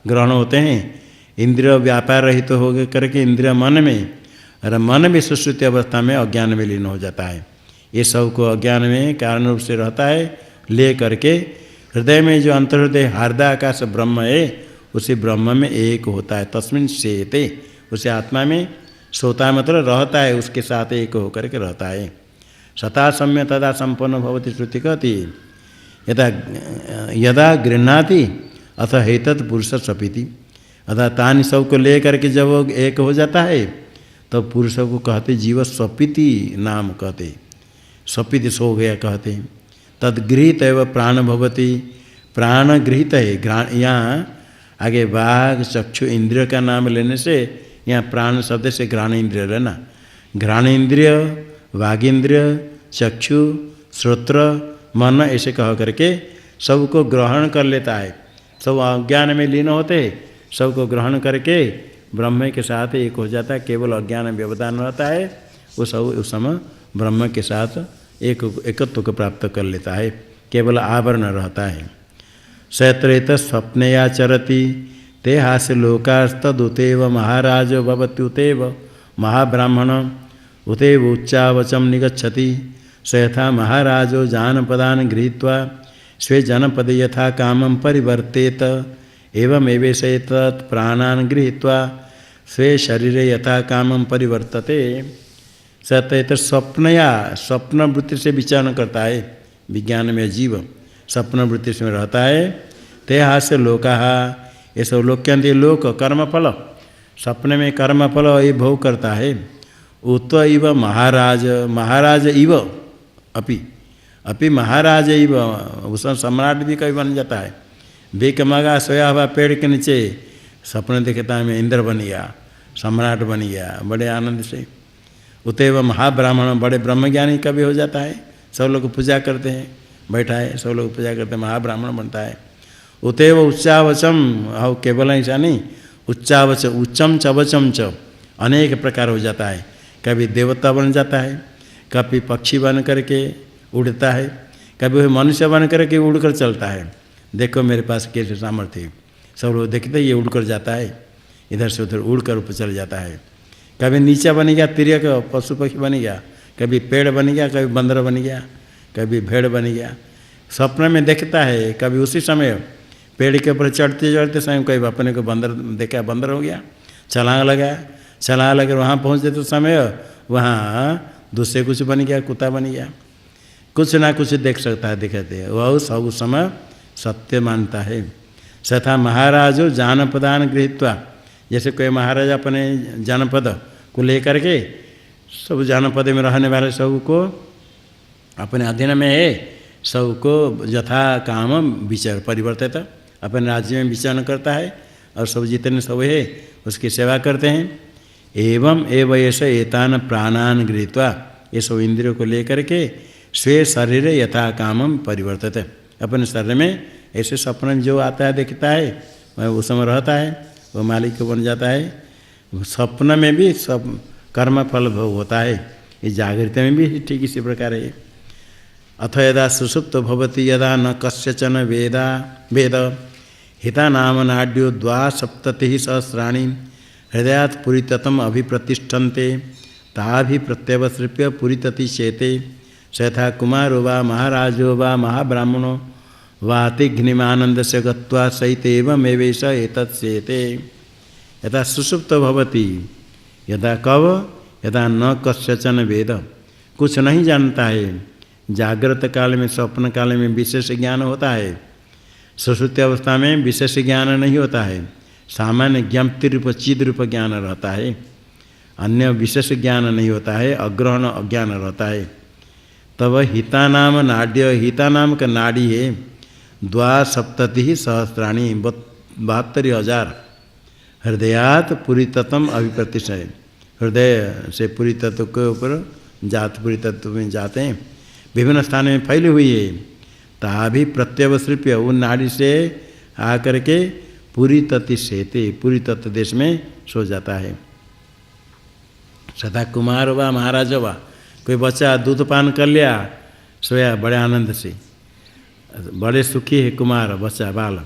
ग्रहण होते हैं, इंद्रिय व्यापार रहित तो हो करके इंद्रिय मन में, और मन भी सुश्रुति अवस्था में अज्ञान में लीन हो जाता है। ये सब को अज्ञान में कारण रूप से रहता है, ले करके हृदय में जो अंतर्हृदय हार्दा आकाश ब्रह्म है, उसी ब्रह्म में एक होता है। तस्मिन् शेते, उसे आत्मा में सोता मतलब रहता है, उसके साथ एक होकर के रहता है। सता सम्य तदा संपन्न भवति श्रुति कहती, यदा यदा गृह्णाति अथ हेतत् पुरुष सपीति, अतः तानि सब को ले करके जब वो एक हो जाता है तो पुरुष को कहते जीव स्वपीति नाम कहते, स्वपीति सो गया कहते। तद्गृहित एवं प्राण भवति, प्राण गृहित है। यहाँ आगे बाघ चक्षु इंद्रिय का नाम लेने से यहाँ प्राण शब्द से घ्राण इंद्रिय लेना, घ्राण इंद्रिय, वाघ इंद्रिय, चक्षु, श्रोत्र, मन ऐसे कह करके सबको ग्रहण कर लेता है। सब अज्ञान में लीन होते, सबको ग्रहण करके ब्रह्म के साथ एक हो जाता है। केवल अज्ञान व्यवधान रहता है, वो सब उस समय ब्रह्म के साथ एकत्व को प्राप्त कर लेता है, केवल आवरण रहता है। सैत्रेत स्वप्नया चरति ते हास्य लोकास्तदुतेव महाराज भवत्युतेव महाब्राह्मण उतेव उच्चावचम निगच्छति स यथा महाराजो जानपदान गृहीत्वा स्वे जनपदे यथा कामं परिवर्तेत एवमेवेश एतत् प्राणान् गृहीत्वा स्वे शरीरे यथा कामं परिवर्तते। सत्य स्वप्नया, स्वप्न वृत्ति से विचारण करता है। विज्ञान में जीव स्वप्न वृत्ति में रहता है। ते हास्य लोका, ये सब लोक के लोक कर्मफल, सपने में कर्मफल ये भोग करता है। उत इव महाराज, महाराज इव अपि महाराज इव, उसमें सम्राट भी कभी बन जाता है। बेक मगा सोया हुआ पेड़ के नीचे सपने देखता है मैं इंद्र बन गया, सम्राट बन गया, बड़े आनंद से। उतएव महाब्राह्मण, बड़े ब्रह्मज्ञानी कभी हो जाता है। सब लोग पूजा करते हैं, बैठा है सब लोग पूजा करते हैं, महाब्राह्मण बनता है। उतएव उच्चावचम, हो केवल ऐसा नहीं, उच्चावच उच्चम चवचम च, अनेक प्रकार हो जाता है। कभी देवता बन जाता है, कभी पक्षी बन करके उड़ता है, कभी मनुष्य बन करके उड़कर चलता है। देखो मेरे पास कैसे सामर्थ्य, सब लोग देखते ये उड़कर जाता है, इधर से उधर उड़कर ऊपर चल जाता है। कभी नीचे बन गया, तिरक पशु पक्षी बन गया, कभी पेड़ बन गया, कभी बंदर बन गया, कभी भेड़ बन गया। सपने में देखता है, कभी उसी समय पेड़ के ऊपर चढ़ते चढ़ते समय कभी अपने को बंदर देखा, बंदर हो गया, छलांग लगाया, छलांग लगा वहाँ पहुँचते तो समय वहाँ दूसरे कुछ बन गया, कुत्ता बन गया, कुछ ना कुछ देख सकता है, दिखाते वह सब उस समय सत्य मानता है। सथा महाराजो जानपदान गृहीत्वा, जैसे कोई महाराज अपने जानपद को लेकर के सब जानपद में रहने वाले सबको अपने अधीन में है, सबको यथा काम विचार परिवर्तित अपने राज्य में विचरण करता है, और सब जितने सब है उसकी सेवा करते हैं। एवं एवं ऐसे एतान प्राणान गृहीत्वा, ये सब इंद्रियों को लेकर के स्वे शरीर यथा कामम परिवर्तित, अपने शरीर में ऐसे सपने जो आता है देखता है वह उस समय रहता है, वो मालिक बन जाता है। स्वप्न में भी सब कर्म फल भोग होता है, ये जागृति में भी ठीक इसी प्रकार है। अथ यदा सुषुप्त भवति यदा न कस्यचन वेद हिता नाम नाड्यो द्वासप्ततिः सहस्राणि हृदयात् पुरीततम अभिप्रतिष्ठन्ते ताभि प्रत्यवसृप्य पुरीतति चेते सथा कुमारो वा महाराजो वा महाब्राह्मणो वातिघ्निमानंद से गत्वा सहितेवमेवेश एतत्सेते। यदा सुषुप्त भवति, यदा कव, यदा न कस्यचन वेद, कुछ नहीं जानता है। जागृत काल में स्वप्न काल में विशेष ज्ञान होता है, सुषुप्ति अवस्था में विशेष ज्ञान नहीं होता है, सामान्य ज्ञप्ति रूप चिद रूप ज्ञान रहता है, अन्य विशेष ज्ञान नहीं होता है, अग्रहण अज्ञान रहता है। तब हिता नाम नाड्य, हिता नाम का नाड़ी है, द्वासप्ततिः सहस्राणि 72,000 हृदयात पुरी तत्व अभिप्रतिष्ठा, हृदय से पुरी तत्व के ऊपर जात पुरी तत्व में जाते हैं, विभिन्न स्थान में फैली हुई है। ताभि प्रत्यवसृप्य, उन नाड़ी से आकर के पुरी तत्व सेते, पुरी तत्व देश में सो जाता है। सदा कुमार वा महाराज वा, कोई बच्चा दूध पान कर लिया, सोया बड़े आनंद से, बड़े सुखी है कुमार बच्चा बाल,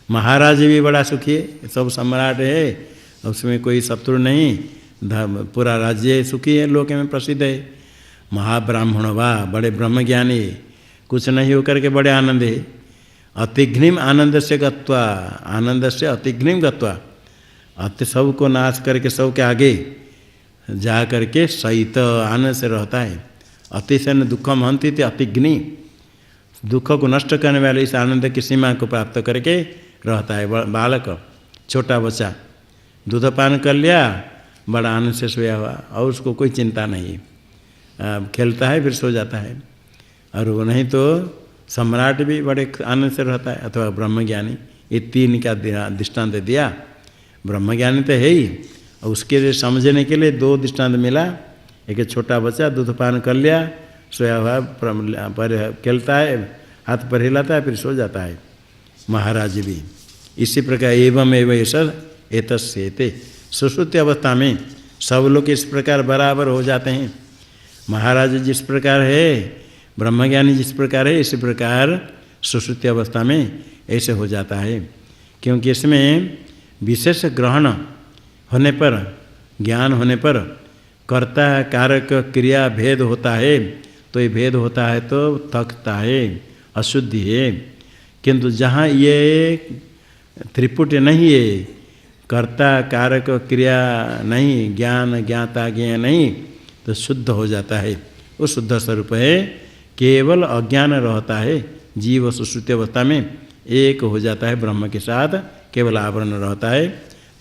महाराज भी बड़ा सुखी है, सब सम्राट है, उसमें कोई शत्रु नहीं, पूरा राज्य सुखी है, लोक में प्रसिद्ध है। महाब्राह्मण वाह बड़े ब्रह्मज्ञानी, कुछ नहीं होकर के बड़े आनंद है। अतिघ्निम आनंद से गत्वा, आनंद से अतिघ्निम गत्वा, अति सब को नाश करके सब के आगे जा करके सहित आनंद से रहता है। अतिशय दुखम हंती थे अतिघ्नि, दुख को नष्ट करने वाले इस आनंद की सीमा को प्राप्त करके रहता है। बालक छोटा बच्चा दूधपान कर लिया, बड़ा आनंद से सोया हुआ और उसको कोई चिंता नहीं, खेलता है फिर सो जाता है। और वो नहीं तो सम्राट भी बड़े आनंद से रहता है, अथवा ब्रह्मज्ञानी। ये तीन का दृष्टांत दिया। ब्रह्मज्ञानी तो है ही, और उसके लिए समझने के लिए दो दृष्टांत मिला। एक छोटा बच्चा दूधपान कर लिया, सोया हुआ पर खेलता है, हाथ पर हिलाता है फिर सो जाता है। महाराज भी इसी प्रकार एवं ऐसा एतस्येते, सुषुप्ति अवस्था में सब लोग इस प्रकार बराबर हो जाते हैं। महाराज जिस प्रकार है, ब्रह्मज्ञानी जिस प्रकार है, इसी प्रकार सुषुप्ति अवस्था में ऐसे हो जाता है। क्योंकि इसमें विशेष ग्रहण होने पर, ज्ञान होने पर कर्ता कारक क्रिया भेद होता है, तो ये भेद होता है तो थकता है, अशुद्धि है। किंतु जहाँ ये त्रिपुट नहीं है, कर्ता कारक क्रिया नहीं, ज्ञान ज्ञाता ज्ञेय नहीं, तो शुद्ध हो जाता है। वो शुद्ध स्वरूप है, केवल अज्ञान रहता है। जीव सुश्रुति अवस्था में एक हो जाता है ब्रह्म के साथ, केवल आवरण रहता है,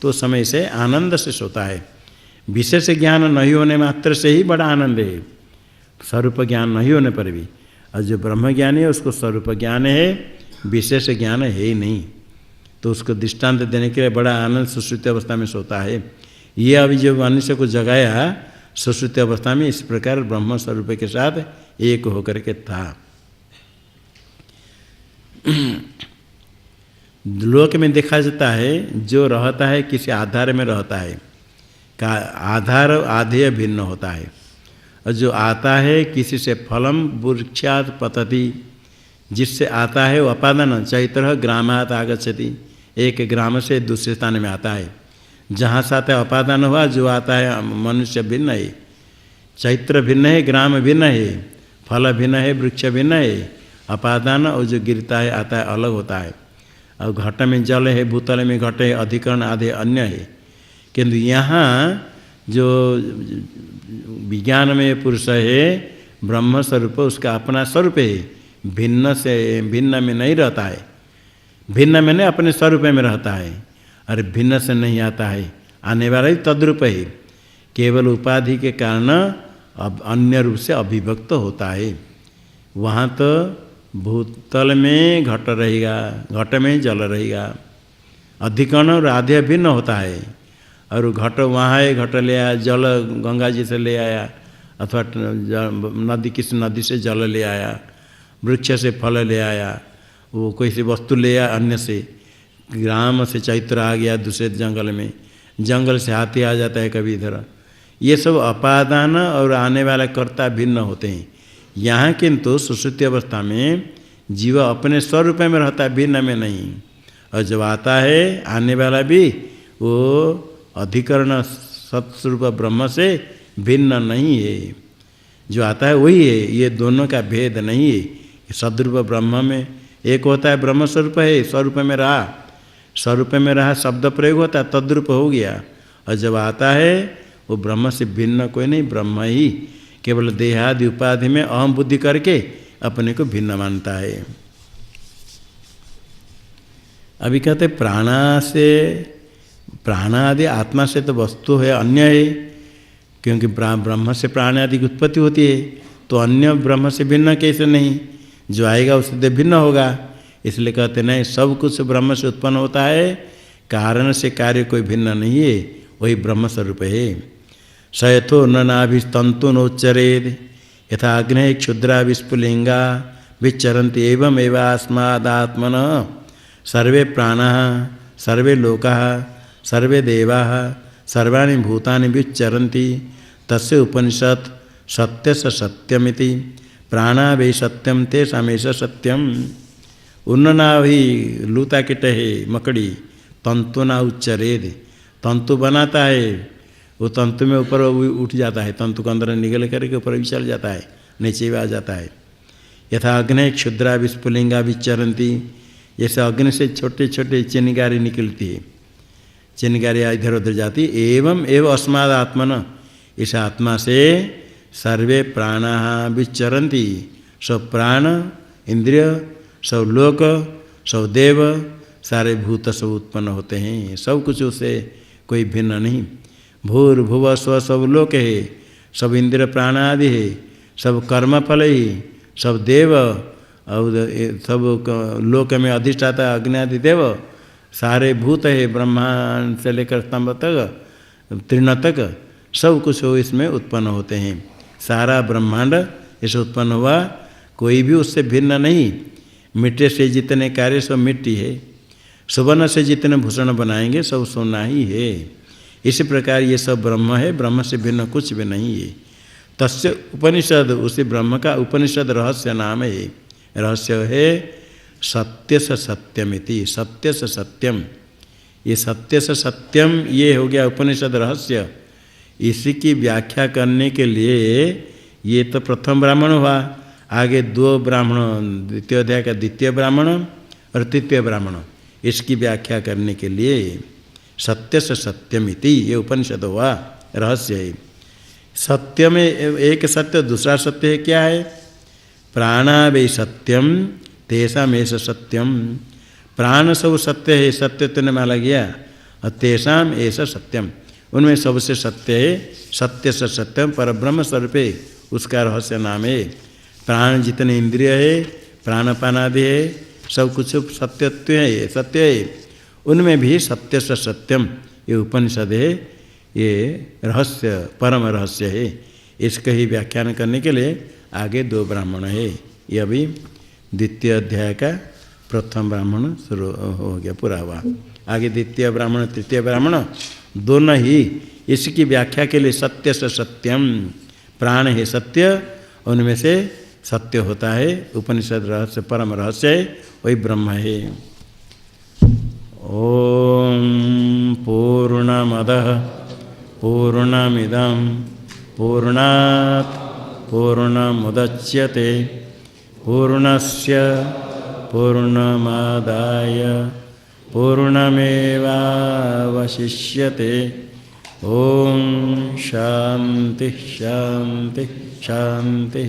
तो समय से आनंद से सोता है। विशेष ज्ञान नहीं होने मात्र से ही बड़ा आनंद है, स्वरूप ज्ञान नहीं होने पर भी। और जो ब्रह्म ज्ञानी है उसको स्वरूप ज्ञान है, विशेष ज्ञान है ही नहीं, तो उसको दृष्टांत देने के लिए बड़ा आनंद सुश्रुति अवस्था में सोता है। ये अभी जो मनुष्य को जगाया सुश्रुति अवस्था में, इस प्रकार ब्रह्म स्वरूप के साथ एक होकर के था। लोक में देखा जाता है, जो रहता है किसी आधार में रहता है, का आधार आधेय भिन्न होता है। और जो आता है किसी से फलम वृक्षात् पतति, जिससे आता है वो अपादान चैत्र ग्रामात् आगच्छति, एक ग्राम से दूसरे स्थान में आता है। जहाँ से आता है अपादान हुआ, जो आता है मनुष्य भिन्न है, चैत्र भिन्न है, ग्राम भिन्न है, फल भिन्न है, वृक्ष भिन्न है, अपादान और जो गिरता है आता है अलग होता है। और घट में जल है, भूतल में घट है, अधिकरण आधे अन्य है। किंतु यहाँ जो विज्ञान में पुरुष है ब्रह्म स्वरूप, उसका अपना स्वरूप है, भिन्न से भिन्न में नहीं रहता है, भिन्न में नहीं अपने स्वरूप में रहता है, और भिन्न से नहीं आता है, आने वाला ही तद्रूप है, केवल उपाधि के कारण अब अन्य रूप से अभिव्यक्त होता है। वहाँ तो भूतल में घट रहेगा, घट में जल रहेगा, अधिकरण और आधे भिन्न होता है। और घट वहाँ है, घट ले आया, जल गंगा जी से ले आया, अथवा नदी किसी नदी से जल ले आया, वृक्ष से फल ले आया, वो कोई सी वस्तु ले आया अन्य से, ग्राम से चैत्र आ गया दूसरे जंगल में, जंगल से हाथी आ जाता है कभी इधर। ये सब अपादान और आने वाला कर्ता भिन्न होते हैं। यहाँ किंतु सुषुप्ति अवस्था में जीव अपने स्वरूप में रहता है, भिन्न में नहीं। और जब आता है आने वाला भी वो अधिकरण सत्स्वरूप ब्रह्म से भिन्न नहीं है, जो आता है वही है, ये दोनों का भेद नहीं है। सद्रूप ब्रह्म में एक होता है, ब्रह्म स्वरूप है, स्वरूप में रहा, स्वरूप में रहा, शब्द प्रयोग होता है, तद्रूप हो गया। और जब आता है वो ब्रह्म से भिन्न कोई नहीं, ब्रह्म ही केवल देहादि उपाधि में अहम बुद्धि करके अपने को भिन्न मानता है। अभी कहते प्राणा से, प्राणादि आत्मा से तो वस्तु है, अन्य है, क्योंकि ब्रह्म से प्राण आदि की उत्पत्ति होती है, तो अन्य ब्रह्म से भिन्न कैसे नहीं, जो आएगा उससे भिन्न होगा। इसलिए कहते नहीं, सब कुछ ब्रह्म से उत्पन्न होता है, कारण से कार्य कोई भिन्न नहीं है, वही ब्रह्म स्वरूप है। स यथो न नाभिस्तंतु नोच्चरेद यथा अग्नि क्षुद्रा विस्फुलिंगा विचरन्ति एवं एवास्मादात्मनः सर्वे प्राणाः सर्वे लोकाः सर्वे देवाः सर्वाणि भूतानि विचरन्ति तस्य उपनिषत् सत्य स सत्यमिति प्राणा वे सत्यम तेषामेष सत्यम। उन्नना भी लूता किट है मकड़ी तंतु ना उच्चरेद, तंतु बनाता है वो तंतु में ऊपर उठ जाता है, तंतु के अंदर निगल करके ऊपर भी चल जाता है, नीचे भी आ जाता है। यथा अग्नि क्षुद्रा विस्फुलिंगा विचरंती, जैसे अग्नि से छोटे छोटे चिनगारी निकलती है, चिनगारी इधर उधर जाती, एवं एवं अस्माद आत्मन, इस आत्मा से सर्वे प्राणा विचरंती, सब प्राण इंद्रिय सब लोक सब देव सारे भूत सब उत्पन्न होते हैं, सब कुछ उससे कोई भिन्न नहीं। भूर्भुव स्व सब लोक है, सब इंद्र प्राण आदि है, सब कर्मफल ही, सब देव और सब लोक में अधिष्ठाता अग्नि आदि देव, सारे भूत है, ब्रह्मांड से लेकर स्तंभ तक तृण तक सब कुछ हो इसमें उत्पन्न होते हैं। सारा ब्रह्मांड इसे उत्पन्न हुआ, कोई भी उससे भिन्न नहीं। मिट्टी से जितने कार्य सब मिट्टी है, सुवर्ण से जितने भूषण बनाएंगे सब सोना ही है। इसी प्रकार ये सब ब्रह्म है, ब्रह्म से भिन्न कुछ भी नहीं है। तस्य उपनिषद, उसी ब्रह्म का उपनिषद रहस्य नाम है। रहस्य है सत्य से सत्यमिति, सत्य से सत्यम। ये सत्य से सत्यम ये हो गया उपनिषद रहस्य। इसी की व्याख्या करने के लिए ये तो प्रथम ब्राह्मण हुआ, आगे दो ब्राह्मण, द्वितीय अध्याय का द्वितीय ब्राह्मण और तृतीय ब्राह्मण, इसकी व्याख्या करने के लिए सत्य से सत्यमिति ये उपनिषद हुआ, रहस्य है। सत्य में एक सत्य दूसरा सत्य है, क्या है? प्राणा वे सत्यम तेषाम एष सत्यम, प्राण सब सत्य है, सत्य तो माना गया, और तेषाम एष सत्यम, उनमें सबसे सत्य है, सत्य से सत्यम परब्रह्म स्वरूप है, उसका रहस्य नाम है। प्राण जितने इंद्रिय है, प्राणपान आदि है, सब कुछ सत्यत्व है, सत्य है, उनमें भी सत्य से सत्यम ये उपनिषद है, ये रहस्य परम रहस्य है। इसका ही व्याख्यान करने के लिए आगे दो ब्राह्मण है। ये अभी द्वितीय अध्याय का प्रथम ब्राह्मण शुरू हो गया, पूरा हुआ। आगे द्वितीय ब्राह्मण तृतीय ब्राह्मण दोनों ही इसकी व्याख्या के लिए सत्य से सत्यम, प्राण है सत्य, उनमें से सत्य होता है, उपनिषद रहस्य परम रहस्य है, वही ब्रह्म है। ओम पूर्णमदः पूर्णमिदं पूर्णात् पूर्णमुदच्यते पूर्णस्य पूर्णमादाय पूर्णमेवावशिष्यते। ओम शांति शांति शांति।